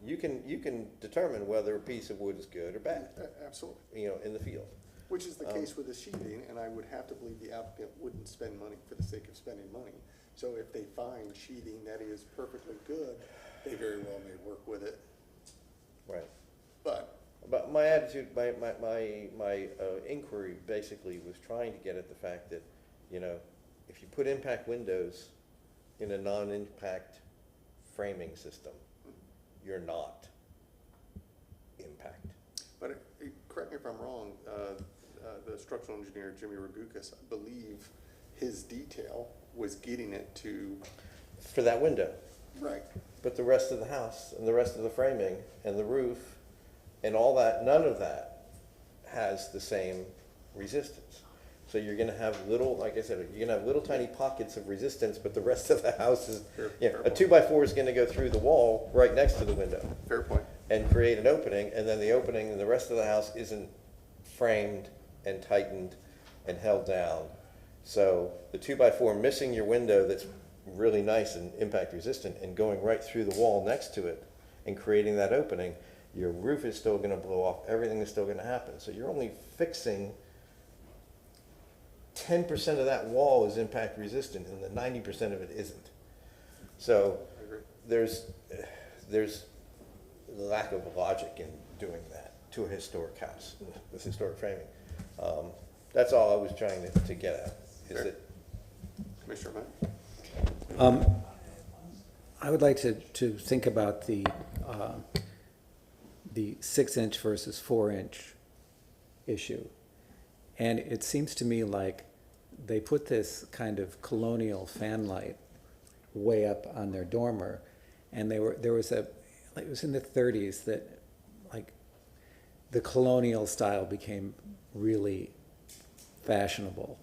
you can determine whether a piece of wood is good or bad. Absolutely. In the field. Which is the case with the sheathing, and I would have to believe the applicant wouldn't spend money for the sake of spending money. So if they find sheathing that is perfectly good, they very well may work with it. Right. But my attitude, my inquiry basically was trying to get at the fact that, if you put impact windows in a non-impact framing system, you're not impact. But correct me if I'm wrong, the structural engineer, Jimmy Ragukas, I believe his detail was getting it to. For that window. Right. But the rest of the house and the rest of the framing and the roof and all that, none of that has the same resistance. So you're going to have like I said, you're going to have little tiny pockets of resistance, but the rest of the house is, a 2x4 is going to go through the wall right next to the window. Fair point. And create an opening, and then the opening and the rest of the house isn't framed and tightened and held down. So the 2x4 missing your window that's really nice and impact resistant and going right through the wall next to it and creating that opening, your roof is still going to blow off, everything is still going to happen. So you're only fixing 10% of that wall is impact resistant and the 90% of it isn't. So there's lack of logic in doing that to a historic house with historic framing. That's all I was trying to get at. Is it Commissioner Matt? I would like to think about the 6-inch versus 4-inch issue. And it seems to me like they put this kind of colonial fan light way up on their dormer, and it was in the 30s that, like, the colonial style became really fashionable.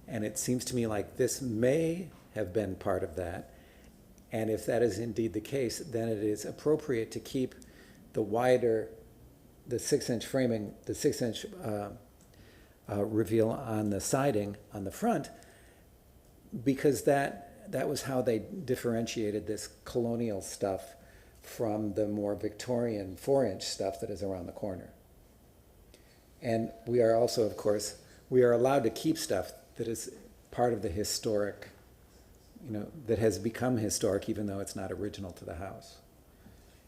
And it seems to me like this may have been part of that. And if that is indeed the case, then it is appropriate to keep the wider, the 6-inch framing, the 6-inch reveal on the siding on the front, because that was how they differentiated this colonial stuff from the more Victorian 4-inch stuff that is around the corner. And we are also, of course, we are allowed to keep stuff that is part of the historic, you know, that has become historic even though it's not original to the house,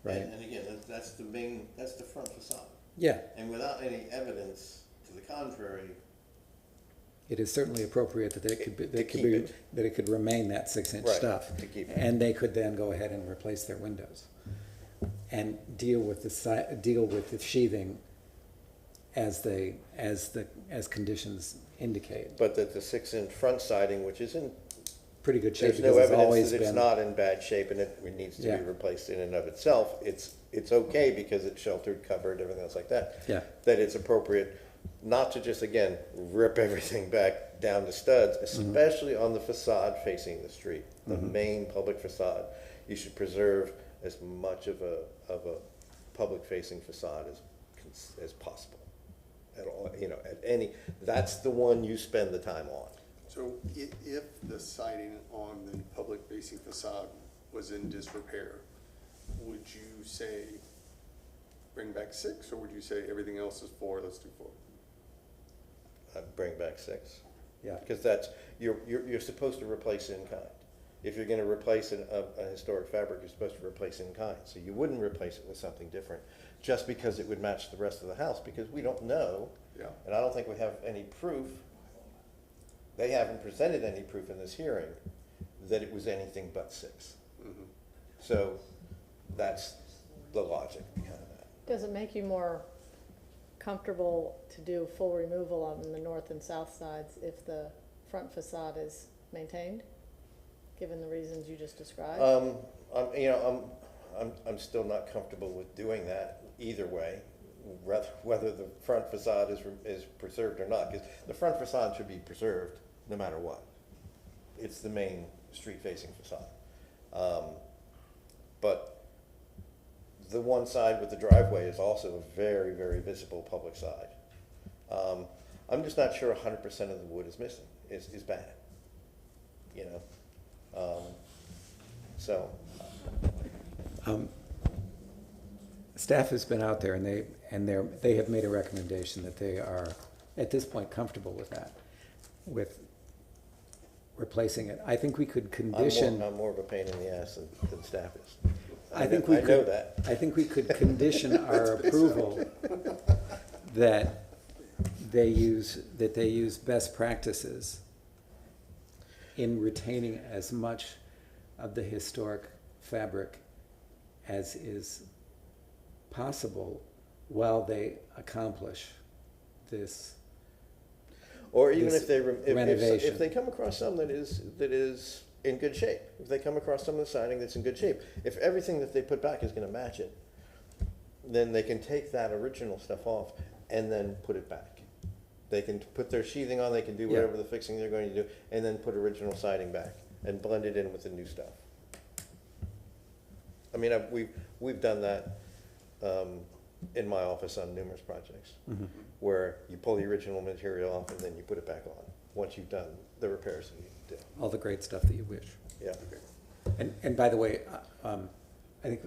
right? And again, that's the front facade. Yeah, And without any evidence to the contrary, it is certainly appropriate that it could be, To keep it. that it could remain that 6-inch Right, stuff. to keep it. And they could then go ahead and replace their windows and deal with the sheathing as conditions indicate. but that the 6-inch front siding, which is in, Pretty good shape there's no because it's evidence always that it's been. not in bad shape and it needs to Yeah. be replaced in and of itself. It's okay because it's sheltered, covered, everything else like that. Yeah. That it's appropriate not to just, again, rip everything back down to studs, especially on the facade facing the street, the main public facade. You should preserve as much of a public-facing facade as possible. At all, you know, that's the one you spend the time on. So if the siding on the public-facing facade was in disrepair, would you say bring back 6, or would you say everything else is 4, let's do 4? I'd bring back 6. Yeah. Because you're supposed to replace in kind. If you're gonna replace a historic fabric, you're supposed to replace in kind. So you wouldn't replace it with something different, just because it would match the rest of the house, because we don't know. Yeah. And I don't think we have any proof, they haven't presented any proof in this hearing that it was anything but 6. So that's the logic behind that. Does it make you more comfortable to do full removal on the north and south sides if the front facade is maintained, given the reasons you just described? I'm still not comfortable with doing that either way, whether the front facade is preserved or not, because the front facade should be preserved no matter what. It's the main street-facing facade. But the one side with the driveway is also a very, very visible public side. I'm just not sure 100% of the wood is missing, is bad, you know? So. Staff has been out there and they have made a recommendation that they are, at this point, comfortable with that, with replacing it. I think we could condition. I'm more of a pain in the ass than staff is. I know that. I think we could condition our approval that they use best practices in retaining as much of the historic fabric as is possible while they accomplish this. Or even this if they renovation. if they come across some that is in good shape, if they come across some of the siding that's in good shape, if everything that they put back is going to match it, then they can take that original stuff off and then put it back. They can put their sheathing on, they can do whatever the fixing they're going to do, and then put original siding back and blend it in with the new stuff. I mean, we've done that in my office on numerous projects, where you pull the original material off and then you put it back on, once you've done the repairs that you do. All the great stuff that you wish. Yeah. And by the way, I think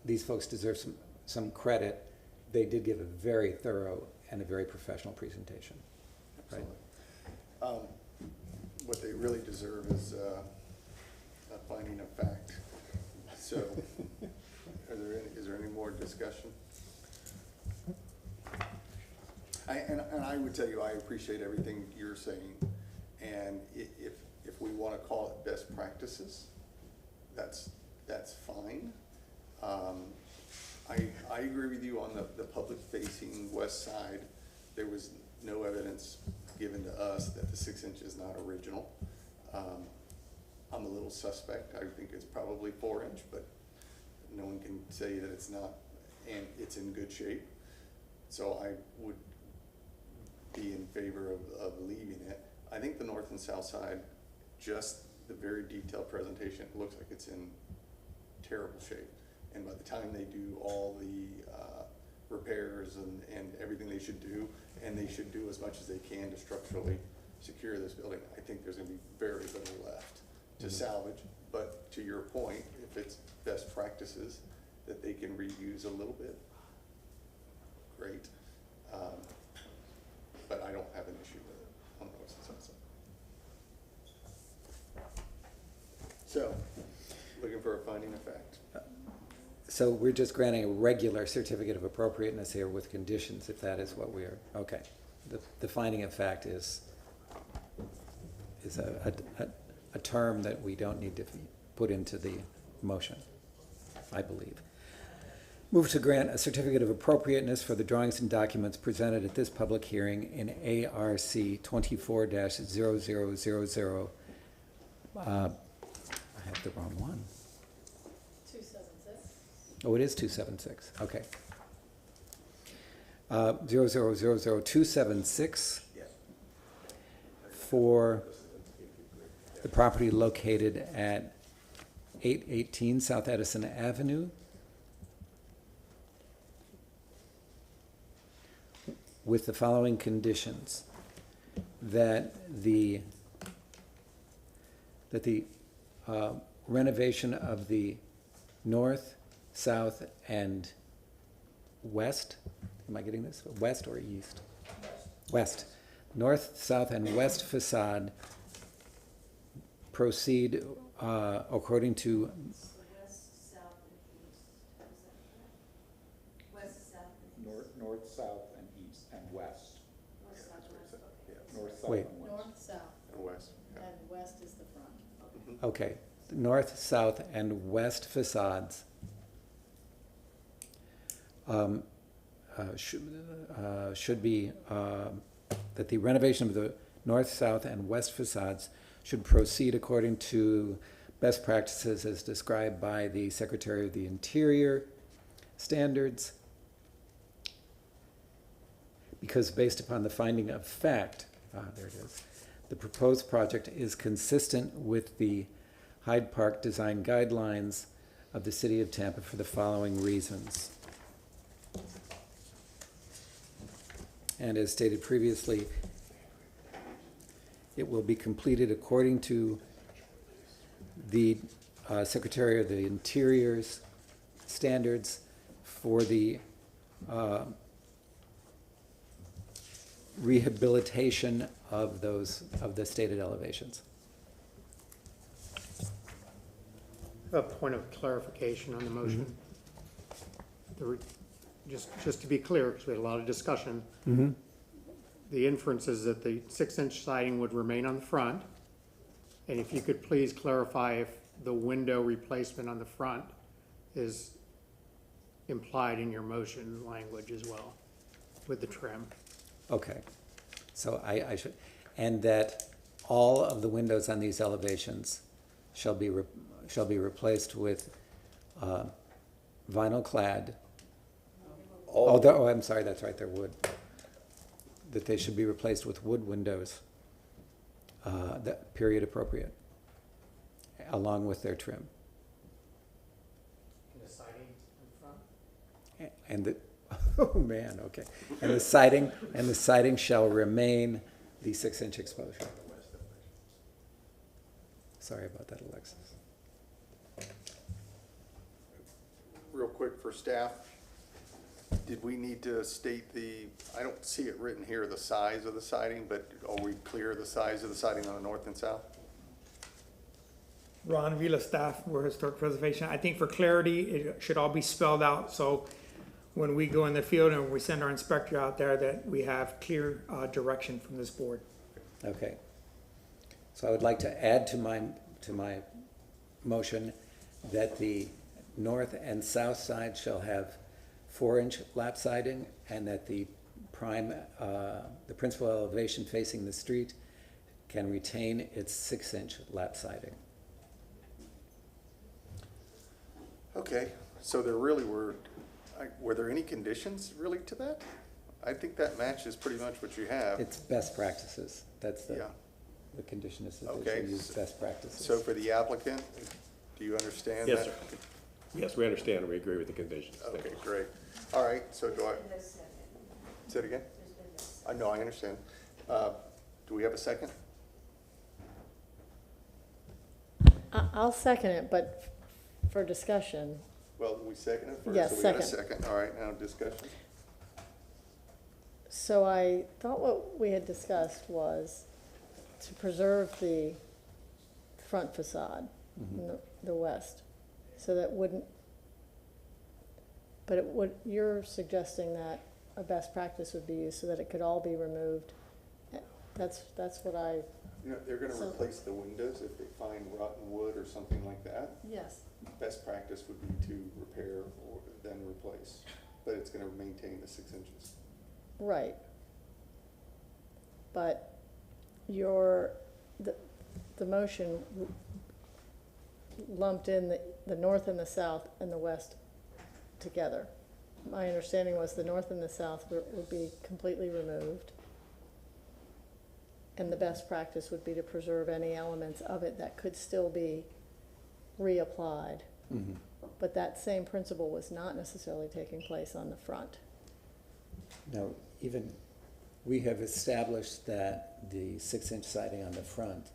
these folks deserve some credit. They did give a very thorough and a very professional presentation. Right? What they really deserve is a finding of fact. So, is there any more discussion? And I would tell you, I appreciate everything you're saying, and if we want to call it best practices, that's fine. I agree with you on the public-facing west side. There was no evidence given to us that the 6 inch is not original. I'm a little suspect. I think it's probably 4 inch, but no one can say that it's not, and it's in good shape. So I would be in favor of leaving it. I think the north and south side, just the very detailed presentation, it looks like it's in terrible shape. And by the time they do all the repairs and everything they should do, and they should do as much as they can to structurally secure this building, I think there's gonna be very little left to salvage. But to your point, if it's best practices that they can reuse a little bit, great. But I don't have an issue with it on the north and south side. So, looking for a finding of fact. So we're just granting a regular certificate of appropriateness here with conditions, if that is what we're, okay. The finding of fact is a term that we don't need to put into the motion, I believe. Move to grant a certificate of appropriateness for the drawings and documents presented at this public hearing in ARC 24-0000. I have the wrong one. 276. Oh, it is 276, okay. 00000276 for the property located at 818 South Edison Avenue, with the following conditions: that the renovation of the north, south, and west, am I getting this? West or east? West. North, south, and west facade proceed according to West, south, and east. Is that correct? West, south, and east. North, south, and east, and west. North, south, west, okay. North, south, Wait. and west. North, south, And west. and west is the front. Okay, north, south, and west facades should be, that the renovation of the north, south, and west facades should proceed according to best practices as described by the Secretary of the Interior standards, because based upon the finding of fact, there it is, the proposed project is consistent with the Hyde Park design guidelines of the City of Tampa for the following reasons. And as stated previously, it will be completed according to the Secretary of the Interior's standards for the rehabilitation of the stated elevations. A point of clarification on the motion. Just to be clear, because we had a lot of discussion, the inference is that the 6-inch siding would remain on the front. And if you could please clarify if the window replacement on the front is implied in your motion language as well, with the trim. Okay, so I should, and that all of the windows on these elevations shall be replaced with vinyl clad. Oh, I'm sorry, that's right, they're wood. That they should be replaced with wood windows, that period appropriate, along with their trim. And the siding in front? And the, oh man, okay. And the siding shall remain the 6-inch exposure. Sorry about that, Alexis. Real quick for staff, did we need to state I don't see it written here, the size of the siding, but are we clear the size of the siding on the north and south? Ron Vila, staff, we're Historic Preservation. I think for clarity, it should all be spelled out, so when we go in the field and we send our inspector out there, that we have clear direction from this board. Okay. So I would like to add to my motion that the north and south side shall have 4-inch lap siding, and that the principal elevation facing the street can retain its 6-inch lap siding. Okay, so there really were there any conditions really to that? I think that matches pretty much what you have. It's best practices. That's Yeah. the condition is that they Okay. should use best practices. So for the applicant, do you understand that? Yes, sir. Yes, we understand and we agree with the conditions. Thank Okay, you. great. All right, so do I, No second. say it again? There's been no second. I know, I understand. Do we have a second? I'll second it, but for discussion. Well, we second it first. Yes, So we got a second. second. All right, now discussion. So I thought what we had discussed was to preserve the front facade, in the west, so that wouldn't, but it would, you're suggesting that a best practice would be used so that it could all be removed. That's what I, You know, they're gonna So- replace the windows if they find rotten wood or something like that. yes. Best practice would be to repair or then replace, but it's gonna maintain the 6 inches. Right. But the motion lumped in the north and the south and the west together. My understanding was the north and the south would be completely removed. And the best practice would be to preserve any elements of it that could still be reapplied. Mhm. But that same principle was not necessarily taking place on the front. Now, even, we have established that the 6-inch siding on the front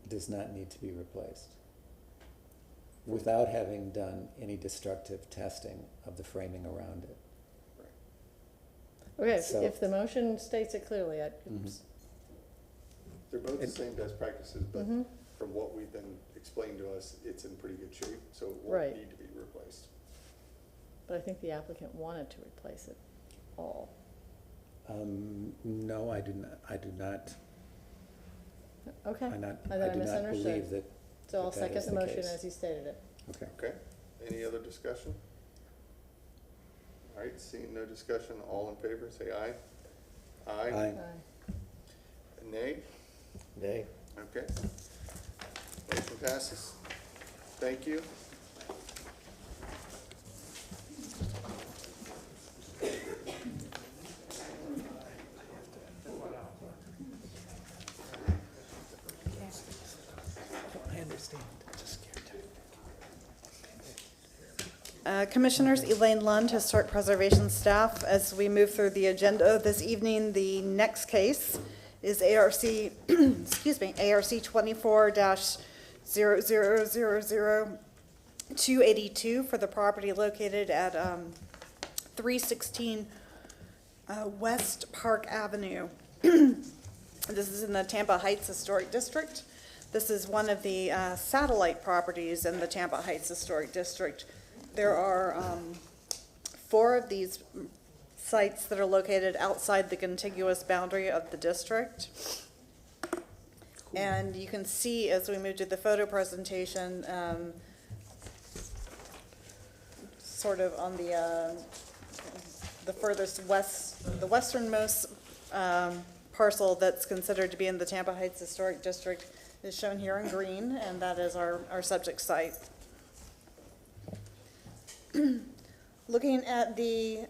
does not need to be replaced without having done any destructive testing of the framing around it. Okay, So- if the motion states it clearly, They're both the And- same best practices, but Mhm. from what we've been explained to us, it's in pretty good shape, so it Right. won't need to be replaced. but I think the applicant wanted to replace it all. No, I do not, Okay, I I do not misunderstood. believe that. So I'll that second is the the motion case. as he stated it. Okay. Okay, any other discussion? All right, seeing no discussion, all in favor, say aye. Aye. Aye. Aye. Nay? Nay. Okay. Motion passes. Thank you. I understand, just scared to. Commissioners, Elaine Lund, Historic Preservation Staff. As we move through the agenda this evening, the next case is ARC, excuse me, ARC 24-0000282 for the property located at 316 West Park Avenue. This is in the Tampa Heights Historic District. This is one of the satellite properties in the Tampa Heights Historic District. There are 4 of these sites that are located outside the contiguous boundary of the district. And you can see as we move to the photo presentation, sort of on the furthest west, the westernmost parcel that's considered to be in the Tampa Heights Historic District is shown here in green, and that is our subject site. Looking at the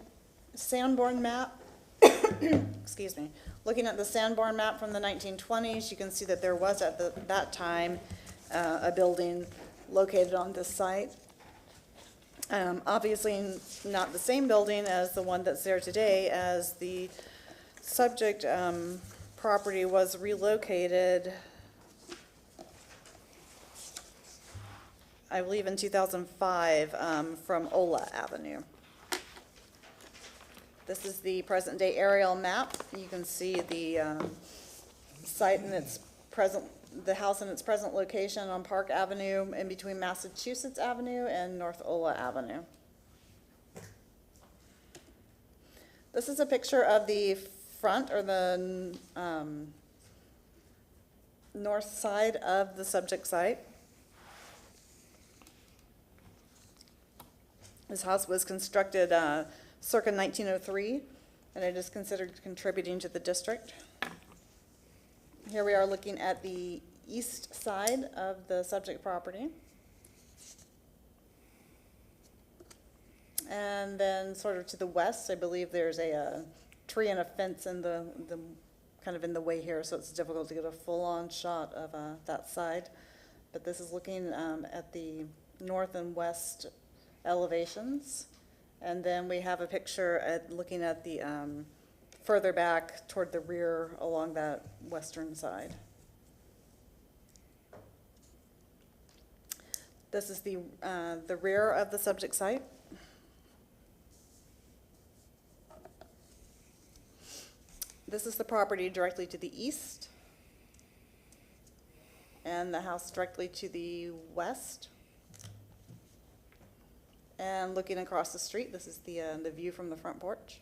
Sanborn map, excuse me, looking at the Sanborn map from the 1920s, you can see that there was at that time a building located on this site. Obviously not the same building as the one that's there today, as the subject property was relocated, I believe in 2005, from Ola Avenue. This is the present-day aerial map. You can see the site in its present, the house in its present location on Park Avenue, in between Massachusetts Avenue and North Ola Avenue. This is a picture of the front, or the north side of the subject site. This house was constructed circa 1903, and it is considered contributing to the district. Here we are looking at the east side of the subject property. And And then sort of to the west, I believe there's a tree and a fence in the kind of in the way here, so it's difficult to get a full-on shot of that side. But this is looking at the north and west elevations. And then we have a picture looking at the further back toward the rear along that western side. This is the rear of the subject site. This is the property directly to the east, and the house directly to the west. And looking across the street, this is the view from the front porch.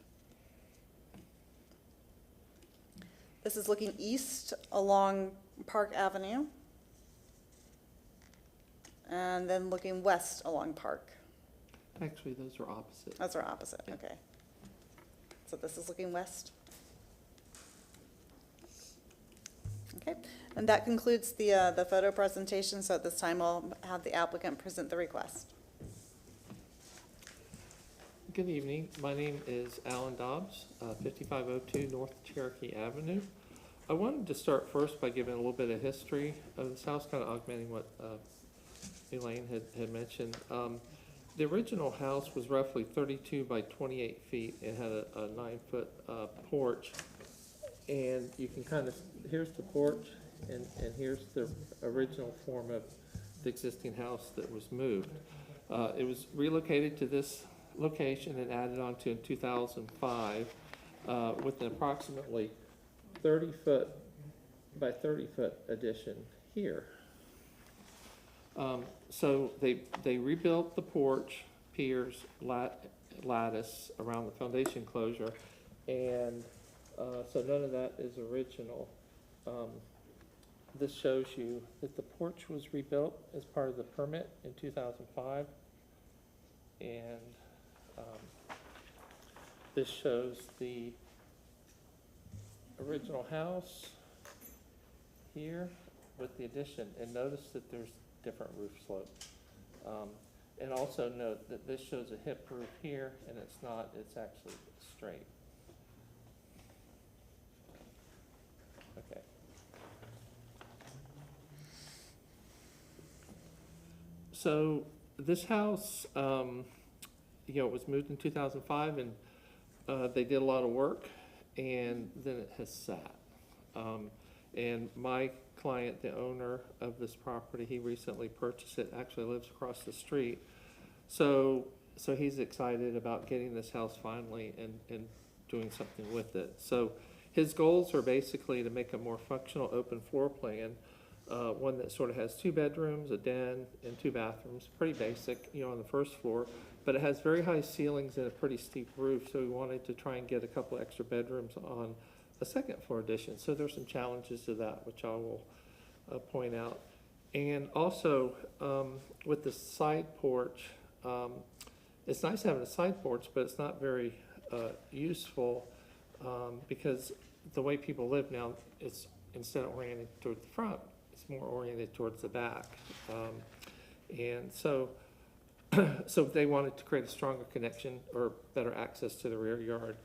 This is looking east along Park Avenue, and then looking west along Park. Actually, those are opposite. Those are opposite, okay. So this is looking west. Okay, and that concludes the photo presentation, so at this time I'll have the applicant present the request. Good evening. My name is Alan Dobbs, 5502 North Cherokee Avenue. I wanted to start first by giving a little bit of history of this house, kind of augmenting what Elaine had mentioned. The original house was roughly 32 by 28 feet. It had a 9-foot porch. And you can kind of, here's the porch, and here's the original form of the existing house that was moved. It was relocated to this location and added on to in 2005 with an approximately 30-foot by 30-foot addition here. So they rebuilt the porch, piers, lattice around the foundation closure, and so none of that is original. This shows you that the porch was rebuilt as part of the permit in 2005. And this shows the original house here with the addition. And notice that there's different roof slopes. And also note that this shows a hip roof here, and it's not, it's actually straight. Okay. So this house, it was moved in 2005, and they did a lot of work, and then it has sat. And my client, the owner of this property, he recently purchased it, actually lives across the street. So he's excited about getting this house finally and doing something with it. So his goals are basically to make a more functional open floor plan, one that sort of has 2 bedrooms, a den, and 2 bathrooms, pretty basic, on the first floor, but it has very high ceilings and a pretty steep roof, so we wanted to try and get a couple extra bedrooms on a second floor addition. So there's some challenges to that, which I will point out. And also, with the side porch, it's nice having a side porch, but it's not very useful because the way people live now, it's instead of oriented toward the front, it's more oriented towards the back. And so they wanted to create a stronger connection or better access to the rear yard.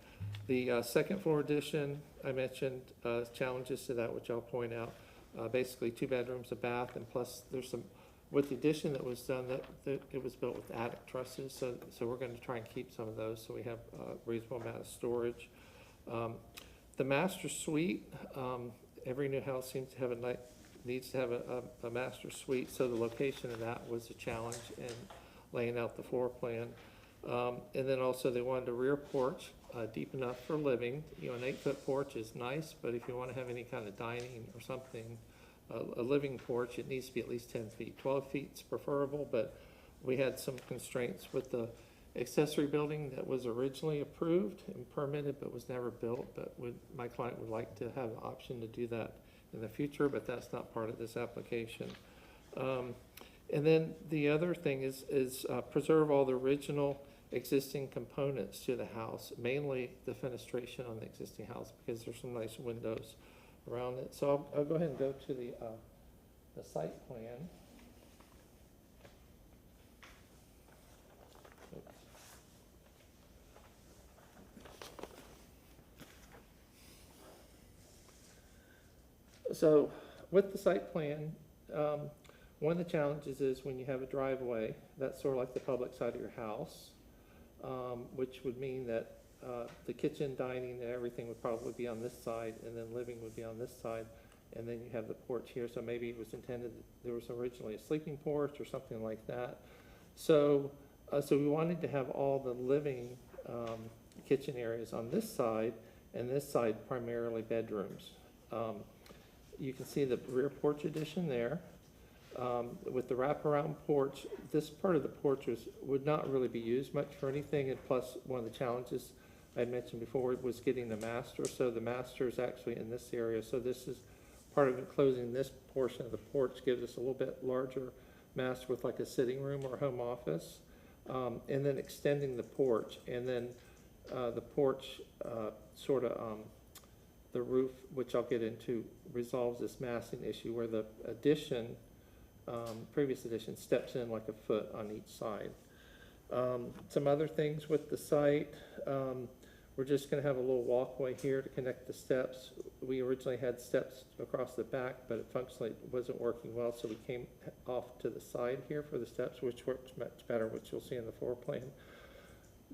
The second floor addition, I mentioned challenges to that, which I'll point out. Basically 2 bedrooms, a bath, and plus there's some, with the addition that was done, that it was built with attic trusses, so we're going to try and keep some of those so we have a reasonable amount of storage. The master suite, every new house seems to have needs to have a master suite, so the location of that was a challenge in laying out the floor plan. And then also they wanted a rear porch deep enough for living. An 8-foot porch is nice, but if you want to have any kind of dining or something, a living porch, it needs to be at least 10 feet. 12 feet is preferable, but we had some constraints with the accessory building that was originally approved and permitted but was never built, but my client would like to have an option to do that in the future, but that's not part of this application. And then the other thing is preserve all the original existing components to the house, mainly the fenestration on the existing house, because there's some nice windows around it. So I'll go ahead and go to the site plan. Oops. So with the site plan, one of the challenges is when you have a driveway, that's sort of like the public side of your house, which would mean that the kitchen, dining, and everything would probably be on this side, and then living would be on this side, and then you have the porch here. So maybe it was intended, there was originally a sleeping porch or something like that. So, so we wanted to have all the living kitchen areas on this side, and this side primarily bedrooms. You can see the rear porch addition there. With the wraparound porch, this part of the porch would not really be used much for anything, and plus one of the challenges I mentioned before was getting the master. So the master is actually in this area, so this is part of enclosing this portion of the porch, gives us a little bit larger master with like a sitting room or home office, and then extending the porch, and then the porch the roof, which I'll get into, resolves this massing issue where the addition, previous addition, steps in like a foot on each side. Some other things with the site, we're just gonna have a little walkway here to connect the steps. We originally had steps across the back, but it functionally wasn't working well, so we came off to the side here for the steps, which works much better, which you'll see in the floor plan.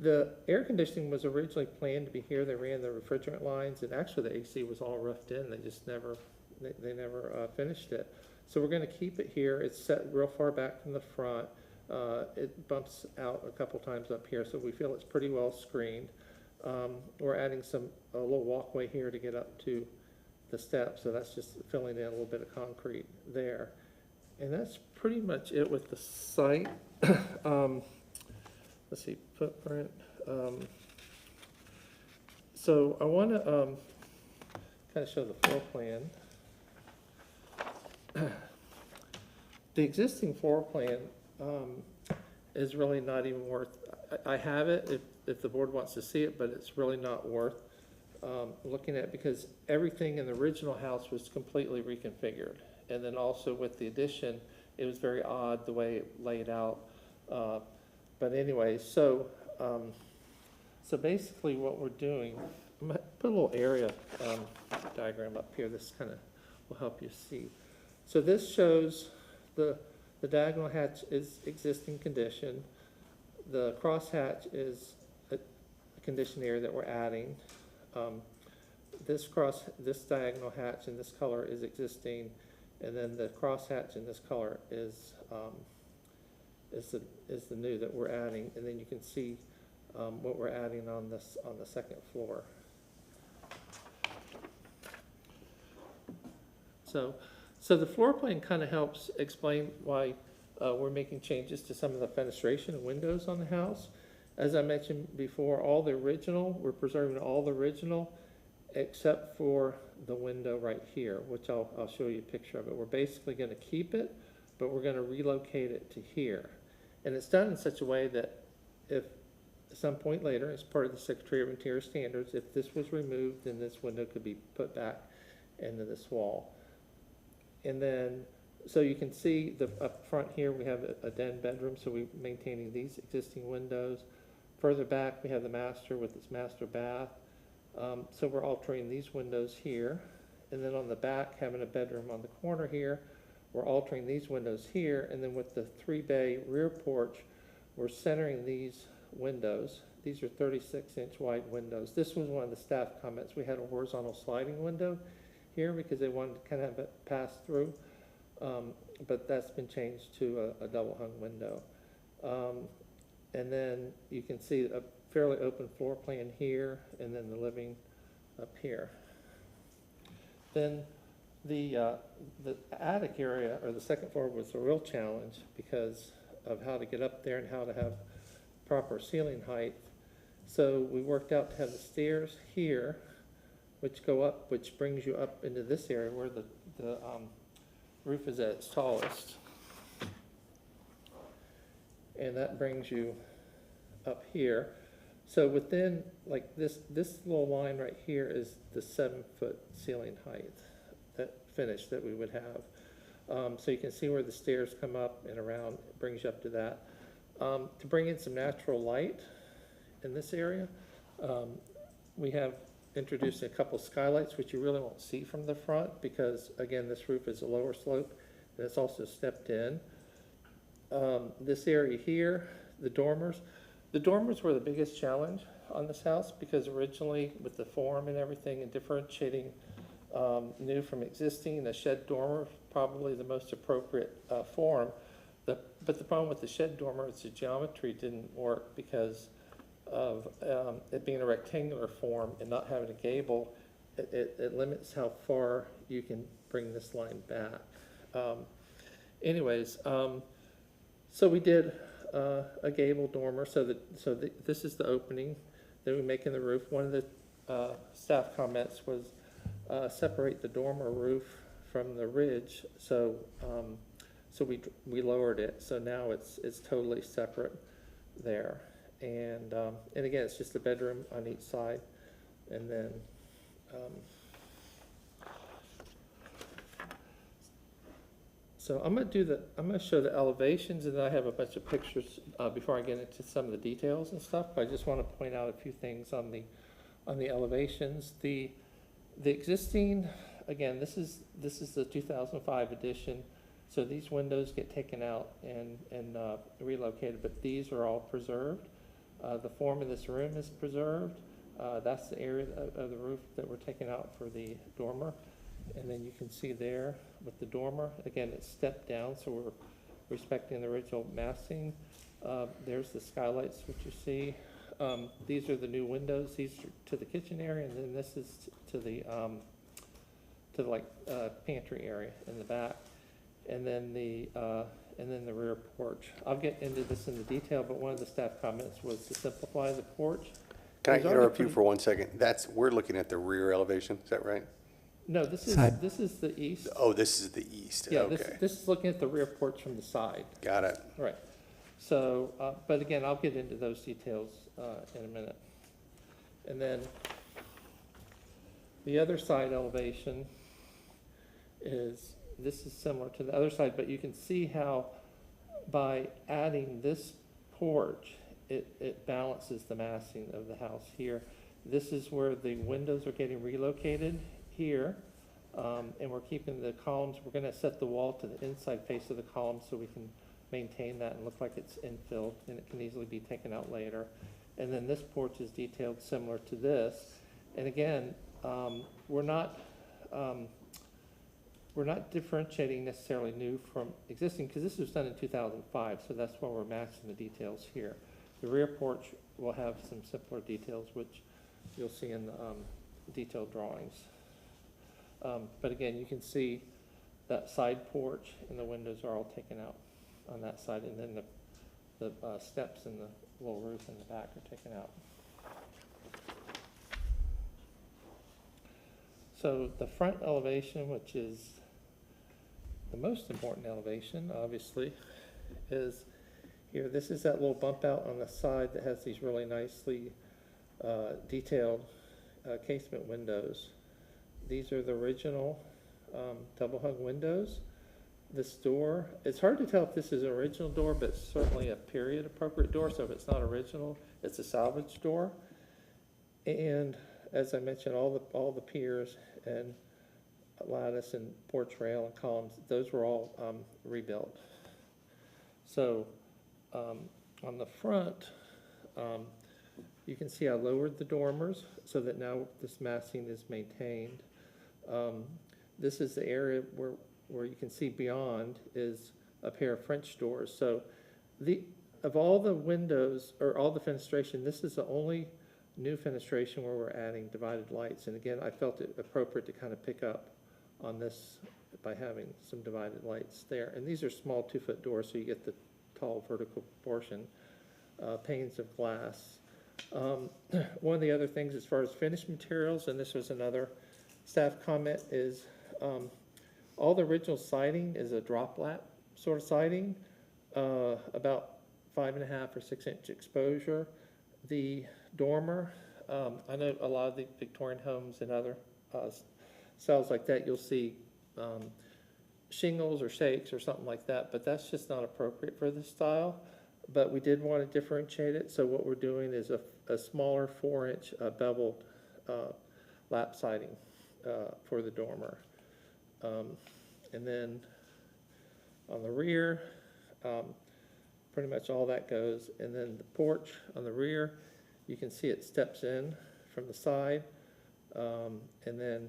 The air conditioning was originally planned to be here. They ran the refrigerant lines, and actually the AC was all roughed in. They just never, they never finished it. So we're gonna keep it here. It's set real far back from the front. It bumps out a couple times up here, so we feel it's pretty well screened. We're adding a little walkway here to get up to the steps, so that's just filling in a little bit of concrete there. And that's pretty much it with the site. Let's see, footprint. So I want to kind of show the floor plan. The existing floor plan is really not even worth, I have it if the board wants to see it, but it's really not worth looking at, because everything in the original house was completely reconfigured. And then also with the addition, it was very odd the way it laid out. But anyway, so basically what we're doing, I'm gonna put a little area diagram up here. This kind of will help you see. So this shows the diagonal hatch is existing condition. The cross hatch is a condition area that we're adding. This diagonal hatch in this color is existing, and then the cross hatch in this color is the new that we're adding, and then you can see what we're adding on the second floor. So the floor plan kind of helps explain why we're making changes to some of the fenestration and windows on the house. As I mentioned before, we're preserving all the original except for the window right here, which I'll show you a picture of it. We're basically going to keep it, but we're going to relocate it to here. And it's done in such a way that if at some point later, as part of the Secretary of Interior standards, if this was removed, then this window could be put back into this wall. And then, so you can see up front here, we have a den bedroom, so we're maintaining these existing windows. Further back, we have the master with its master bath. So we're altering these windows here. And then on the back, having a bedroom on the corner here, we're altering these windows here. And then with the 3-bay rear porch, we're centering these windows. These are 36-inch wide windows. This was one of the staff comments. We had a horizontal sliding window here because they wanted to kind of have it pass through. But that's been changed to a double hung window. And then you can see a fairly open floor plan here, and then the living up here. Then the attic area, or the second floor, was a real challenge because of how to get up there and how to have proper ceiling height. So we worked out to have the stairs here, which go up, which brings you up into this area where the roof is at its tallest. And that brings you up here. So within, like this little line right here is the 7-foot ceiling height, that finish that we would have. So you can see where the stairs come up and around, it brings you up to that. To bring in some natural light in this area, we have introducing a couple skylights, which you really won't see from the front because, again, this roof is a lower slope and it's also stepped in. This area here, the dormers were the biggest challenge on this house because originally with the form and everything and differentiating new from existing, the shed dormer probably the most appropriate form. But the problem with the shed dormer is the geometry didn't work because of it being a rectangular form and not having a gable. It limits how far you can bring this line back. So we did a gable dormer this is the opening that we make in the roof. One of the staff comments was separate the dormer roof from the ridge, so we lowered it, so now it's totally separate there. And again, it's just a bedroom on each side, and then so I'm gonna show the elevations, and then I have a bunch of pictures before I get into some of the details and stuff. But I just want to point out a few things on the elevations. The existing, again, this is the 2005 edition. So these windows get taken out and relocated, but these are all preserved. The form of this room is preserved. That's the area of the roof that we're taking out for the dormer. And then you can see there with the dormer, again, it's stepped down, so we're respecting the original massing. There's the skylights, which you see. These are the new windows. These are to the kitchen area, and then this is to the pantry area in the back. And then the rear porch. I'll get into this in the detail, but one of the staff comments was to simplify the porch. Can I There's already interrupt you pretty- for 1 second? We're looking at the rear elevation, is that right? No, this is the east. Oh, this is the east, Yeah, okay. this is looking at the rear porch from the side. Got it. Right. So, but again, I'll get into those details in a minute. And then the other side elevation this is similar to the other side, but you can see how by adding this porch, it balances the massing of the house here. This is where the windows are getting relocated here, and we're keeping the columns. We're going to set the wall to the inside face of the column so we can maintain that and look like it's infilled, and it can easily be taken out later. And then this porch is detailed similar to this. And again, we're not differentiating necessarily new from existing because this was done in 2005, so that's why we're matching the details here. The rear porch will have some simpler details, which you'll see in the detailed drawings. But again, you can see that side porch and the windows are all taken out on that side, and then the steps and the little roof in the back are taken out. So the front elevation, which is the most important elevation, obviously, is here. This is that little bump out on the side that has these really nicely detailed casement windows. These are the original double hung windows. This door, it's hard to tell if this is an original door, but it's certainly a period appropriate door. So if it's not original, it's a salvage door. And as I mentioned, all the piers and lattice and porch rail and columns, those were all rebuilt. So on the front, you can see I lowered the dormers so that now this massing is maintained. This is the area where you can see beyond is a pair of French doors. So of all the windows or all the fenestration, this is the only new fenestration where we're adding divided lights. And again, I felt it appropriate to kind of pick up on this by having some divided lights there. And these are small 2-foot doors, so you get the tall vertical portion, panes of glass. One of the other things as far as finished materials, and this was another staff comment, is all the original siding is a drop lap sort of siding, about 5.5 or 6 inch exposure. The dormer, I know a lot of the Victorian homes and other styles like that, you'll see shingles or shakes or something like that, but that's just not appropriate for this style. But we did want to differentiate it, so what we're doing is a smaller 4-inch beveled lap siding for the dormer. And then on the rear, pretty much all that goes. And then the porch on the rear, you can see it steps in from the side. And then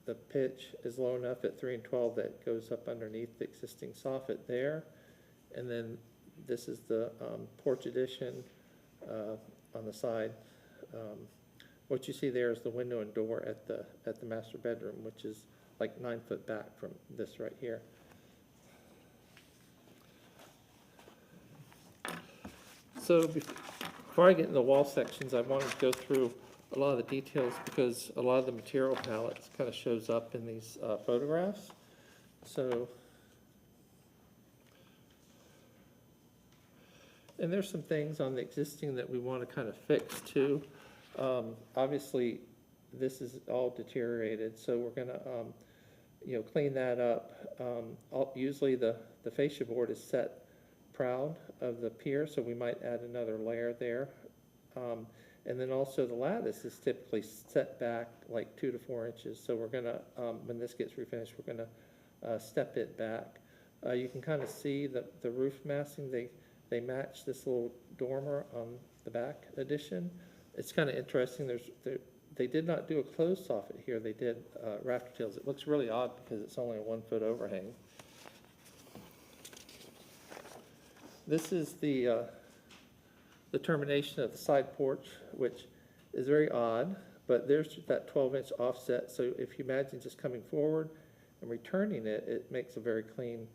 the pitch is low enough at 3 and 12 that it goes up underneath the existing soffit there. And then this is the porch addition on the side. What you see there is the window and door at the master bedroom, which is like 9 foot back from this right here. So before I get into the wall sections, I wanted to go through a lot of the details because a lot of the material palettes kind of shows up in these photographs. So, and there's some things on the existing that we want to kind of fix too. Obviously, this is all deteriorated, so we're going to, clean that up. Usually the fascia board is set proud of the pier, so we might add another layer there. And then also the lattice is typically set back like 2 to 4 inches. So we're gonna, when this gets refinished, we're gonna step it back. You can kind of see the roof massing. They match this little dormer on the back addition. It's kind of interesting. They did not do a closed soffit here. They did rafter tails. It looks really odd because it's only a 1 foot overhang. This is the termination of the side porch, which is very odd, but there's that 12-inch offset. So if you imagine just coming forward and returning it, it makes a very clean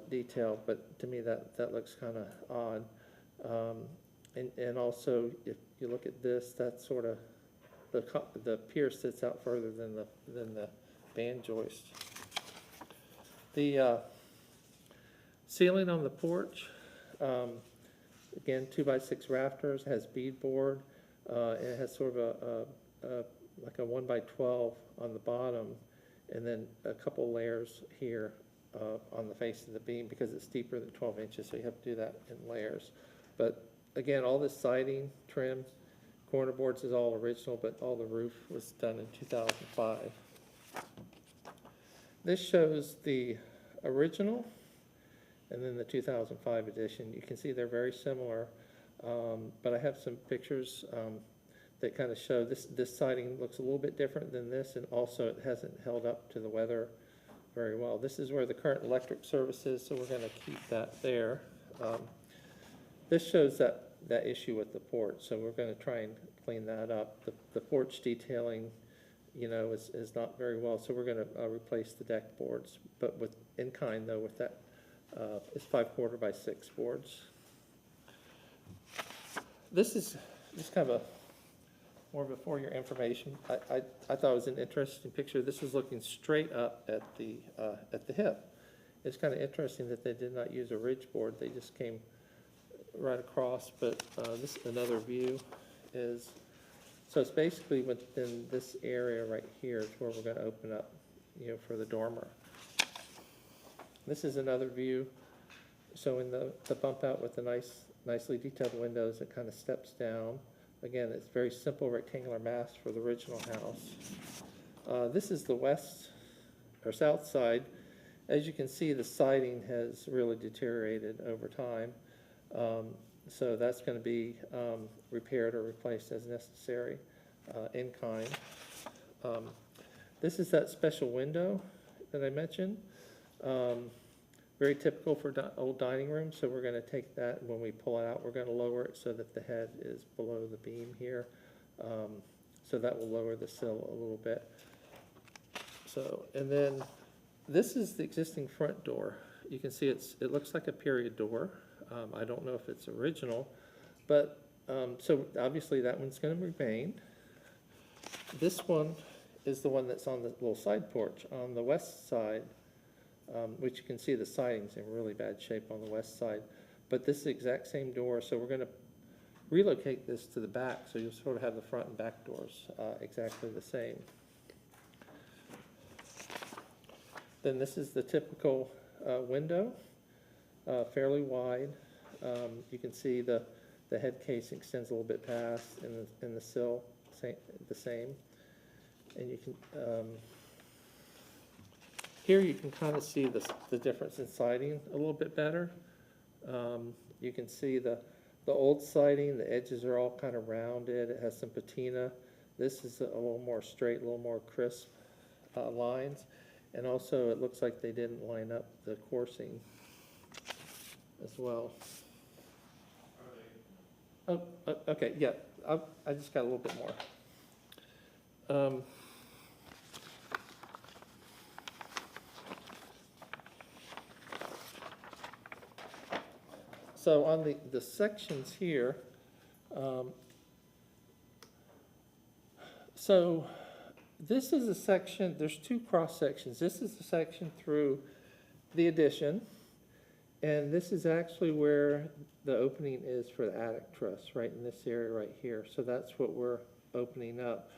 detail. But to me, that looks kind of odd. And also, if you look at this, that's sort of the pier sits out further than the band joist. The ceiling on the porch. Again, 2x6 rafters, has beadboard, and it has sort of like a 1x12 on the bottom, and then a couple layers here on the face of the beam because it's deeper than 12 inches, so you have to do that in layers. But again, all this siding, trim, corner boards is all original, but all the roof was done in 2005. This shows the original and then the 2005 edition. You can see they're very similar, but I have some pictures that kind of show this siding looks a little bit different than this, and also it hasn't held up to the weather very well. This is where the current electric service is, so we're going to keep that there. This shows that issue with the porch, so we're going to try and clean that up. The porch detailing, is not very well, so we're going to replace the deck boards, but in kind though with that. It's 5/4 by 6 boards. This is just kind of more of a for your information. I thought it was an interesting picture. This is looking straight up at the hip. It's kind of interesting that they did not use a ridge board. They just came right across. But this another view is, so it's basically within this area right here is where we're going to open up, for the dormer. This is another view. So in the bump out with the nicely detailed windows, it kind of steps down. Again, it's very simple rectangular mast for the original house. This is the west or south side. As you can see, the siding has really deteriorated over time. So that's going to be repaired or replaced as necessary in kind. This is that special window that I mentioned. Very typical for old dining rooms, so we're going to take that, and when we pull it out, we're going to lower it so that the head is below the beam here. So that will lower the sill a little bit. So, and then this is the existing front door. You can see it looks like a period door. I don't know if it's original, but so obviously that one's going to remain. This one is the one that's on the little side porch on the west side. Which you can see the siding's in really bad shape on the west side. But this is the exact same door, so we're going to relocate this to the back, so you'll sort of have the front and back doors exactly the same. Then this is the typical window, fairly wide. You can see the head case extends a little bit past, and the sill the same. And you can, here you can kind of see the difference in siding a little bit better. You can see the old siding, the edges are all kind of rounded, it has some patina. This is a little more straight, a little more crisp lines. And also, it looks like they didn't line up the coursing as well. Oh, okay, yeah, I just got a little bit more. So on the sections here, so this is a section, there's two cross sections. This is the section through the addition, and this is actually where the opening is for the attic truss, right in this area right here. So that's what we're opening up.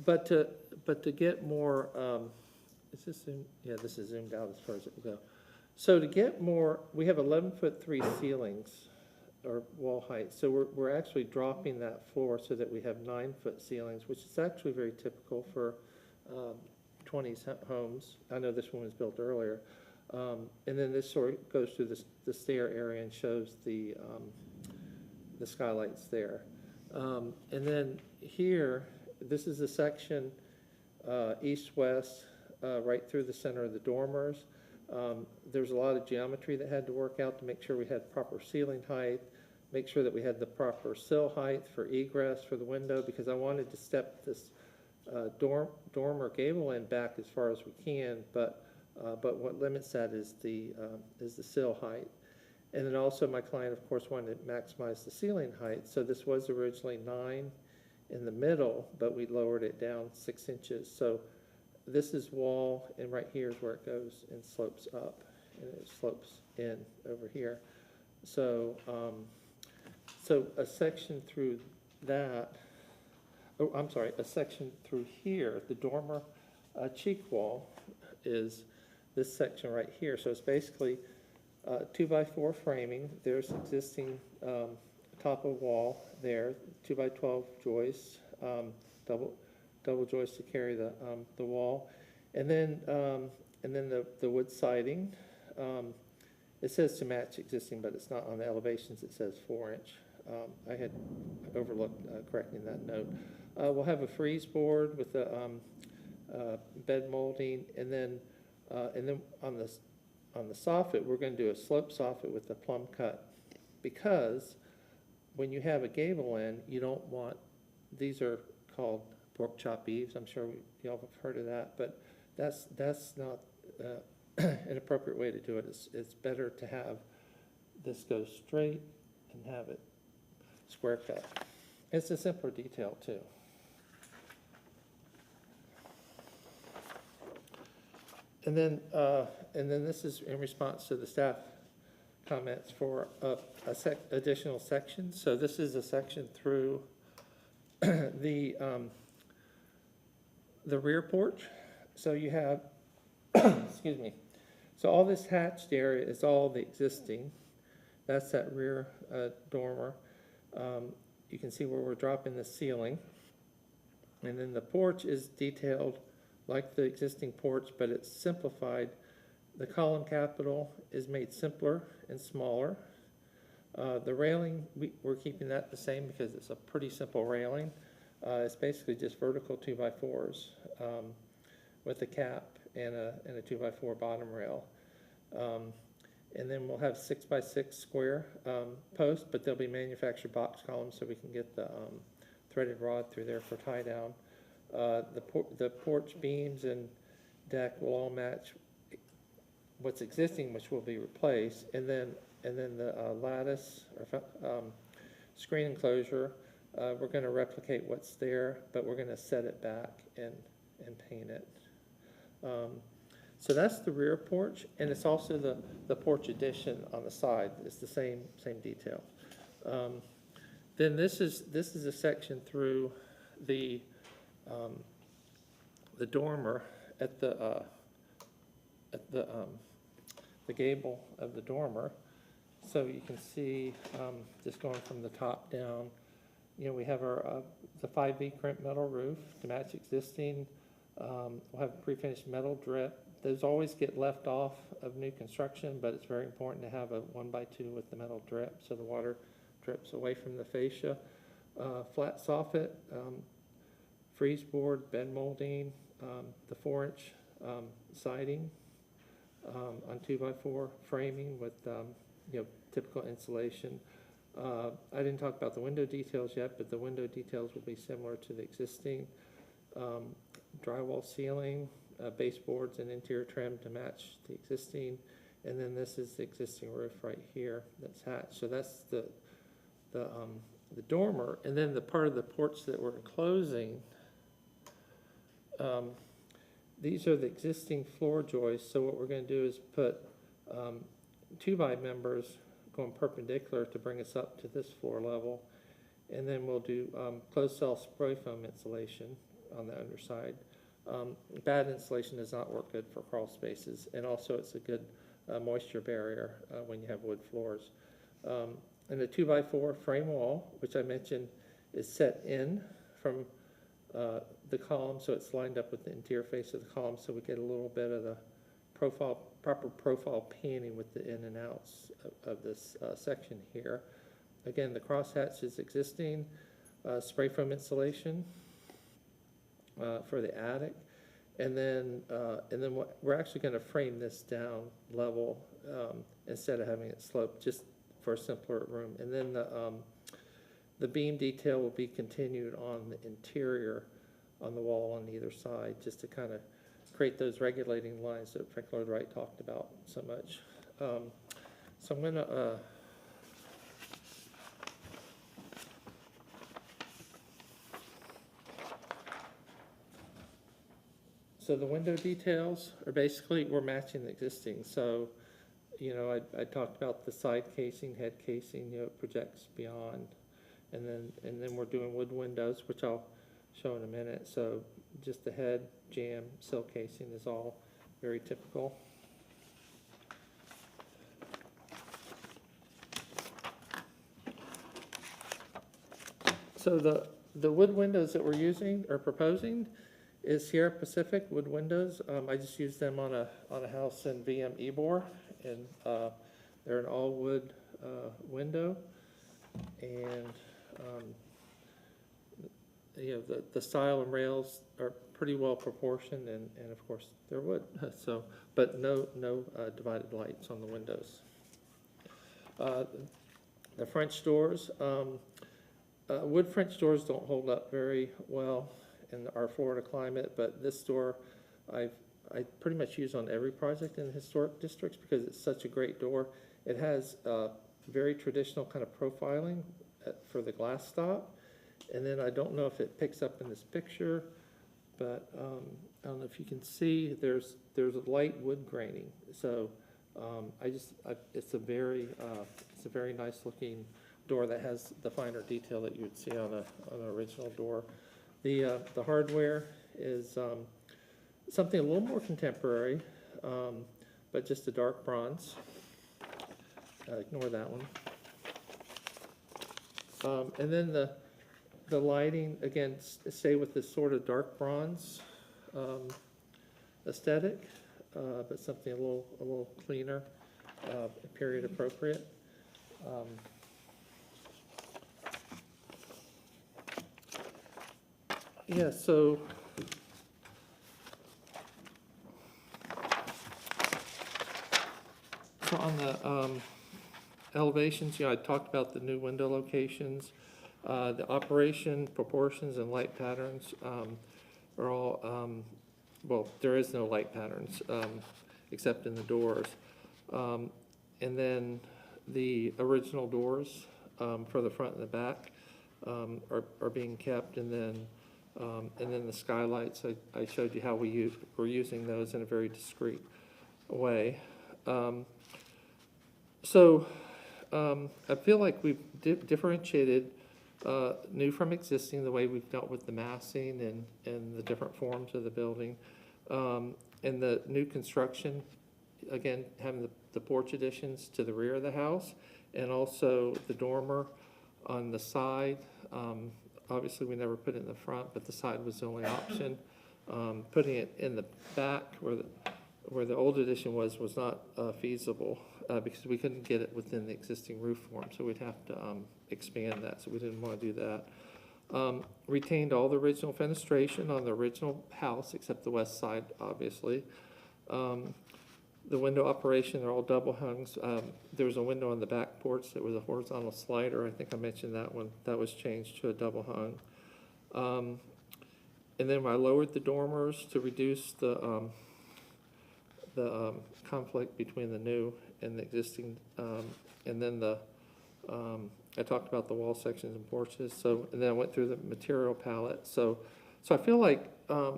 But to get more, is this zoomed? Yeah, this is zoomed out as far as it will go. So to get more, we have 11'3" ceilings or wall height. So we're actually dropping that floor so that we have 9-foot ceilings, which is actually very typical for 20s homes. I know this one was built earlier. And then this sort of goes through the stair area and shows the skylights there. And then here, this is a section east-west, right through the center of the dormers. There's a lot of geometry that had to work out to make sure we had proper ceiling height, make sure that we had the proper sill height for egress for the window, because I wanted to step this dormer gable end back as far as we can, but what limits that is the sill height. And then also my client, of course, wanted to maximize the ceiling height, so this was originally 9 in the middle, but we lowered it down 6 inches. So this is wall, and right here is where it goes and slopes up, and it slopes in over here. So, so a section through that, oh, I'm sorry, a section through here, the dormer cheek wall is this section right here. So it's basically 2x4 framing. There's existing top of wall there, 2x12 joists, double joist to carry the wall, and then the wood siding. It says to match existing, but it's not on the elevations. It says 4-inch. I had overlooked correcting that note. We'll have a freeze board with the bed molding, and then on the soffit, we're going to do a slope soffit with a plumb cut, because when you have a gable end, you don't want, these are called pork chop eaves. I'm sure y'all have heard of that, but that's not an appropriate way to do it. It's better to have this go straight and have it square cut. It's a simpler detail too. And then this is in response to the staff comments for additional sections. So this is a section through the rear porch. So you have, excuse me, so all this hatched area is all the existing. That's that rear dormer. You can see where we're dropping the ceiling. And then the porch is detailed like the existing porch, but it's simplified. The column capital is made simpler and smaller. The railing, we're keeping that the same because it's a pretty simple railing. It's basically just vertical 2x4s with a cap and a 2x4 bottom rail. And then we'll have 6x6 square posts, but they'll be manufactured box columns so we can get the threaded rod through there for tie down. The porch beams and deck will all match what's existing, which will be replaced, and then the lattice or screen enclosure, we're going to replicate what's there, but we're going to set it back and paint it. So that's the rear porch, and it's also the porch addition on the side. It's the same detail. Then this is a section through the dormer at the gable of the dormer. So you can see, just going from the top down, you know, we have our the 5V crimp metal roof to match existing. We'll have a pre-finished metal drip. Those always get left off of new construction, but it's very important to have a 1x2 with the metal drip, so the water drips away from the fascia. Flat soffit, freeze board, bed molding, the 4-inch siding on 2x4 framing with typical insulation. I didn't talk about the window details yet, but the window details will be similar to the existing. Drywall ceiling, baseboards and interior trim to match the existing. And then this is the existing roof right here that's hatched. So that's the dormer. And then the part of the porch that we're enclosing, these are the existing floor joists. So what we're going to do is put 2x members going perpendicular to bring us up to this floor level. And then we'll do closed cell spray foam insulation on the underside. Bad insulation does not work good for crawl spaces, and also it's a good moisture barrier when you have wood floors. And the 2x4 frame wall, which I mentioned, is set in from the column, so it's lined up with the interior face of the column, so we get a little bit of the proper profile panning with the in and outs of this section here. Again, the crosshatch is existing, spray foam insulation for the attic, and then we're actually going to frame this down level instead of having it sloped, just for a simpler room. And then the beam detail will be continued on the interior on the wall on either side, just to kind of create those regulating lines that Frank Lloyd Wright talked about so much. So I'm going to so the window details are basically, we're matching the existing. So, I talked about the side casing, head casing, it projects beyond. And then we're doing wood windows, which I'll show in a minute. So just the head, jamb, sill casing is all very typical. So the wood windows that we're using or proposing is Sierra Pacific wood windows. I just used them on a house in VM Ybor, and they're an all wood window, and the style and rails are pretty well proportioned, and of course they're wood. So, but no divided lights on the windows. The French doors, wood French doors don't hold up very well in our Florida climate, but this door I pretty much use on every project in the historic districts because it's such a great door. It has very traditional kind of profiling for the glass stop, and then I don't know if it picks up in this picture, but I don't know if you can see there's a light wood graining. So it's a very nice looking door that has the finer detail that you would see on an original door. The hardware is something a little more contemporary, but just a dark bronze. Ignore that one. And then the lighting, again, stay with this sort of dark bronze aesthetic, but something a little cleaner, period appropriate. Yeah, so on the elevations, I talked about the new window locations. The operation, proportions, and light patterns are all, well, there is no light patterns except in the doors. And then the original doors for the front and the back are being kept, and then the skylights, I showed you how we're using those in a very discreet way. So I feel like we've differentiated new from existing, the way we've dealt with the massing and the different forms of the building. And the new construction, again, having the porch additions to the rear of the house, and also the dormer on the side. Obviously, we never put it in the front, but the side was the only option. putting it in the back where the old addition was not feasible, because we couldn't get it within the existing roof form, so we'd have to expand that, so we didn't want to do that. Retained all the original fenestration on the original house, except the west side, obviously. The window operation, they're all double hungs. There was a window on the back porch that was a horizontal slider. I think I mentioned that one. That was changed to a double hung. And then I lowered the dormers to reduce the conflict between the new and the existing. And then I talked about the wall sections and porches. So, and then I went through the material palette. So I feel like, I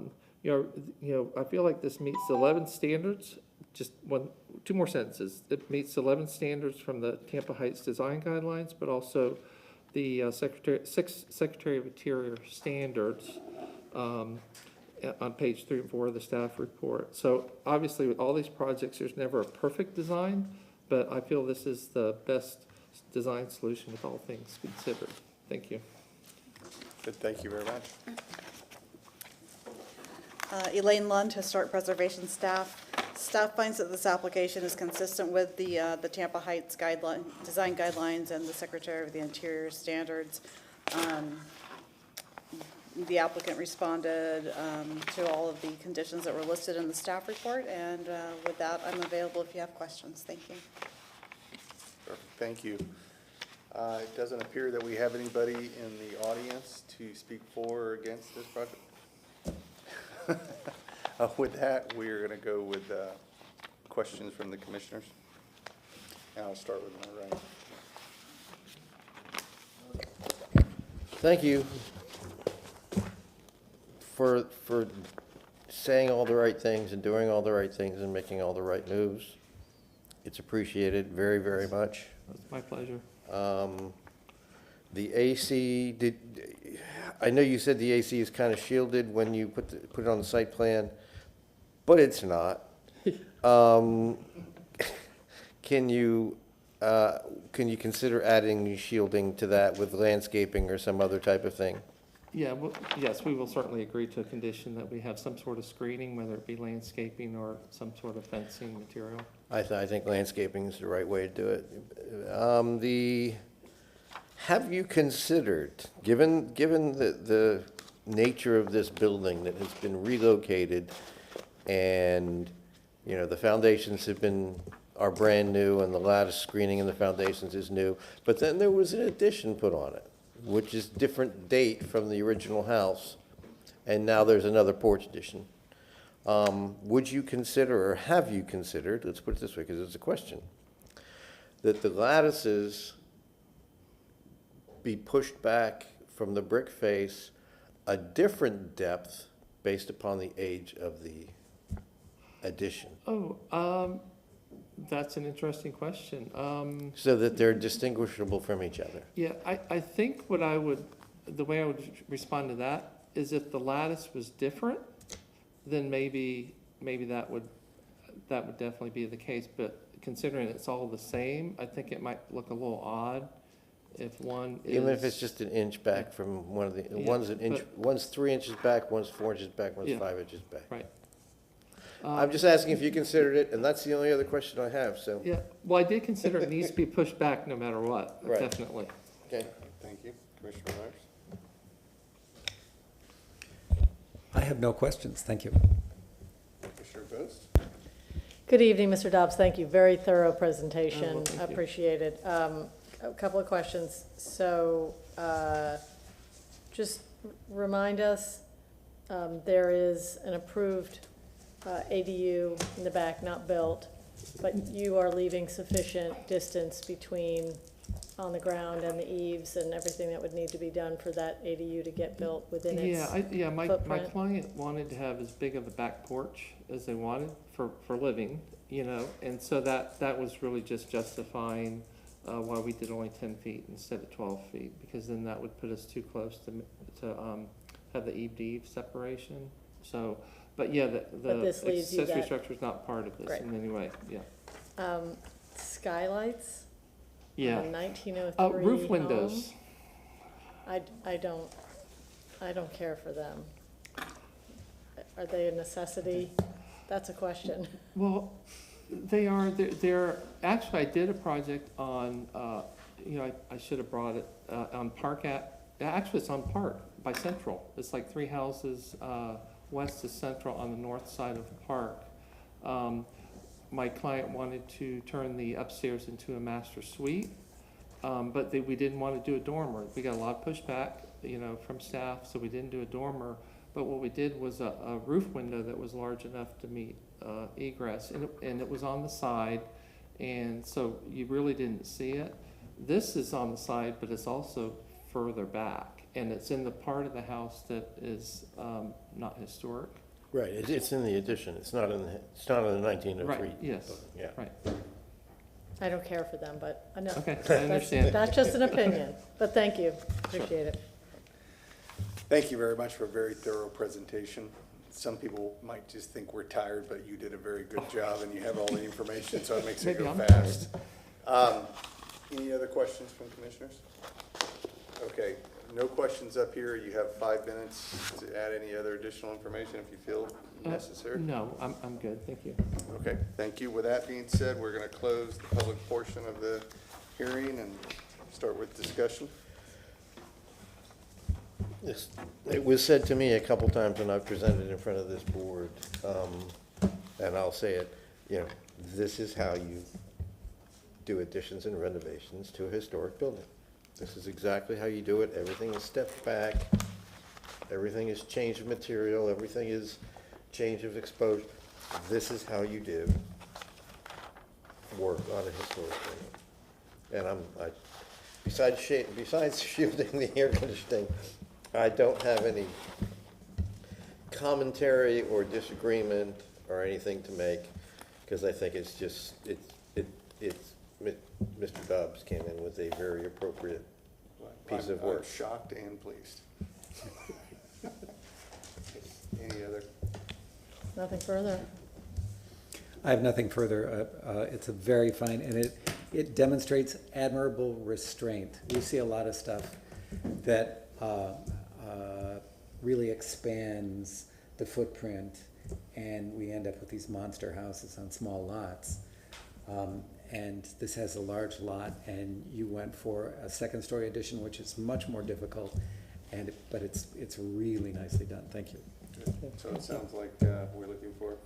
feel like this meets the 11 standards. Just two more sentences. It meets 11 standards from the Tampa Heights design guidelines, but also the Secretary of Interior standards on page 3 and 4 of the staff report. So obviously with all these projects, there's never a perfect design, but I feel this is the best design solution with all things considered. Thank you. Good, thank you very much. Elaine Lund, Historic Preservation Staff. Staff finds that this application is consistent with the Tampa Heights design guidelines and the Secretary of the Interior standards. The applicant responded to all of the conditions that were listed in the staff report, and with that, I'm available if you have questions. Thank you. Perfect, thank you. It doesn't appear that we have anybody in the audience to speak for or against this project. With that, we are going to go with questions from the commissioners. And I'll start with my right. Thank you for saying all the right things and doing all the right things and making all the right moves. It's appreciated very, very much. It's my pleasure. The AC, I know you said the AC is kind of shielded when you put it on the site plan, but it's not. Can you consider adding shielding to that with landscaping or some other type of thing? Yeah, well, yes, we will certainly agree to a condition that we have some sort of screening, whether it be landscaping or some sort of fencing material. I think landscaping is the right way to do it. Have you considered, given the nature of this building that has been relocated, and the foundations are brand new, and the lattice screening in the foundations is new, but then there was an addition put on it, which is different date from the original house, and now there's another porch addition. Would you consider, or have you considered, let's put it this way because it's a question, that the lattices be pushed back from the brick face a different depth based upon the age of the addition? That's an interesting question. So that they're distinguishable from each other? Yeah, I think the way I would respond to that is if the lattice was different, then maybe that would definitely be the case. But considering it's all the same, I think it might look a little odd if one is. Even if it's just an inch back from one of the, one's 3 inches back, one's 4 inches back, one's 5 inches back. Right. I'm just asking if you considered it, and that's the only other question I have, so. Yeah, well, I did consider it needs to be pushed back no matter what, Right. definitely. Okay. Thank you. Commissioner Myers? I have no questions, thank you. Commissioner Boast? Good evening, Mr. Dobbs. Thank you. Very thorough presentation. Oh, thank you. Appreciated. A couple of questions. So just remind us, there is an approved ADU in the back, not built, but you are leaving sufficient distance between on the ground and the eaves and everything that would need to be done for that ADU to get built within its My footprint? client wanted to have as big of a back porch as they wanted for living, and so that was really just justifying why we did only 10 feet instead of 12 feet, because then that would put us too close to have the eave-to-eave separation. So, but yeah, But this the leaves you accessory that- structure is not part of this Great. in any way, yeah. Skylights? Yeah. 1903 Roof windows. home? I don't care for them. Are they a necessity? That's a question. Well, actually, I did a project on, I should have brought it, on actually, it's on Park by Central. It's like 3 houses, west of Central on the north side of Park. My client wanted to turn the upstairs into a master suite, but we didn't want to do a dormer. We got a lot of pushback, from staff, so we didn't do a dormer. But what we did was a roof window that was large enough to meet egress, and it was on the side, and so you really didn't see it. This is on the side, but it's also further back, and it's in the part of the house that is not historic. Right, it's in the addition, it's not in the 1903. Right, yes, Yeah. right. I don't care for them, but I know. Okay, I understand. That's just an opinion, but thank you, appreciate it. Thank you very much for a very thorough presentation. Some people might just think we're tired, but you did a very good job and you have all the information, so it makes it Maybe go I'm fast. Any other questions from commissioners? Okay, no questions up here. You have 5 minutes to add any other additional information if you feel necessary. No, I'm good, thank you. Okay, thank you. With that being said, we're going to close the public portion of the hearing and start with discussion. It was said to me a couple times when I've presented in front of this board, and I'll say it, this is how you do additions and renovations to a historic building. This is exactly how you do it. Everything is stepped back. Everything is change of material. Everything is change of exposure. This is how you do work on a historic building. And besides shielding the air conditioning, I don't have any commentary or disagreement or anything to make, because I think it's just, Mr. Dobbs came in with a very appropriate piece of work. I'm shocked and pleased. Any other? Nothing further. I have nothing further. It's a very fine, and it demonstrates admirable restraint. We see a lot of stuff that really expands the footprint, and we end up with these monster houses on small lots. And this has a large lot, and you went for a second-story addition, which is much more difficult, but it's really nicely done. Thank you. So it sounds like we're looking for.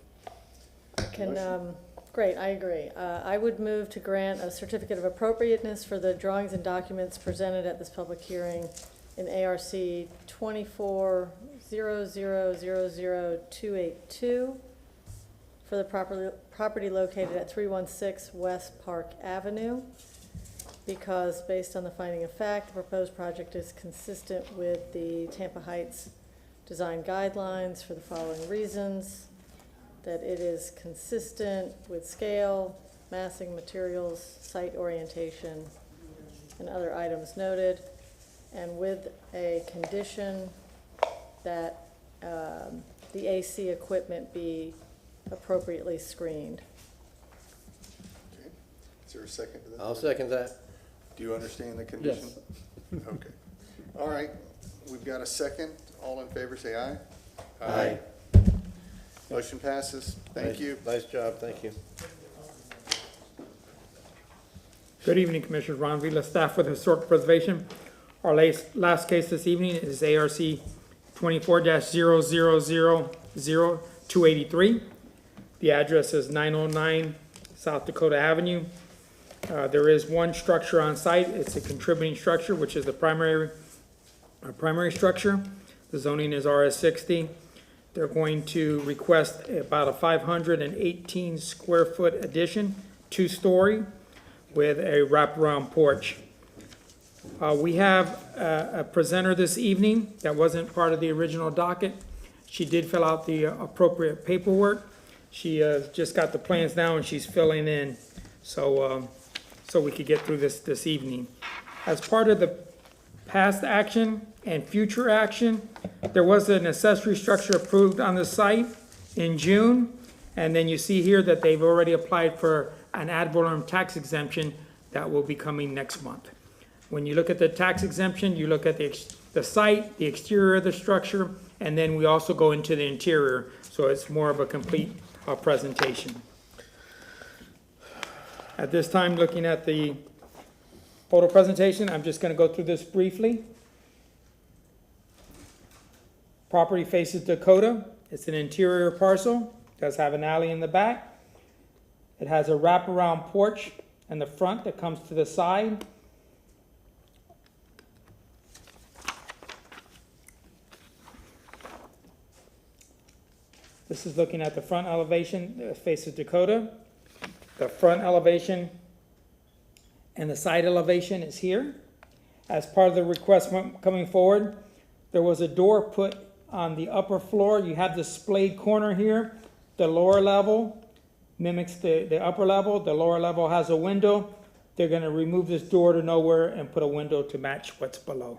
Great, I agree. I would move to grant a certificate of appropriateness for the drawings and documents presented at this public hearing in ARC 2400000282 for the property located at 316 West Park Avenue, because based on the finding of fact, the proposed project is consistent with the Tampa Heights design guidelines for the following reasons: that it is consistent with scale, massing, materials, site orientation, and other items noted, and with a condition that the AC equipment be appropriately screened. Okay. Is there a second to that? I'll second that. Do you understand the condition? Yes. Okay. All right. We've got a second. All in favor, say aye. Aye. Motion passes. Thank you. Nice job, thank you. Good evening, Commissioners. Ron Vila, staff with Historic Preservation. Our last case this evening is ARC 24-00000283. The address is 909 South Dakota Avenue. There is one structure on site. It's a contributing structure, which is the primary structure. The zoning is RS60. They're going to request about a 518 square foot addition, 2-story, with a wraparound porch. We have a presenter this evening that wasn't part of the original docket. She did fill out the appropriate paperwork. She just got the plans now and she's filling in, so we could get through this evening. As part of the past action and future action, there was an accessory structure approved on the site in June, and then you see here that they've already applied for an ad valorem tax exemption that will be coming next month. When you look at the tax exemption, you look at the the site, the exterior of the structure, and then we also go into the interior, so it's more of a complete presentation. At this time, looking at the photo presentation, I'm just going to go through this briefly. Property faces Dakota. It's an interior parcel. Does have an alley in the back. It has a wraparound porch in the front that comes to the side. This is looking at the front elevation that faces Dakota. The front elevation and the side elevation is here. As part of the request coming forward, there was a door put on the upper floor. You have the splayed corner here. The lower level mimics the upper level. The lower level has a window. They're going to remove this door to nowhere and put a window to match what's below.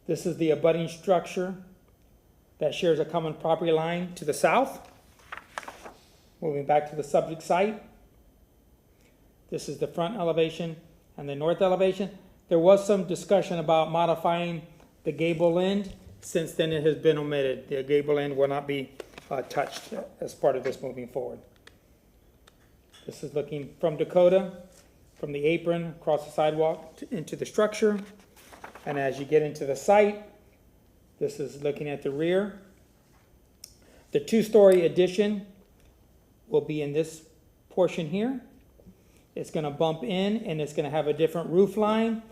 This is the abutting structure that shares a common property line to the south. Moving back to the subject site. This is the front elevation and the north elevation. There was some discussion about modifying the gable end. Since then, it has been omitted. The gable end will not be touched as part of this moving forward. This is looking from Dakota, from the apron across the sidewalk into the structure. And as you get into the site, this is looking at the rear. The two-story addition will be in this portion here. It's going to bump in and it's going to have a different roof line.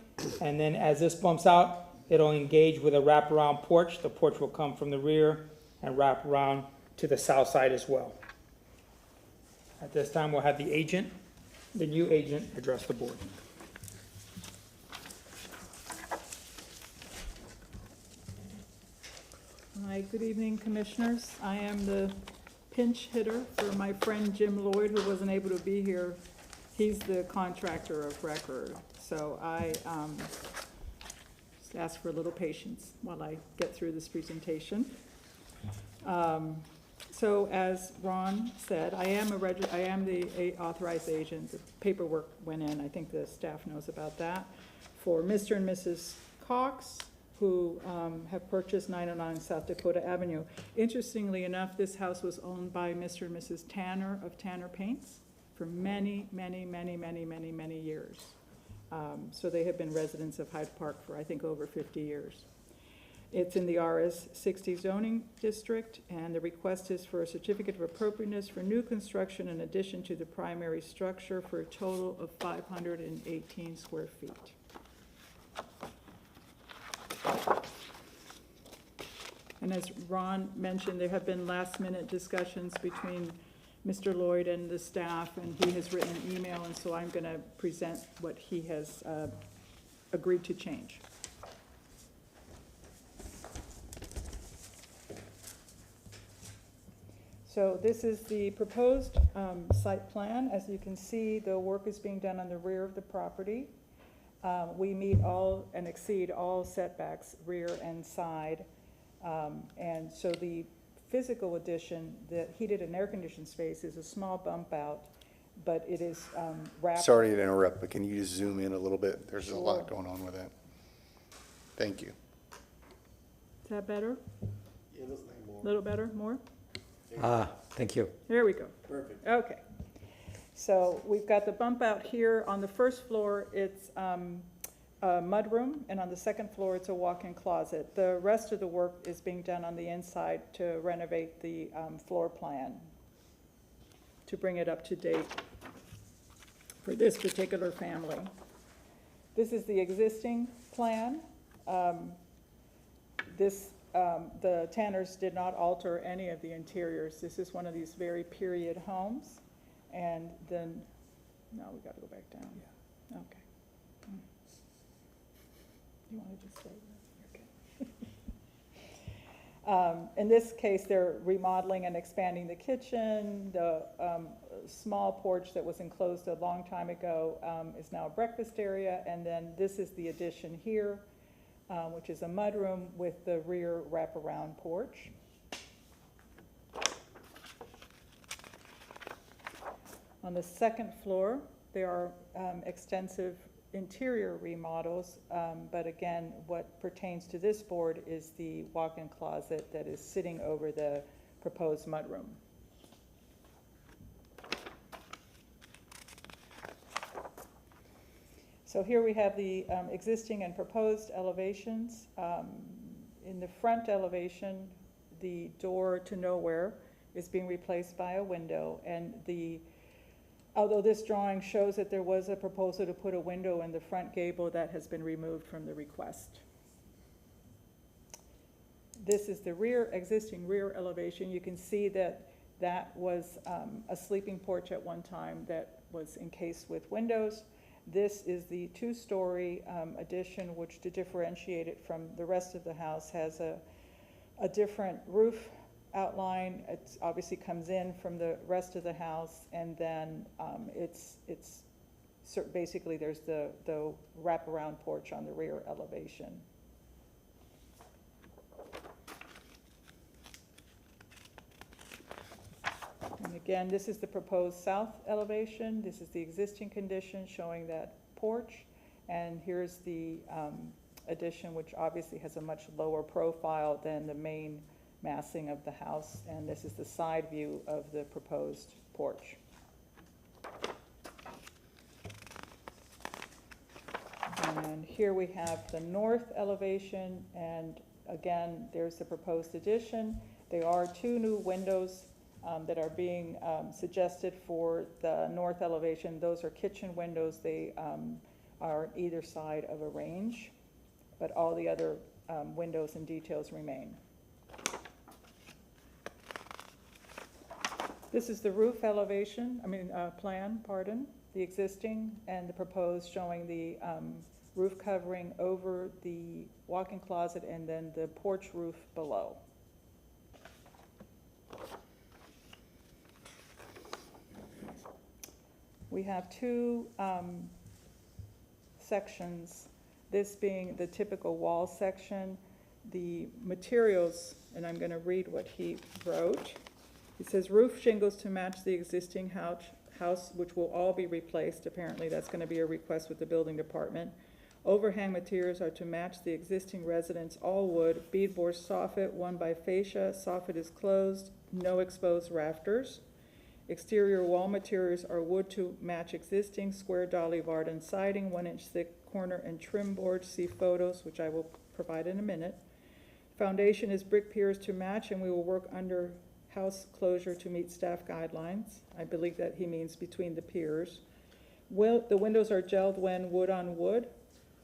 And then as this bumps out, it'll engage with a wraparound porch. The porch will come from the rear and wrap around to the south side as well. At this time, we'll have the agent, the new agent, address the board. Hi, good evening, Commissioners. I am the pinch hitter for my friend Jim Lloyd, who wasn't able to be here. He's the contractor of record, so I just ask for a little patience while I get through this presentation. So as Ron said, I am the authorized agent. The paperwork went in. I think the staff knows about that. For Mr. and Mrs. Cox, who have purchased 909 South Dakota Avenue. Interestingly enough, this house was owned by Mr. and Mrs. Tanner of Tanner Paints for many, many, many, many, many, many years. So they have been residents of Hyde Park for, I think, over 50 years. It's in the RS 60 zoning district, and the request is for a certificate of appropriateness for new construction in addition to the primary structure for a total of 518 square feet. And as Ron mentioned, there have been last-minute discussions between Mr. Lloyd and the staff, and he has written an email, and so I'm going to present what he has agreed to change. So this is the proposed site plan. As you can see, the work is being done on the rear of the property. We meet all and exceed all setbacks, rear and side. And so the physical addition, the heated and air-conditioned space, is a small bump out, but it is wrapped. Sorry to interrupt, but can you just zoom in a little bit? There's a lot Sure. going on with that. Thank you. Is that better? Yeah, it looks like more. A little better, more? Thank you. There we go. Perfect. Okay. So we've got the bump out here. On the first floor, it's a mudroom, and on the second floor, it's a walk-in closet. The rest of the work is being done on the inside to renovate the floor plan, to bring it up to date for this particular family. This is the existing plan. The Tanners did not alter any of the interiors. This is one of these very period homes. And then, no, we gotta go back down. Yeah. Okay. You wanna just stay there? Okay. In this case, they're remodeling and expanding the kitchen. The small porch that was enclosed a long time ago is now a breakfast area. And then this is the addition here, which is a mudroom with the rear wraparound porch. On the second floor, there are extensive interior remodels, but again, what pertains to this board is the walk-in closet that is sitting over the proposed mudroom. So here we have the existing and proposed elevations. In the front elevation, the door to nowhere is being replaced by a window, and although this drawing shows that there was a proposal to put a window in the front gable, that has been removed from the request. This is the existing rear elevation. You can see that that was a sleeping porch at one time that was encased with windows. This is the two-story addition, which, to differentiate it from the rest of the house, has a different roof outline. It obviously comes in from the rest of the house, and then basically there's the wraparound porch on the rear elevation. And again, this is the proposed south elevation. This is the existing condition showing that porch. And here's the addition, which obviously has a much lower profile than the main massing of the house. And this is the side view of the proposed porch. And here we have the north elevation. And again, there's the proposed addition. There are two new windows that are being suggested for the north elevation. Those are kitchen windows. They are on either side of a range, but all the other windows and details remain. This is the roof elevation, plan, the existing and the proposed, showing the roof covering over the walk-in closet and then the porch roof below. We have two sections, this being the typical wall section. The materials, and I'm going to read what he wrote. He says, roof shingles to match the existing house, which will all be replaced. Apparently that's going to be a request with the building department. Overhang materials are to match the existing residence, all wood. Beadboard soffit, one by fascia. Soffit is closed, no exposed rafters. Exterior wall materials are wood to match existing square dolly Varden siding, 1-inch thick corner and trim board. See photos, which I will provide in a minute. Foundation is brick piers to match, and we will work under house closure to meet staff guidelines. I believe that he means between the piers. The windows are gelled when wood on wood,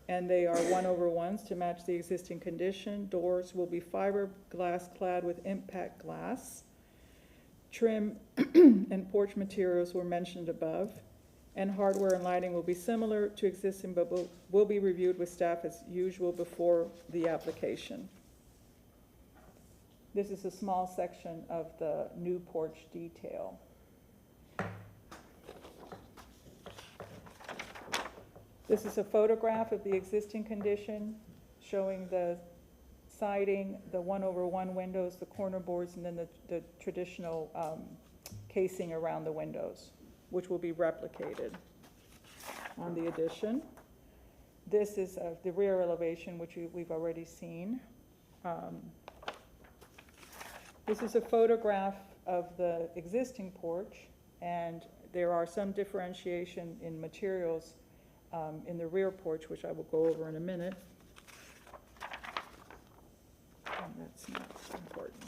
and they are 1/1s to match the existing condition. Doors will be fiberglass clad with impact glass. Trim and porch materials were mentioned above, and hardware and lighting will be similar to existing, but will be reviewed with staff as usual before the application. This is a small section of the new porch detail. This is a photograph of the existing condition showing the siding, the 1/1 windows, the corner boards, and then the traditional casing around the windows, which will be replicated on the addition. This is the rear elevation, which we've already seen. This is a photograph of the existing porch, and there are some differentiation in materials in the rear porch, which I will go over in a minute. And that's not important.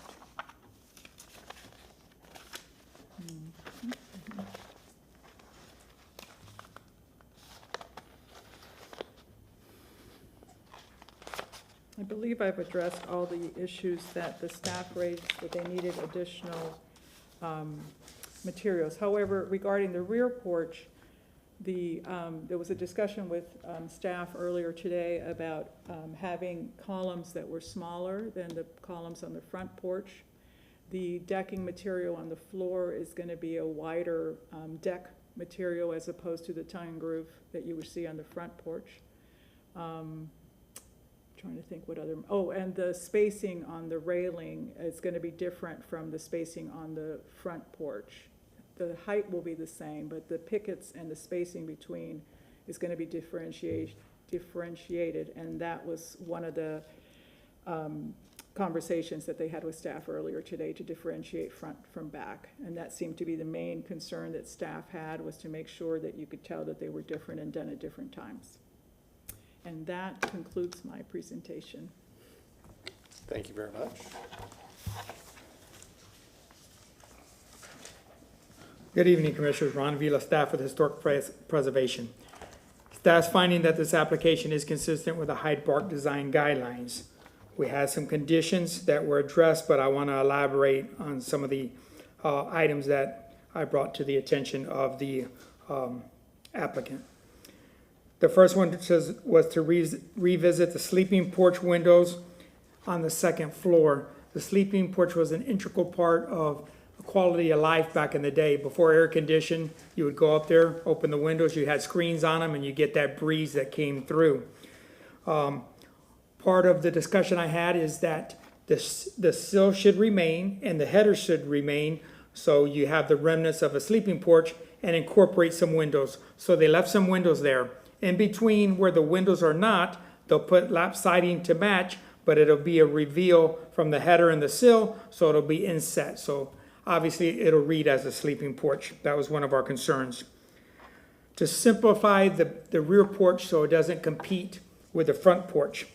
I believe I've addressed all the issues that the staff raised, that they needed additional materials. However, regarding the rear porch, there was a discussion with staff earlier today about having columns that were smaller than the columns on the front porch. The decking material on the floor is going to be a wider deck material as opposed to the tongue and groove that you would see on the front porch. Trying to think what other, and the spacing on the railing is going to be different from the spacing on the front porch. The height will be the same, but the pickets and the spacing between is gonna be differentiated, and that was one of the conversations that they had with staff earlier today, to differentiate front from back. And that seemed to be the main concern that staff had, was to make sure that you could tell that they were different and done at different times. And that concludes my presentation. Thank you very much. Good evening, Commissioners. Ron Vila, staff with Historic Preservation. Staff's finding that this application is consistent with the Hyde Park design guidelines. We had some conditions that were addressed, but I want to elaborate on some of the items that I brought to the attention of the applicant. The first one was to revisit the sleeping porch windows on the second floor. The sleeping porch was an integral part of quality of life back in the day. Before air conditioning, you would go up there, open the windows, you had screens on them, and you get that breeze that came through. Part of the discussion I had is that the sill should remain and the header should remain, so you have the remnants of a sleeping porch, and incorporate some windows. So they left some windows there. In between where the windows are not, they'll put lap siding to match, but it'll be a reveal from the header and the sill, so it'll be inset. So obviously it'll read as a sleeping porch. That was one of our concerns. To simplify the rear porch so it doesn't compete with the front porch.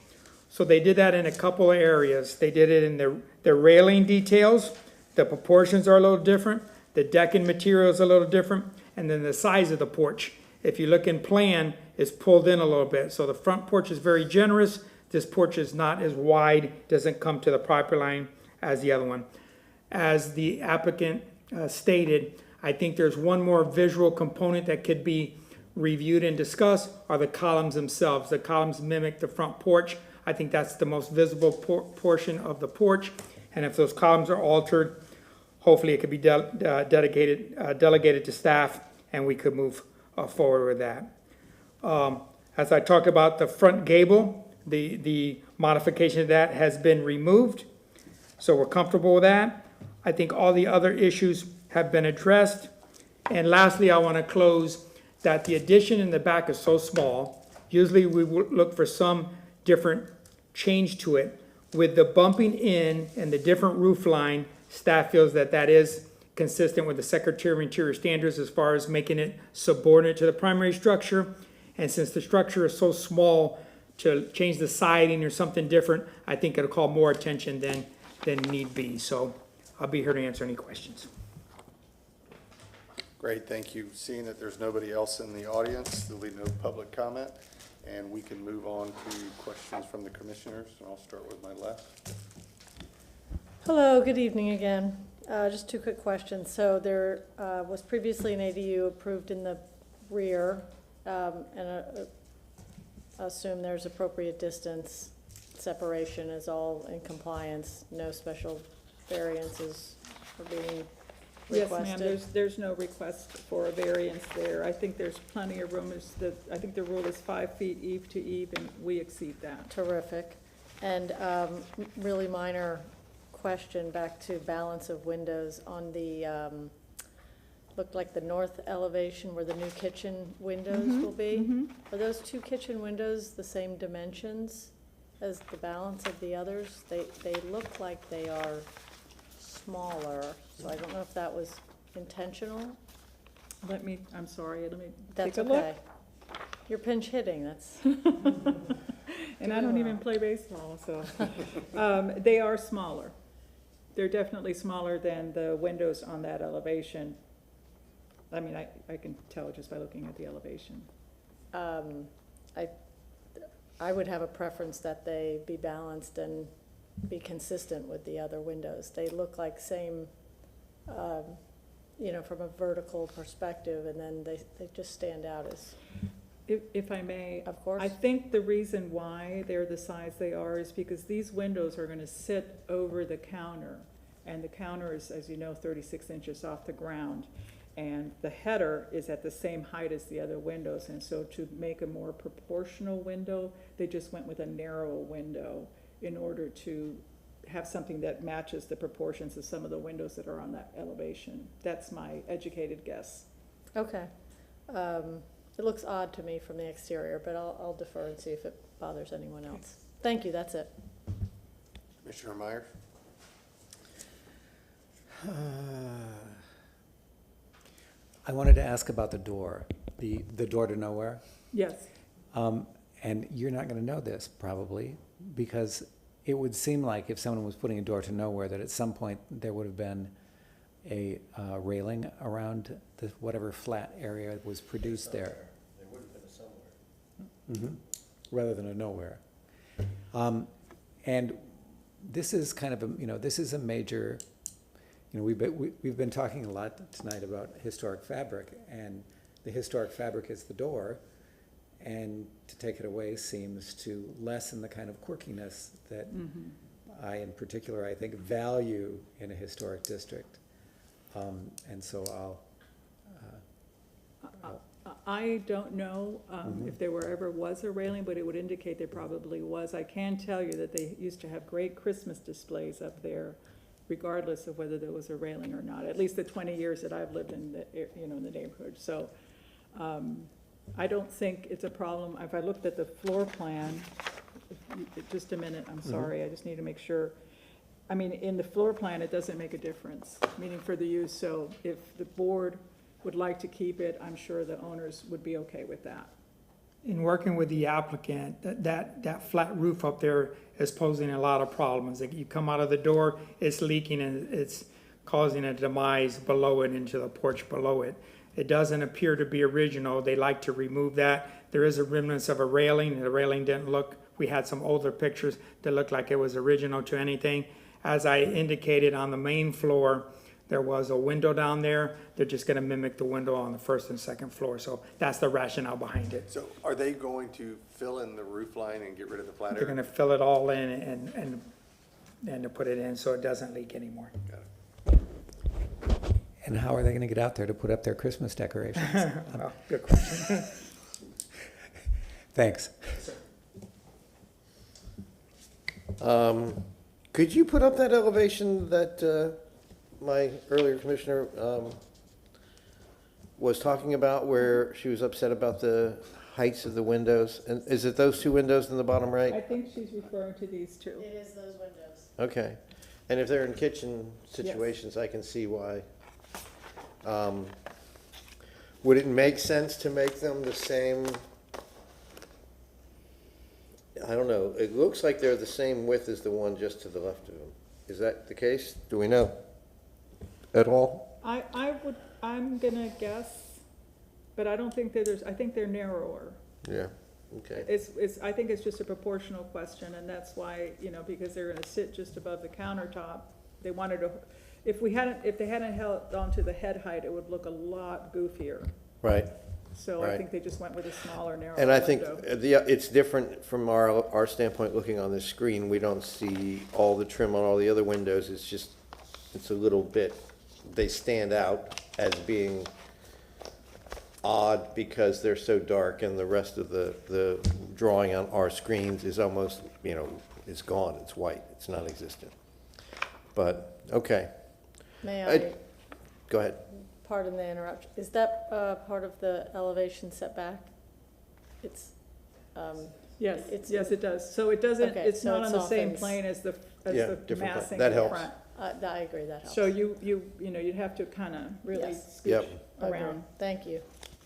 So they did that in a couple of areas. They did it in the railing details. The proportions are a little different. The decking material is a little different. And then the size of the porch, if you look in plan, is pulled in a little bit. So the front porch is very generous. This porch is not as wide, doesn't come to the property line as the other one. As the applicant stated, I think there's one more visual component that could be reviewed and discussed, are the columns themselves. The columns mimic the front porch. I think that's the most visible portion of the porch. And if those columns are altered, hopefully it could be delegated to staff, and we could move forward with that. As I talked about the front gable, the modification of that has been removed. So we're comfortable with that. I think all the other issues have been addressed. And lastly, I want to close that the addition in the back is so small. Usually we would look for some different change to it. With the bumping in and the different roof line, staff feels that that is consistent with the Secretary of Interior standards as far as making it subordinate to the primary structure. And since the structure is so small, to change the siding or something different, I think it'll call more attention than need be. So I'll be here to answer any questions. Great, thank you. Seeing that there's nobody else in the audience, there'll be no public comment, and we can move on to questions from the commissioners. And I'll start with my left. Hello, good evening again. Just two quick questions. So there was previously an ADU approved in the rear, and I assume there's appropriate distance separation is all in compliance, no special variances are being requested? Yes, ma'am, there's no request for a variance there. I think there's plenty of room. I think the rule is 5 feet eave to eave, and we exceed that. Terrific. And really minor question back to balance of windows on the, looked like the north elevation where the new kitchen windows will be. Are those two kitchen windows the same dimensions as the balance of the others? They look like they are smaller, so I don't know if that was intentional. I'm sorry, let me That's take a look. okay. You're pinch hitting, that's. And I don't even play baseball, so. They are smaller. They're definitely smaller than the windows on that elevation. I mean, I can tell just by looking at the elevation. I would have a preference that they be balanced and be consistent with the other windows. They look like same, from a vertical perspective, and then they just stand out as. If I may. Of course. I think the reason why they're the size they are is because these windows are gonna sit over the counter. And the counter is, as you know, 36 inches off the ground. And the header is at the same height as the other windows. And so to make a more proportional window, they just went with a narrow window in order to have something that matches the proportions of some of the windows that are on that elevation. That's my educated guess. Okay. it looks odd to me from the exterior, but I'll defer and see if it bothers anyone else. Thank you, that's it. Commissioner Myers? I wanted to ask about the door, the door to nowhere. Yes. And you're not going to know this probably, because it would seem like if someone was putting a door to nowhere, that at some point there would have been a railing around the, whatever flat area was produced there. There would have been a somewhere. Rather than a nowhere. And this is kind of a, this is a major, we've been talking a lot tonight about historic fabric, and the historic fabric is the door, and to take it away seems to lessen the kind of quirkiness that I, in particular, I think, value in a historic district. And so I don't know if there ever was a railing, but it would indicate there probably was. I can tell you that they used to have great Christmas displays up there, regardless of whether there was a railing or not, at least the 20 years that I've lived in the, in the neighborhood. So I don't think it's a problem. If I looked at the floor plan, just a minute, I'm sorry, I just need to make sure. I mean, in the floor plan, it doesn't make a difference, meaning for the use. So if the board would like to keep it, I'm sure the owners would be okay with that. In working with the applicant, that flat roof up there is posing a lot of problems. Like, you come out of the door, it's leaking and it's causing a demise below it into the porch below it. It doesn't appear to be original. They like to remove that. There is a remnants of a railing. The railing didn't look, we had some older pictures that looked like it was original to anything. As I indicated, on the main floor, there was a window down there. They're just gonna mimic the window on the first and second floor. So that's the rationale behind it. So are they going to fill in the roof line and get rid of the flat They're area? gonna fill it all in and to put it in so it doesn't leak anymore. Got it. and how are they going to get out there to put up their Christmas decorations? Well, good question. Thanks. Could you put up that elevation that my earlier commissioner was talking about, where she was upset about the heights of the windows? And is it those two windows in the bottom I right? think she's referring to these two. It is those windows. Okay. And if they're in kitchen situations, I can see why. Would it make sense to make them the same? I don't know. It looks like they're the same width as the one just to the left of them. Is that the case? Do we know at all? I'm gonna guess, but I don't think that I think they're narrower. Yeah, okay. I think it's just a proportional question, and that's why, because they're gonna sit just above the countertop, they wanted to, if they hadn't held onto the head height, it would look a lot goofier. Right. So I think they just went with a smaller, narrower And I think window. it's different from our standpoint looking on this screen. We don't see all the trim on all the other windows. It's a little bit, they stand out as being odd because they're so dark, and the rest of the drawing on our screens is almost, it's gone, it's white, it's non-existent. But, okay. May I, Go ahead. pardon the interruption, is that part of the elevation setback? It's, Yes, it's- yes, it does. So it doesn't, Okay, it's so not it on the same softens. plane as the Yeah, different plane. massing That in the helps. front. I agree, that helps. So you'd have to kind of really Yes. scooch Agree. around. Thank you.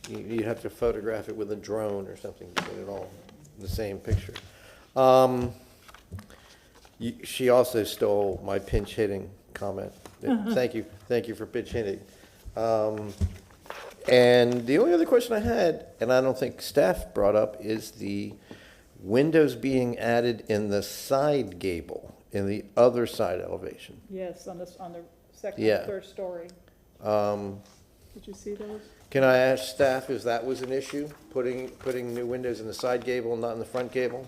You'd have to photograph it with a drone or something to get it all in the same picture. She also stole my pinch hitting comment. Thank you for pinch hitting. And the only other question I had, and I don't think staff brought up, is the windows being added in the side gable, in the other side elevation. Yes, on the second, Yeah. third story. Did you see those? Can I ask staff if that was an issue, putting new windows in the side gable and not in the front gable?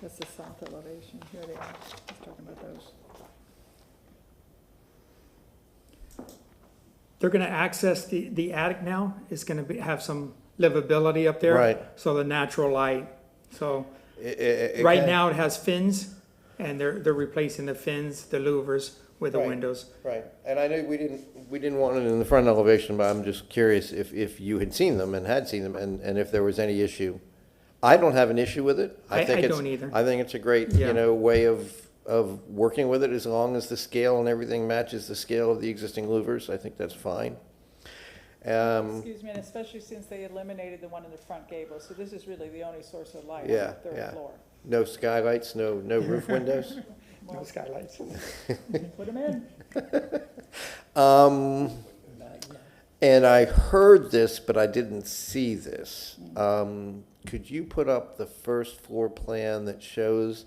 That's the south elevation. Here they are. Let's talk about those. They're gonna access the attic now. It's gonna have some livability up there. Right. So the natural light. So It right can- now it has fins, and they're replacing the fins, the louvers, with the Right. windows. Right, and I know we didn't want it in the front elevation, but I'm just curious if you had seen them and had seen them, and if there was any issue. I don't have an issue with it. I think it's- don't either. I think it's a great, Yeah. way of working with it, as long as the scale and everything matches the scale of the existing louvers, I think that's fine. Excuse me, and especially since they eliminated the one in the front gable, so this is really the only source of light on Yeah, the yeah. third floor. No skylights, no roof windows? No skylights. Put them in. And I heard this, but I didn't see this. Could you put up the first floor plan that shows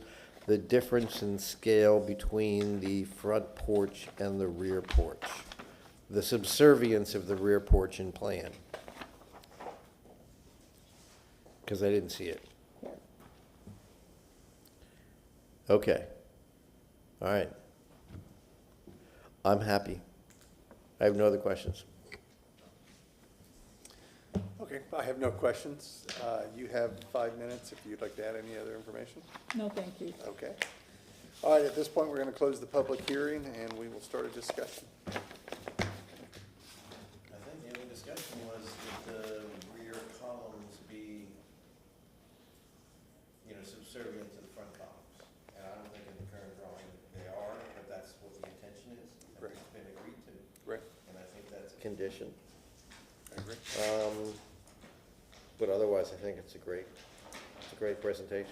the difference in scale between the front porch and the rear porch? The subservience of the rear porch in plan? Because I didn't see it. Okay. All right. I'm happy. I have no other questions. Okay, I have no questions. You have 5 minutes if you'd like to add any other information. No, thank you. Okay. All right, at this point, we're going to close the public hearing, and we will start a discussion. I think the only discussion was that the rear columns be, subservient to the front columns. And I don't think in the current drawing they are, but that's what the intention is. And Right. it's been agreed to. Right. And I think that's a condition. I agree. But otherwise, I think it's a great presentation.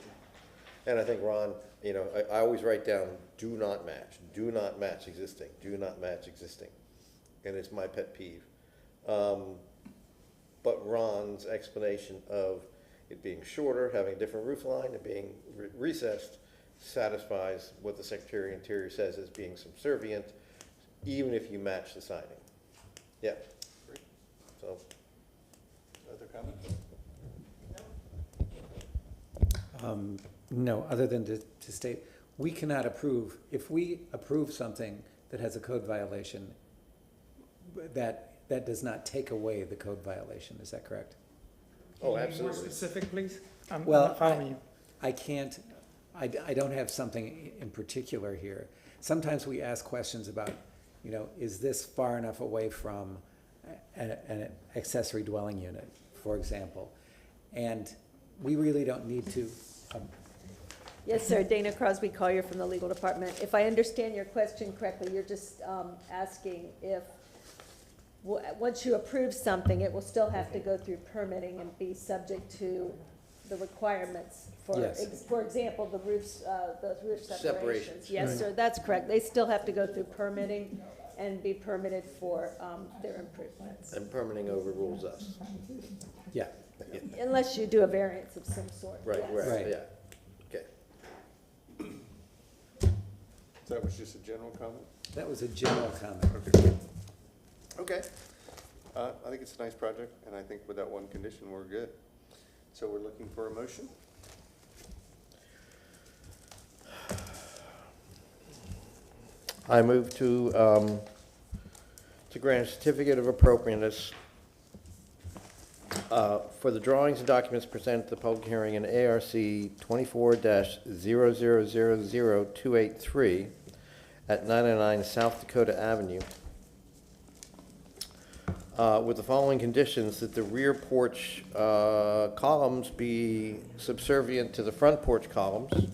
And I think, Ron, I always write down, do not match existing, do not match existing. And it's my pet peeve. But Ron's explanation of it being shorter, having a different roof line, and being recessed satisfies what the Secretary of Interior says as being subservient, even if you match the siding. Yeah. Great. So, Other comments? No, other than to state, we cannot approve, if we approve something that has a code violation, that does not take away the code violation, is that correct? oh, Can you be more absolutely. specific, please? I'm Well, not following you. I can't, I don't have something in particular here. Sometimes we ask questions about, is this far enough away from an accessory dwelling unit, for example? And we really don't need to, Yes, sir. Dana Crosby Collier from the legal department. If I understand your question correctly, you're just asking if, once you approve something, it will still have to go through permitting and be subject to the requirements for, Yes. for example, the roofs, the roof separations. Separations. Yes, sir, that's correct. They still have to go through permitting and be permitted for their improvements. And permitting overrules us. yeah. Unless you do a variance of some sort. Right, yes. right, Right. yeah. Okay. So that was just a general comment? That was a general comment. Okay. I think it's a nice project, and I think with that one condition, we're good. So we're looking for a motion? I move to grant a certificate of appropriateness for the drawings and documents presented at the public hearing in ARC 24-00000283 at 909 South Dakota Avenue, with the following conditions: that the rear porch columns be subservient to the front porch columns.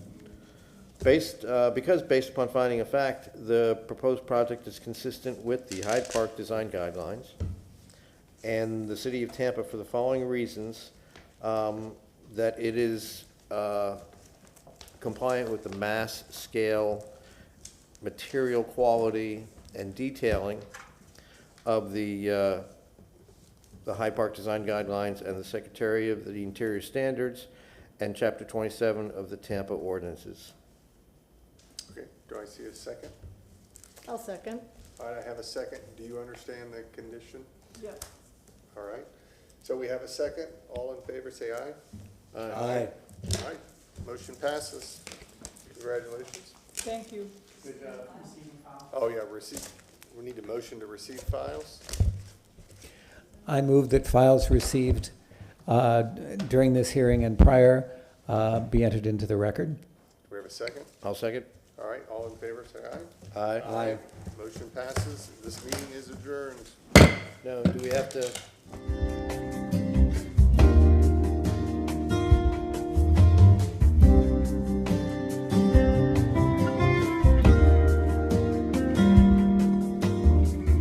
Because based upon finding of fact, the proposed project is consistent with the Hyde Park design guidelines, and the City of Tampa for the following reasons, that it is compliant with the mass, scale, material quality, and detailing of the Hyde Park design guidelines and the Secretary of the Interior Standards and Chapter 27 of the Tampa ordinances. Okay, do I see a second? I'll second. All right, I have a second. Do you understand the condition? Yes. All right. So we have a second. All in favor, say aye. Aye. All right, motion passes. Congratulations. Thank you. Oh, yeah, we need a motion to receive files. I move that files received during this hearing and prior be entered into the record. Do we have a second? I'll second. All right, all in favor, say aye. Aye. Aye. Motion passes. This meeting is adjourned. No, do we have to